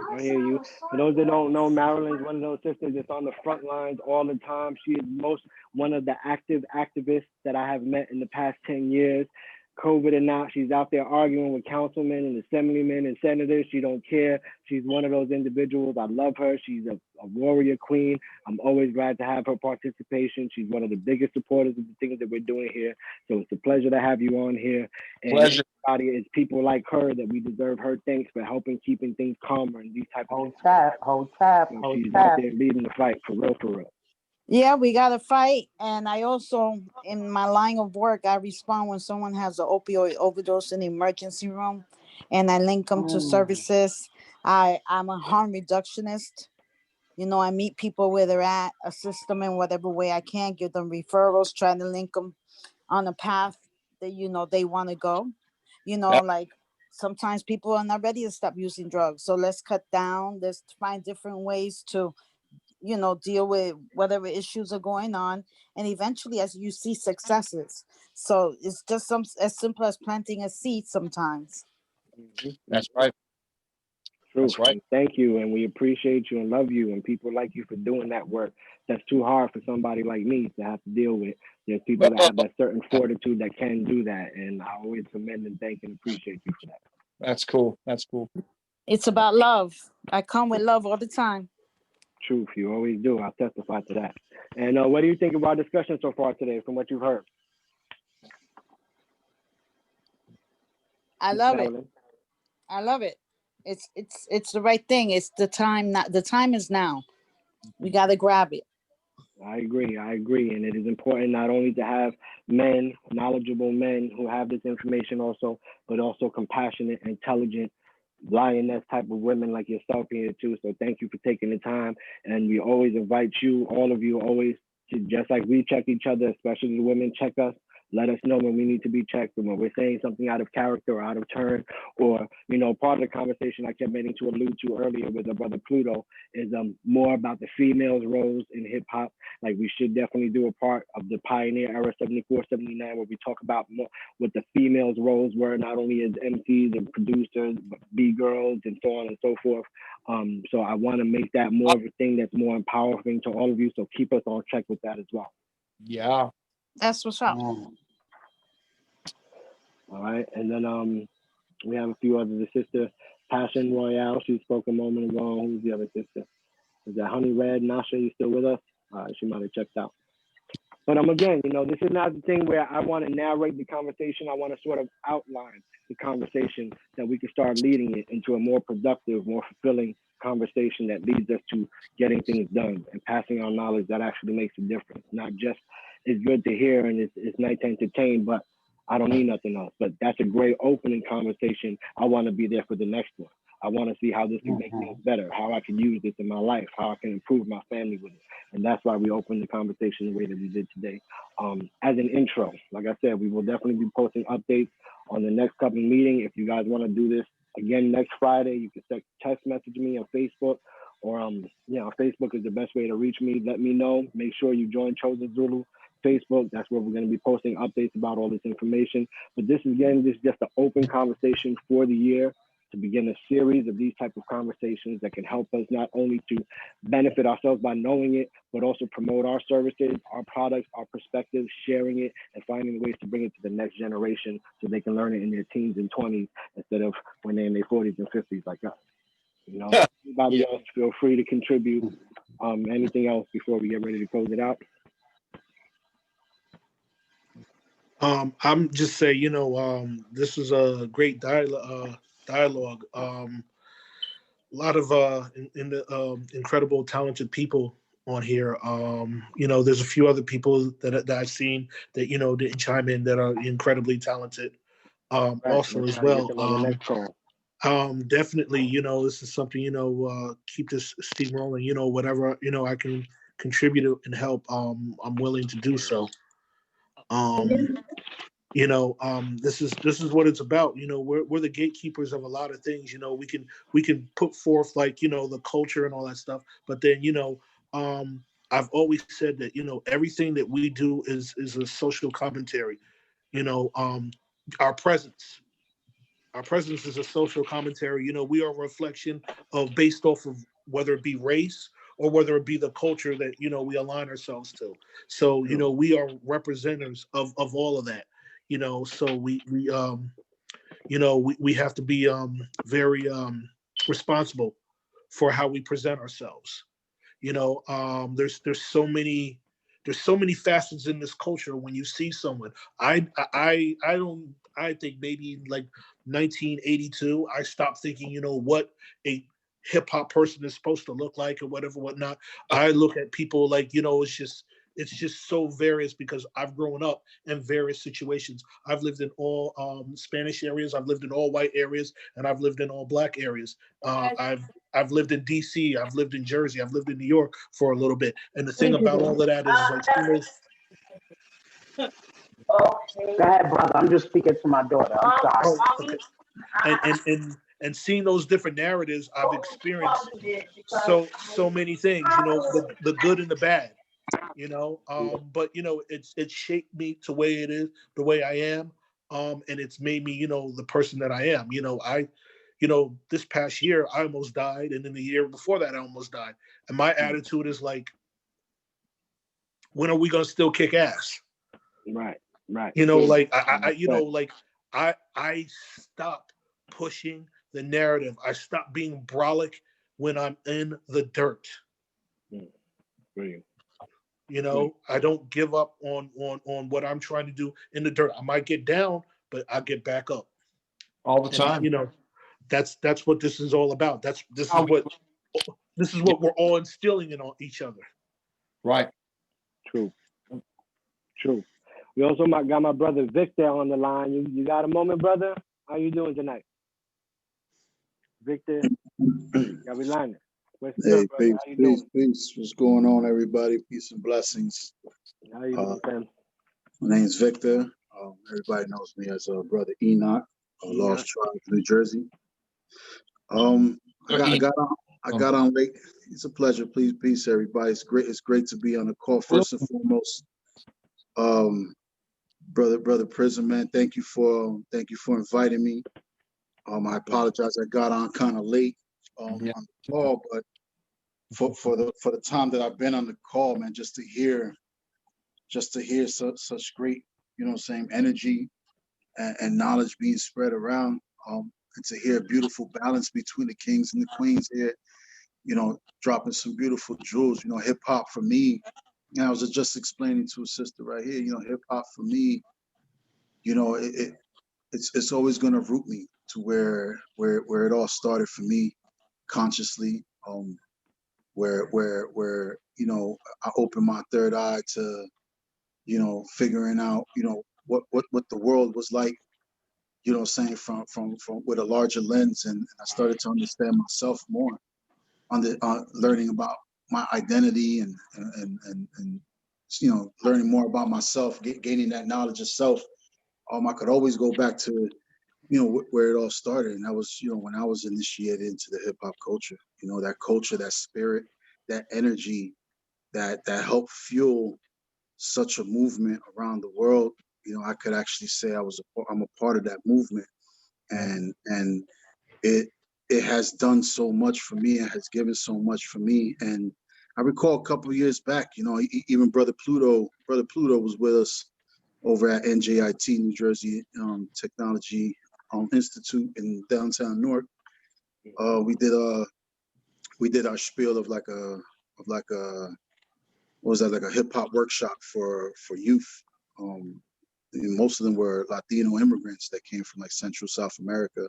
I hear you. For those that don't know, Marilyn's one of those sisters that's on the front lines all the time. She is one of the active activists that I have met in the past 10 years. COVID or not, she's out there arguing with councilmen and assemblymen and senators. She don't care. She's one of those individuals. I love her. She's a warrior queen. I'm always glad to have her participation. She's one of the biggest supporters of the things that we're doing here. So it's a pleasure to have you on here. And Pleasure. everybody, it's people like her that we deserve her thanks for helping keeping things calmer and these type of Hold tap, hold tap, so hold she's out tap. there leading the fight for real, for real. Yeah, we got to fight. And I also, in my line of work, I respond when someone has an opioid overdose in the emergency room, and I link them to services. I'm a harm reductionist. You know, I meet people where they're at, assist them in whatever way I can, give them referrals, try to link them on a path that, you know, they want to go. You know, Yep. like sometimes people are not ready to stop using drugs. So let's cut down, let's find different ways to, you know, deal with whatever issues are going on, and eventually as you see successes. So it's just some as simple as planting a seed sometimes. That's right. True. That's right. And thank you, and we appreciate you and love you and people like you for doing that work. That's too hard for somebody like me to have to deal with. There's people that have that certain fortitude that can do that, and I always commend and thank and appreciate you for that. That's cool. That's cool. It's about love. I come with love all the time. Truth, you always do. I'll testify to that. And what do you think of our discussion so far today, from what you've heard? I love it. I love it. It's the right thing. It's the time. Not the time is now. We got to grab it. I agree. And it is important not only to have men, knowledgeable men who have this information also, but also compassionate, intelligent, lioness type of women like yourself here too. So thank you for taking the time. And we always invite you, all of you, always to, just like we check each other, especially the women, check us. Let us know when we need to be checked, and when we're saying something out of character or out of turn, or, you know, part of the conversation I kept meaning to allude to earlier with our brother Pluto is more about the females' roles in hip hop. Like, we should definitely do a part of the pioneer era 74, 79, where we talk about more what the females' roles were, not only as MCs and producers, but B-girls and so on and so forth. So I want to make that more of a thing that's more empowering to all of you. So keep us on track with that as well. Yeah. That's what's up. All right, and then we have a few others. The sister Passion Royale, she spoke a moment ago. Who's the other sister? Is that Honey Red? Nasha, you still with us? She might have checked out. But again, you know, this is not the thing where I want to narrate the conversation. I want to sort of outline the conversation that we can start leading it into a more productive, more fulfilling conversation that leads us to getting things done and passing on knowledge that actually makes a difference. Not just it's good to hear and it's nice to entertain, but I don't need nothing else. But that's a great opening conversation. I want to be there for the next one. I want to see how this can make things better, how I can use this in my life, how I can improve my family with it. And that's why we opened the conversation the way that we did today. As an intro, like I said, we will definitely be posting updates on the next coming meeting. If you guys want to do this again next Friday, you can text message me on Facebook, or Facebook is the best way to reach me. Let me know. Make sure you join Chosen Zulu Facebook. That's where we're going to be posting updates about all this information. But this is just an open conversation for the year, to begin a series of these type of conversations that can help us not only to benefit ourselves by knowing it, but also promote our services, our products, our perspectives, sharing it, and finding ways to bring it to the next generation so they can learn it in their teens and 20s instead of when they're in their 40s and 50s like us. You know, anybody else feel free to contribute. Anything else before we get ready to close it out? I'm just saying, this is a great dialogue. A lot of incredible, talented people on here. There's a few other people that I've seen that didn't chime in that are incredibly talented. Also as well. Definitely, this is something, keep this steam rolling. Whatever I can contribute and help, I'm willing to do so. This is what it's about. We're the gatekeepers of a lot of things. We can put forth the culture and all that stuff, but then I've always said that everything that we do is a social commentary. Our presence is a social commentary. We are a reflection of, based off of whether it be race or whether it be the culture that we align ourselves to. So we are representatives of all of that. you know, so we have to be very responsible for how we present ourselves. You know, there's so many facets in this culture. When you see someone, I think maybe like 1982, I stopped thinking, you know, what a hip hop person is supposed to look like or whatever, whatnot. I look at people like, you know, it's just so various because I've grown up in various situations. I've lived in all Spanish areas, I've lived in all white areas, and I've lived in all black areas. I've lived in DC, I've lived in Jersey, I've lived in New York for a little bit. And the thing about all of that is like, Go ahead, brother. I'm just speaking to my daughter. I'm sorry. oh, okay. And seeing those different narratives, I've experienced so many things, you know, the good and the bad, you know. But you know, it's shaped me to the way I am. And it's made me, you know, the person that I am. You know, this past year I almost died, and then the year before that I almost died. And my attitude is like, when are we gonna still kick ass? Right. You know, like I stopped pushing the narrative. I stopped being brolic when I'm in the dirt. Brilliant. You know, I don't give up on what I'm trying to do in the dirt. I might get down, but I'll get back up all the time. You know, that's what this is all about. This is what we're all instilling in each other. Right. True. We also got my brother Victor on the line. You got a moment, brother? How you doing tonight? Victor, got me lining. Hey, peace. What's going on, everybody? Peace and blessings. How you doing, Sam? My name's Victor. Everybody knows me as Brother Enoch, Lost Tribe, New Jersey. I got on late. It's a pleasure. Please, peace, everybody. It's great to be on the call. First and foremost, brother Prism, man, thank you for inviting me. I apologize. I got on kind of late on the call, but for the time that I've been on the call, man, just to hear such great, you know, same energy and knowledge being spread around, and to hear a beautiful balance between the kings and the queens here, you know, dropping some beautiful jewels. You know, hip hop for me, and I was just explaining to a sister right here, you know, hip hop for me, you know, it's always going to root me to where it all started for me consciously, where you know, I opened my third eye to, you know, figuring out, you know, what the world was like, you know, saying from with a larger lens, and I started to understand myself more, learning about my identity and you know, learning more about myself, gaining that knowledge of self. I could always go back to, you know, where it all started, and that was, you know, when I was initiated into the hip hop culture. You know, that culture, that spirit, that energy, that helped fuel such a movement around the world. You know, I could actually say I'm a part of that movement, and it has done so much for me. It has given so much for me. And I recall a couple of years back, you know, even Brother Pluto was with us over at NJIT, New Jersey Technology Institute in downtown Newark. We did our spiel of like a what was that, like a hip hop workshop for youth. And most of them were Latino immigrants that came from like Central South America.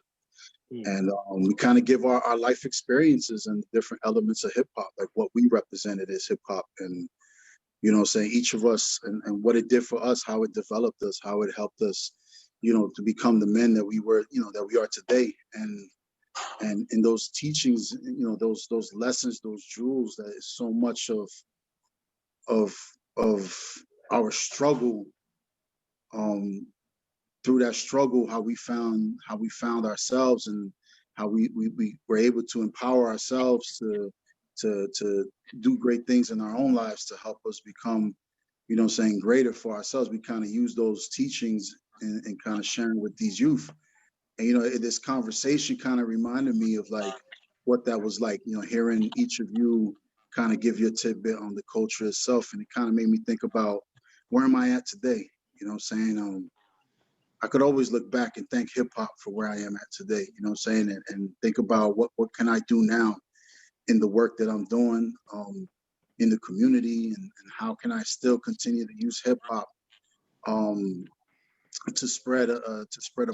And we kind of give our life experiences and different elements of hip hop, like what we represented as hip hop, and, you know, saying each of us and what it did for us, how it developed us, how it helped us, you know, to become the men that we were, you know, that we are today. And in those teachings, you know, those lessons, those jewels, that is so much of our struggle. Through that struggle, how we found ourselves, and how we were able to empower ourselves to do great things in our own lives to help us become, you know, saying greater for ourselves. We kind of use those teachings and kind of sharing with these youth. And, you know, this conversation kind of reminded me of like what that was like, you know, hearing each of you kind of give your tidbit on the culture itself. And it kind of made me think about, where am I at today? You know what I'm saying? I could always look back and thank hip hop for where I am at today. You know what I'm saying? And think about what can I do now in the work that I'm doing in the community, and how can I still continue to use hip hop to spread a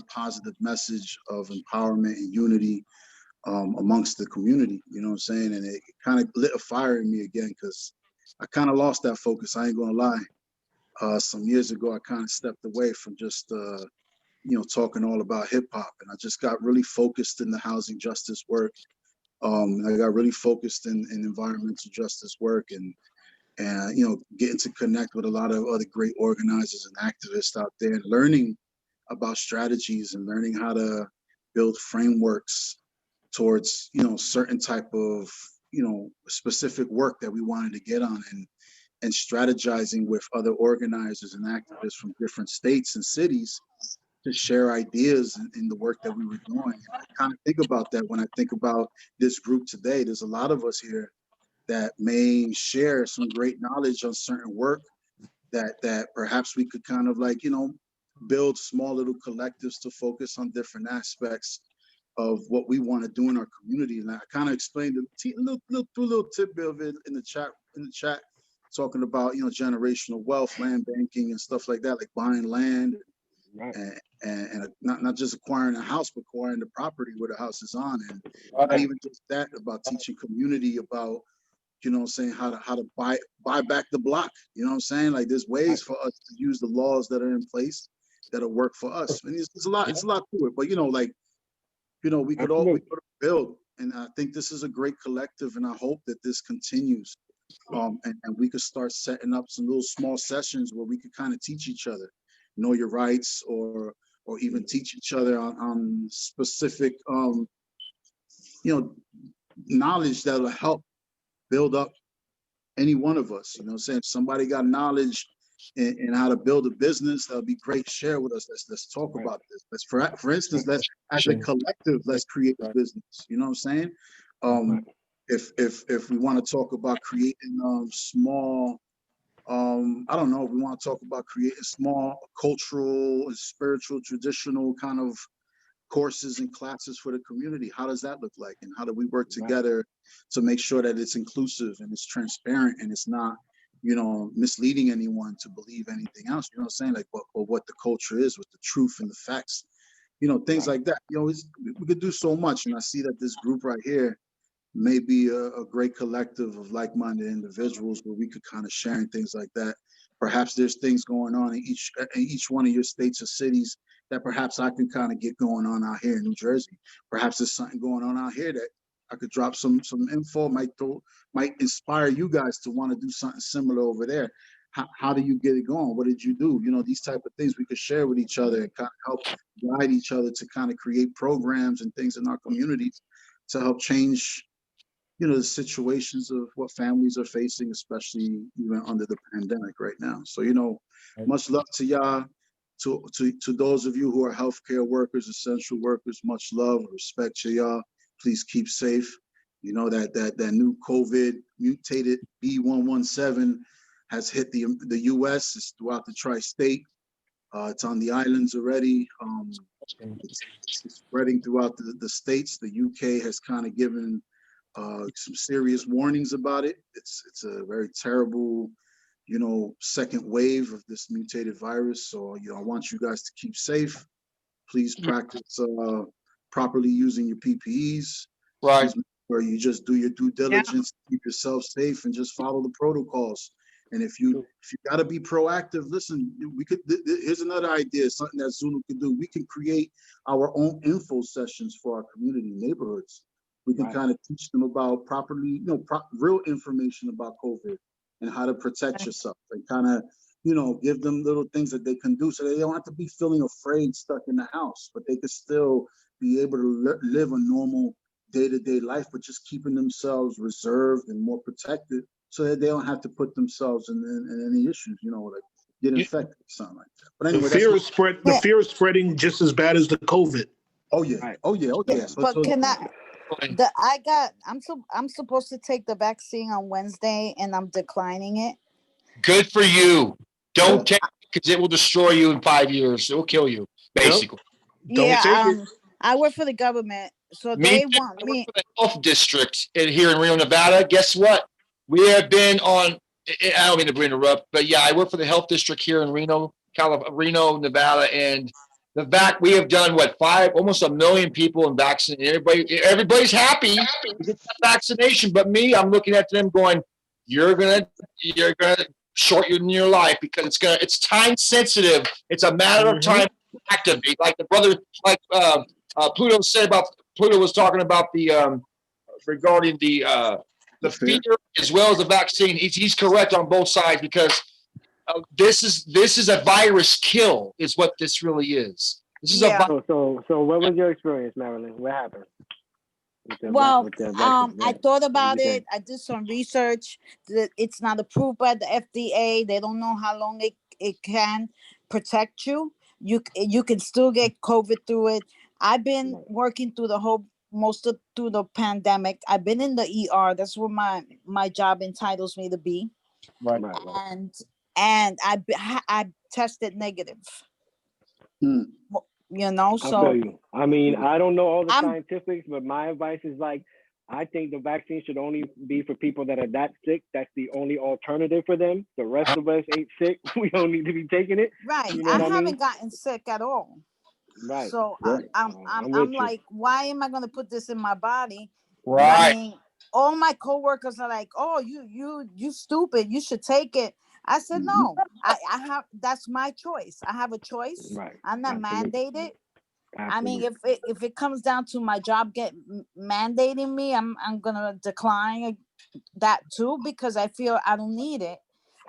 positive message of empowerment and unity amongst the community. You know what I'm saying? And it kind of lit a fire in me again, because I kind of lost that focus. I ain't gonna lie. Some years ago, I kind of stepped away from just talking all about hip hop, and I just got really focused in the housing justice work. I got really focused in environmental justice work, and getting to connect with a lot of other great organizers and activists out there, and learning about strategies and learning how to build frameworks towards certain type of specific work that we wanted to get on, and strategizing with other organizers and activists from different states and cities to share ideas in the work that we were doing. And I kind of think about that when I think about this group today. There's a lot of us here that may share some great knowledge on certain work that perhaps we could kind of build small little collectives to focus on different aspects of what we want to do in our community. And I kind of explained a little tidbit of it in the chat, talking about generational wealth, land banking, and stuff like that, like buying land, right, and not just acquiring a house, but acquiring the property where the house is on, and not even just that, about teaching community about saying how to buy back the block. You know what I'm saying? Like, there's ways for us to use the laws that are in place that'll work for us. And it's a lot to it, but we could all build, and I think this is a great collective, and I hope that this continues. And we could start setting up some little small sessions where we could kind of teach each other, know your rights, or even teach each other on specific knowledge that'll help build up any one of us. You know what I'm saying? If somebody got knowledge in how to build a business, that'll be great. Share with us. Let's talk about this. For instance, let's, as a collective, let's create a business. You know what I'm saying? If we want to talk about creating small, I don't know, if we want to talk about creating small cultural and spiritual traditional kind of courses and classes for the community, how does that look like? And how do we work together to make sure that it's inclusive and it's transparent and it's not, misleading anyone to believe anything else? You know what I'm saying? Like, what the culture is, with the truth and the facts, things like that. We could do so much. And I see that this group right here may be a great collective of like-minded individuals where we could kind of sharing things like that. Perhaps there's things going on in each one of your states or cities that perhaps I can kind of get going on out here in New Jersey. Perhaps there's something going on out here that I could drop some info, might inspire you guys to want to do something similar over there. How do you get it going? What did you do? These type of things we could share with each other and kind of help guide each other to kind of create programs and things in our communities to help change the situations of what families are facing, especially even under the pandemic right now. So, much love to y'all, to those of you who are healthcare workers, essential workers, much love, respect to y'all. Please keep safe. That new COVID mutated B.1.1.7 has hit the US. It's throughout the tri-state. It's on the islands already. It's spreading throughout the states. The UK has kind of given some serious warnings about it. It's a very terrible, second wave of this mutated virus. So, I want you guys to keep safe. Please practice properly using your PPEs. Right. Where you just do your due diligence, keep yourself safe, and just follow the protocols. And if you got to be proactive, listen, we could. Here's another idea, something that Zulu could do. We can create our own info sessions for our community neighborhoods. We can kind of teach them about properly, real information about COVID and how to protect yourself, and kind of, give them little things that they can do so they don't have to be feeling afraid stuck in the house, but they could still be able to live a normal day-to-day life, but just keeping themselves reserved and more protected so that they don't have to put themselves in any issues, like get infected or something like that. But anyway, the fear is spreading just as bad as the COVID. Oh yeah. Oh yeah. So, but I'm supposed to take the vaccine on Wednesday, and I'm declining it. Good for you. Don't take it, because it will destroy you in 5 years. It will kill you. basically. I work for the government, so Me, they too. want I work me. for the health district here in Reno, Nevada. Guess what? We have been on. I don't mean to interrupt, but yeah, I work for the health district here in Reno, Reno, Nevada, and we have done what, almost 1 million people in vaccination. Everybody's happy to get that vaccination, but me, I'm looking at them going, you're gonna shorten your life because it's time sensitive. It's a matter of time to activate. Like the brother, like Pluto said about. Pluto was talking about the regarding the fear as well as the vaccine. He's correct on both sides because this is a virus kill is what this really is. This is So what was your experience, Marilyn? What happened? I thought about it. I did some research. It's not approved by the FDA. They don't know how long it can protect you. You can still get COVID through it. I've been working through through the pandemic. I've been in the ER. That's what my job entitles me to be. Right. And I tested negative. You know, I feel you. I mean, I don't know all the scientifics, but my advice is like, I think the vaccine should only be for people that are that sick. That's the only alternative for them. The rest of us ain't sick. We don't need to be taking it. Right. You know I haven't gotten sick at all. Right. So I'm like, why am I going to put this in my body? Right. I mean, all my coworkers are like, oh, you stupid. You should take it. I said, no, I have, that's my choice. I have a choice. Right. I'm not mandated. Absolutely. I mean, if it comes down to my job mandating me, I'm gonna decline that too because I feel I don't need it.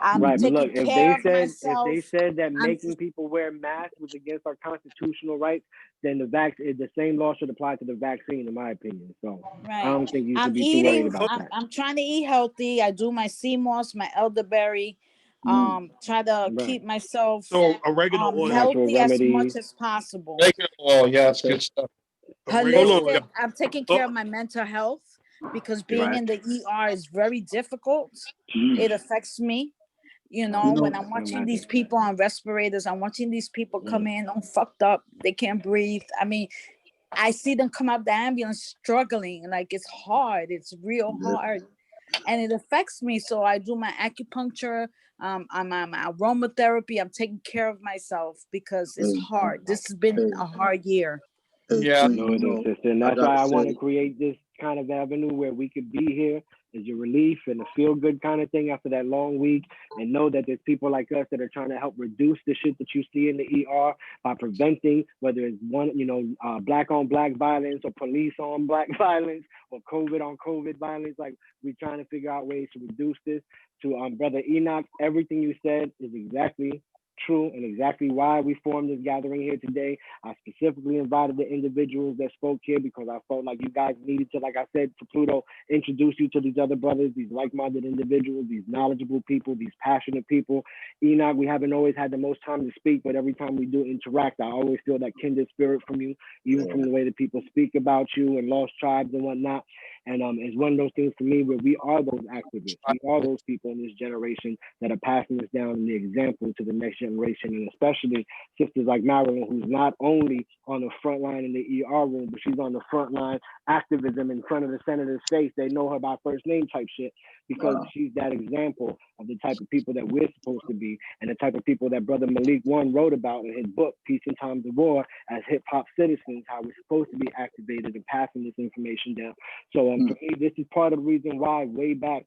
I'm right, but look, if they said that making people wear masks was against our constitutional rights, then the same law should apply to the vaccine, in my opinion. So I don't think you should be too worried about that. I'm trying to eat healthy. I do my sea moss, my elderberry. Try to keep myself oregano oil, healthy as much as possible. Oregano oil, yeah, it's good stuff. Holistic. I'm taking care of my mental health because being in the ER is very difficult. It affects me. You know, when I'm watching these people on respirators, I'm watching these people come in all fucked up. They can't breathe. I mean, I see them come out the ambulance struggling. Like it's hard. It's real hard. And it affects me. So I do my acupuncture. I'm my aromatherapy. I'm taking care of myself because it's hard. This has been a hard year. Yeah. No, it is, sister. And that's why I want to create this kind of avenue where we could be here as your relief and a feel good kind of thing after that long week, and know that there's people like us that are trying to help reduce the shit that you see in the ER by preventing, whether it's black on black violence or police on black violence or COVID on COVID violence. Like, we're trying to figure out ways to reduce this. To Brother Enoch, everything you said is exactly true and exactly why we formed this gathering here today. I specifically invited the individuals that spoke here because I felt like you guys needed to, like I said to Pluto, introduce you to these other brothers, these like-minded individuals, these knowledgeable people, these passionate people. Enoch, we haven't always had the most time to speak, but every time we do interact, I always feel that kindred spirit from you, even from the way that people speak about you and lost tribes and whatnot. And it's one of those things for me where we are those activists. We are those people in this generation that are passing this down in the example to the next generation, and especially sisters like Marilyn, who's not only on the front line in the ER room, but she's on the front line activism in front of the senator's face. They know her by first name type shit because she's that example of the type of people that we're supposed to be, and the type of people that Brother Malik wrote about in his book, Peace in Times of War, as hip-hop citizens, how we're supposed to be activated and passing this information down. So for me, this is part of the reason why way back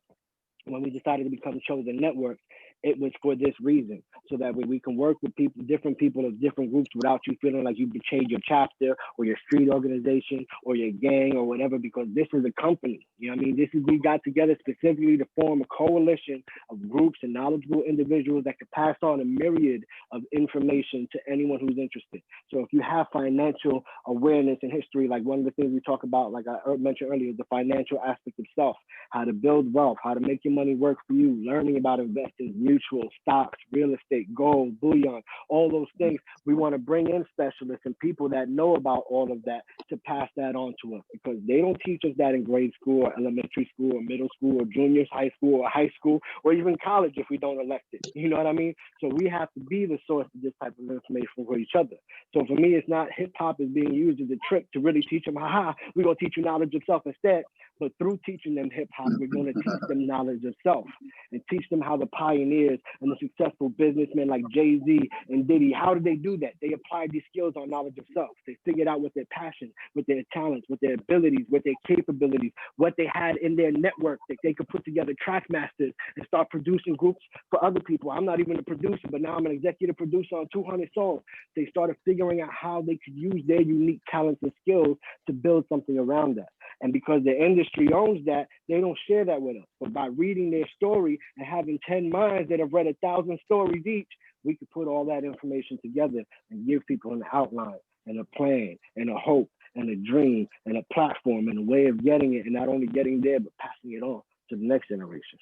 when we decided to become Chosen Network, it was for this reason, so that way we can work with different people of different groups without you feeling like you betrayed your chapter or your street organization or your gang or whatever, because this is a company. You know what I mean? We got together specifically to form a coalition of groups and knowledgeable individuals that could pass on a myriad of information to anyone who's interested. So if you have financial awareness and history, like one of the things we talk about, like I mentioned earlier, the financial aspect of self, how to build wealth, how to make your money work for you, learning about investing, mutual, stocks, real estate, gold, bullion, all those things. We want to bring in specialists and people that know about all of that to pass that on to us, because they don't teach us that in grade school or elementary school or middle school or juniors high school or high school or even college if we don't elect it. You know what I mean? So we have to be the source of this type of information for each other. So for me, it's not hip hop is being used as a trick to really teach them, haha, we're going to teach you knowledge of self instead. But through teaching them hip hop, we're going to teach them knowledge of self and teach them how the pioneers and the successful businessmen like Jay-Z and Diddy, how did they do that? They applied these skills on knowledge of self. They figured out what their passion, what their talents, what their abilities, what their capabilities, what they had in their network that they could put together track masters and start producing groups for other people. I'm not even a producer, but now I'm an executive producer on 200 songs. They started figuring out how they could use their unique talents and skills to build something around that. And because the industry owns that, they don't share that with us. But by reading their story and having 10 minds that have read 1,000 stories each, we could put all that information together and give people an outline and a plan and a hope and a dream and a platform and a way of getting it, and not only getting there, but passing it on to the next generation.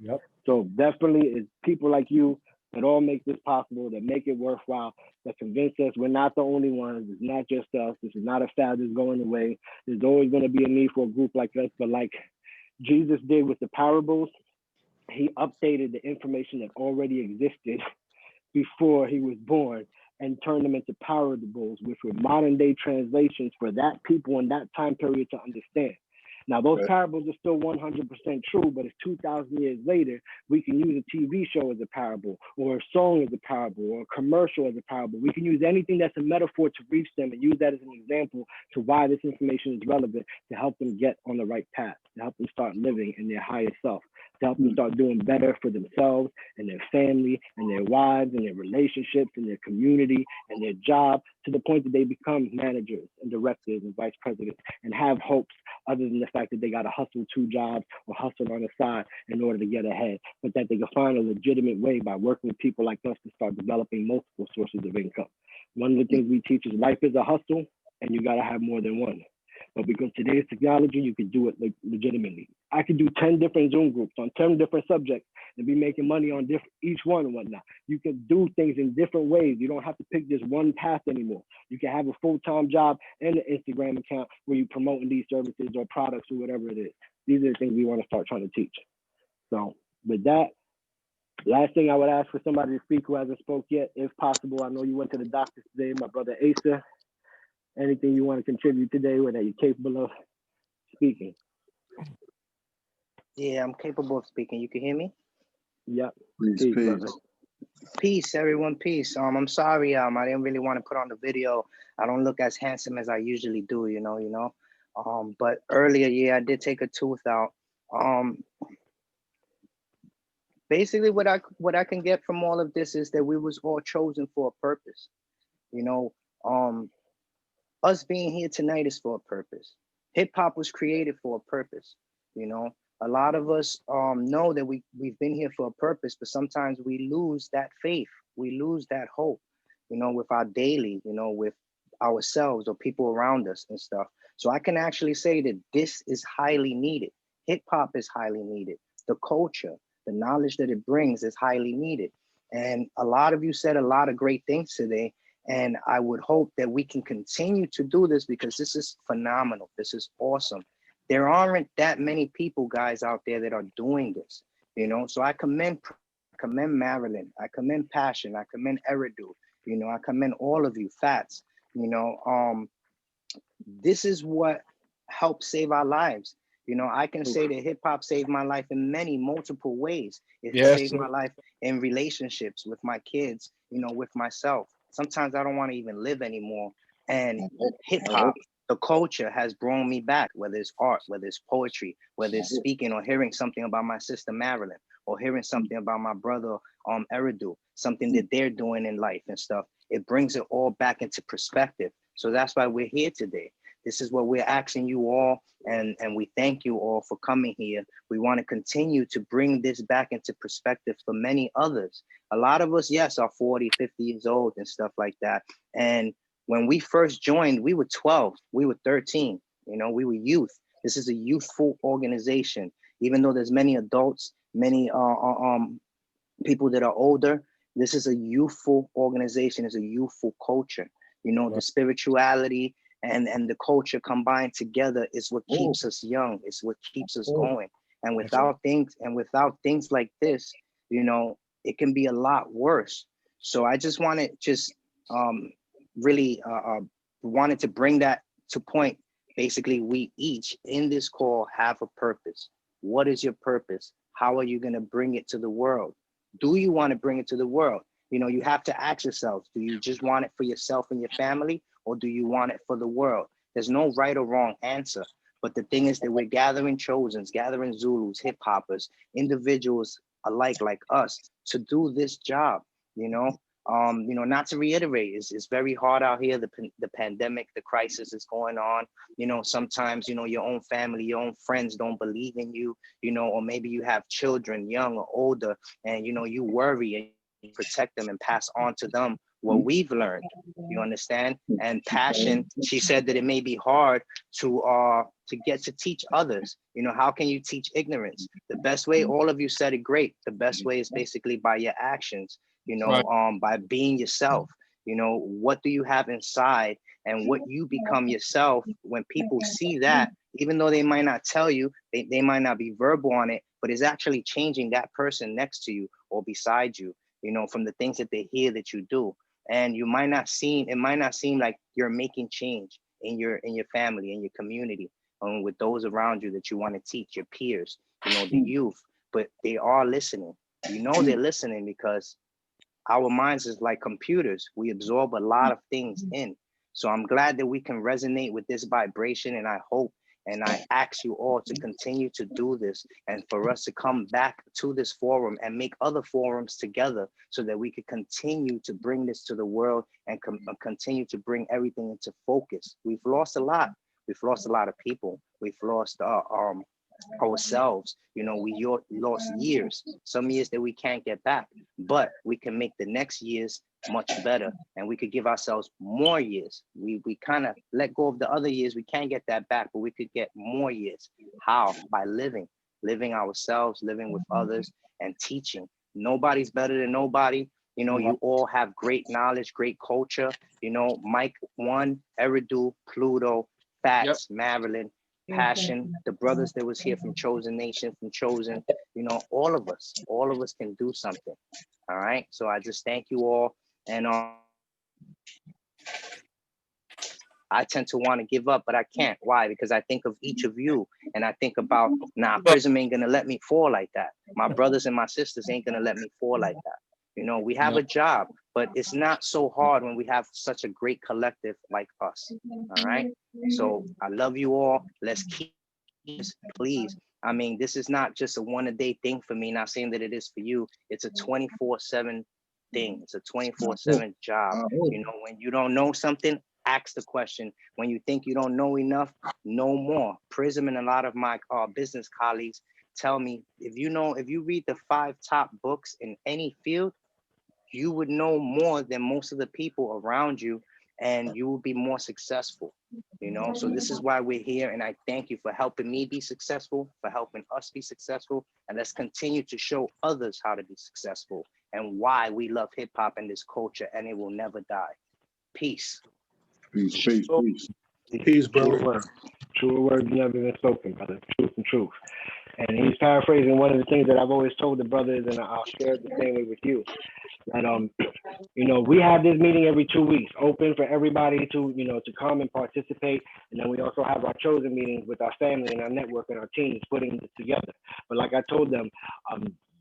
Yep. So definitely it's people like you that all make this possible, that make it worthwhile, that convince us we're not the only ones. It's not just us. This is not a fad that's going away. There's always going to be a need for a group like us. But like Jesus did with the parables, he updated the information that already existed before he was born and turned them into parables, which were modern day translations for that people in that time period to understand. Now, those parables are still 100% true, but it's 2,000 years later, we can use a TV show as a parable, or a song as a parable, or a commercial as a parable. We can use anything that's a metaphor to reach them and use that as an example to why this information is relevant, to help them get on the right path, to help them start living in their higher self, to help them start doing better for themselves and their family and their wives and their relationships and their community and their job, to the point that they become managers and directors and vice presidents and have hopes other than the fact that they got to hustle 2 jobs or hustle on the side in order to get ahead, but that they can find a legitimate way by working with people like us to start developing multiple sources of income. One of the things we teach is life is a hustle and you got to have more than one. But because today's technology, you can do it legitimately. I could do 10 different Zoom groups on 10 different subjects and be making money on each one and whatnot. You can do things in different ways. You don't have to pick just one path anymore. You can have a full-time job and an Instagram account where you're promoting these services or products or whatever it is. These are the things we want to start trying to teach. So with that, last thing I would ask for somebody to speak who hasn't spoke yet, if possible. I know you went to the doctor today, my brother Asa. Anything you want to contribute today or that you're capable of speaking? Yeah, I'm capable of speaking. You can hear me? Yep. Peace, peace. Peace, everyone. Peace. I'm sorry. I didn't really want to put on the video. I don't look as handsome as I usually do. You know. But earlier, yeah, I did take a tooth out. Basically, what I can get from all of this is that we was all chosen for a purpose. You know. Us being here tonight is for a purpose. Hip hop was created for a purpose. You know, a lot of us know that we've been here for a purpose, but sometimes we lose that faith. We lose that hope, you know, with our daily, you know, with ourselves or people around us and stuff. So I can actually say that this is highly needed. Hip hop is highly needed. The culture, the knowledge that it brings is highly needed. And a lot of you said a lot of great things today. And I would hope that we can continue to do this because this is phenomenal. This is awesome. There aren't that many people, guys, out there that are doing this, you know? So I commend Marilyn. I commend Passion. I commend Eridu. You know, I commend all of you, Phatz. You know, this is what helps save our lives. You know, I can say that hip hop saved my life in multiple ways. It saved my life in relationships with my kids, you know, with myself. Sometimes I don't want to even live anymore. And hip hop, the culture has brought me back, whether it's art, whether it's poetry, whether it's speaking or hearing something about my sister Marilyn, or hearing something about my brother Eridu, something that they're doing in life and stuff. It brings it all back into perspective. So that's why we're here today. This is what we're asking you all, and we thank you all for coming here. We want to continue to bring this back into perspective for many others. A lot of us, yes, are 40, 50 years old and stuff like that. And when we first joined, we were 12, we were 13, you know, we were youth. This is a youthful organization. Even though there's many adults, many people that are older. This is a youthful organization, it's a youthful culture. You know, the spirituality and the culture combined together is what keeps us young, it's what keeps us going. And without things like this, you know, it can be a lot worse. So I just wanted really wanted to bring that to point. Basically, we each in this call have a purpose. What is your purpose? How are you going to bring it to the world? Do you want to bring it to the world? You know, you have to ask yourselves, do you just want it for yourself and your family, or do you want it for the world? There's no right or wrong answer. But the thing is that we're gathering Chosens, gathering Zulus, hip hoppers, individuals alike like us to do this job, you know? Not to reiterate, it's very hard out here. The pandemic, the crisis is going on. You know, sometimes, you know, your own family, your own friends don't believe in you, you know, or maybe you have children, young or older, and, you know, you worry and you protect them and pass on to them what we've learned, you understand? And passion, she said that it may be hard to get to teach others. You know, how can you teach ignorance? The best way, all of you said it great, the best way is basically by your actions, you know, by being yourself. You know, what do you have inside, and what you become yourself. When people see that, even though they might not tell you, they might not be verbal on it, but it's actually changing that person next to you or beside you, you know, from the things that they hear that you do. And it might not seem like you're making change in your family, in your community, with those around you that you want to teach, your peers, you know, the youth, but they are listening. You know, they're listening because our minds is like computers. We absorb a lot of things in. So I'm glad that we can resonate with this vibration, and I hope and I ask you all to continue to do this, and for us to come back to this forum and make other forums together so that we could continue to bring this to the world and continue to bring everything into focus. We've lost a lot. We've lost a lot of people. We've lost ourselves. You know, we lost years, some years that we can't get back, but we can make the next years much better, and we could give ourselves more years. We kind of let go of the other years. We can't get that back, but we could get more years. How? By living ourselves, living with others, and teaching. Nobody's better than nobody. You know, you all have great knowledge, great culture. You know, Mike One, Eridu, Pluto, Phatz, Marilyn, Passion, the brothers that was here from Chosen Nation, from Chosen, you know, all of us can do something. All right. So I just thank you all. And I tend to want to give up, but I can't. Why? Because I think of each of you, and I think about, nah, Prism ain't gonna let me fall like that. My brothers and my sisters ain't gonna let me fall like that. You know, we have a job, but it's not so hard when we have such a great collective like us. All right. So I love you all. Let's keep this, please. I mean, this is not just a one-a-day thing for me. Not saying that it is for you. It's a 24/7 thing. It's a 24/7 job. You know, when you don't know something, ask the question. When you think you don't know enough, know more. Prism and a lot of my business colleagues tell me, if you read the 5 top books in any field, you would know more than most of the people around you, and you will be more successful, you know? So this is why we're here, and I thank you for helping me be successful, for helping us be successful, and let's continue to show others how to be successful and why we love hip hop and this culture, and it will never die. Peace. Peace, peace, peace. Peace, brother. True words never been spoken, brother. Truth and truth. And he's paraphrasing one of the things that I've always told the brothers, and I'll share it the same way with you. That you know, we have this meeting every 2 weeks, open for everybody to, you know, to come and participate. And then we also have our chosen meetings with our family and our network and our teams putting it together. But like I told them,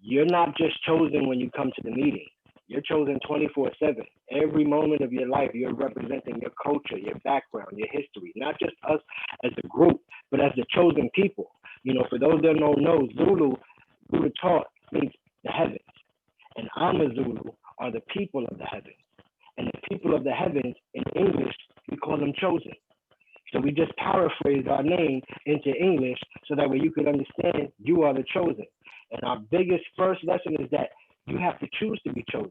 you're not just chosen when you come to the meeting. You're chosen 24/7. Every moment of your life, you're representing your culture, your background, your history, not just us as a group, but as the chosen people. You know, for those that don't know, Zulu taught means the heavens. And Ama Zulu are the people of the heavens. And the people of the heavens, in English, we call them chosen. So we just paraphrased our name into English so that way you could understand you are the chosen. And our biggest first lesson is that you have to choose to be chosen.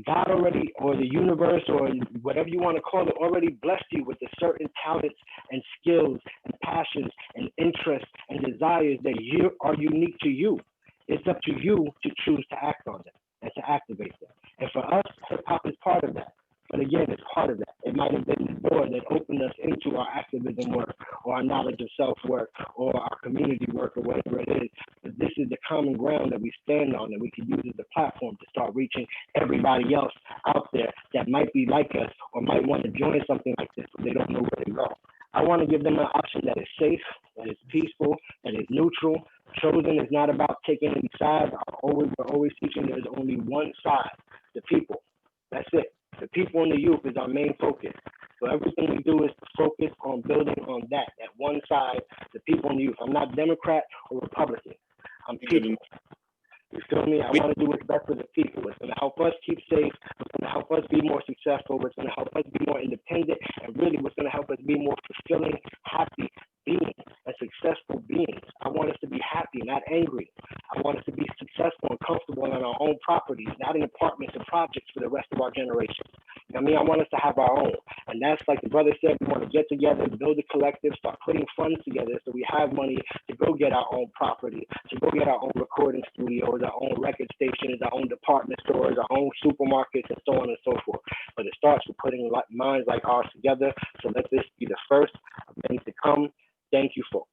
God already, or the universe, or whatever you want to call it, already blessed you with the certain talents and skills and passions and interests and desires that are unique to you. It's up to you to choose to act on them. and to activate them. And for us, hip hop is part of that. But again, it's part of that. It might have been the door that opened us into our activism work or our knowledge of self work or our community work or whatever it is. But this is the common ground that we stand on, and we can use as a platform to start reaching everybody else out there that might be like us or might want to join something like this, but they don't know where to go. I want to give them an option that is safe, that is peaceful, that is neutral. Chosen is not about taking any sides. We're always teaching there's only one side, the people. That's it. The people and the youth is our main focus. So everything we do is to focus on building on that one side, the people and the youth. I'm not Democrat or Republican. I'm people. You feel me? I want to do what's best for the people. It's going to help us keep safe. It's going to help us be more successful. It's going to help us be more independent. And really, what's going to help us be more fulfilling, happy beings and successful beings. I want us to be happy, not angry. I want us to be successful and comfortable on our own properties, not in apartments and projects for the rest of our generation. You know what I mean? I want us to have our own. And that's like the brother said, we want to get together, build a collective, start putting funds together so we have money to go get our own property, to go get our own recording studios, our own record stations, our own department stores, our own supermarkets, and so on and so forth. But it starts with putting minds like ours together. So let this be the first of many to come. Thank you for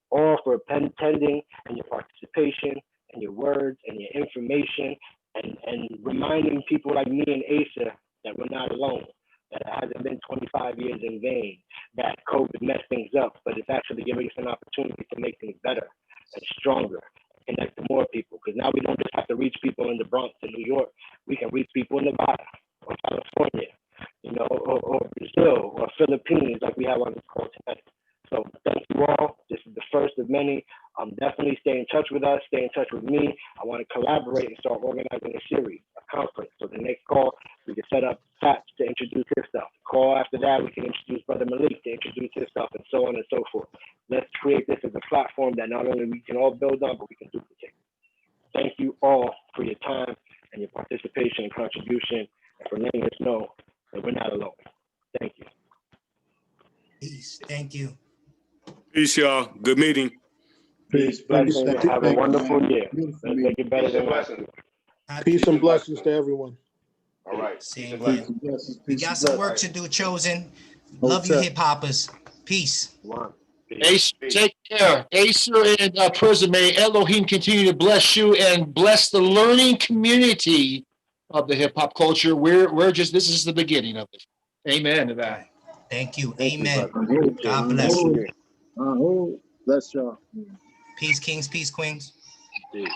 attending and your participation and your words and your information and reminding people like me and Asa that we're not alone, that it hasn't been 25 years in vain, that COVID messed things up, but it's actually giving us an opportunity to make things better and stronger, and connect to more people. Because now we don't just have to reach people in the Bronx and New York, we can reach people in Nevada or California, you know, or Brazil or Philippines like we have on this call tonight. So thank you all. This is the first of many. Definitely stay in touch with us, stay in touch with me. I want to collaborate and start organizing a series, a conference. So the next call, we can set up Phatz to introduce himself. The call after that, we can introduce Brother Malik to introduce himself, and so on and so forth. Let's create this as a platform that not only we can all build on, but we can duplicate. Thank you all for your time and your participation and contribution, and for letting us know that we're not alone. Thank you. Peace. Thank you. Peace, y'all. Good meeting. Peace. Blessings. Have a wonderful year. Let's make it better than last year. Peace and blessings to everyone. All right. Same here. We got some work to do, Chosen. Love you, hip hoppers. Peace. Ace, take care. Acer and Prism, may Elohim continue to bless you and bless the learning community of the hip hop culture. We're just, this is the beginning of it. Amen to that. Thank you. Amen. God bless. Bless y'all. Peace, kings. Peace, queens. Peace.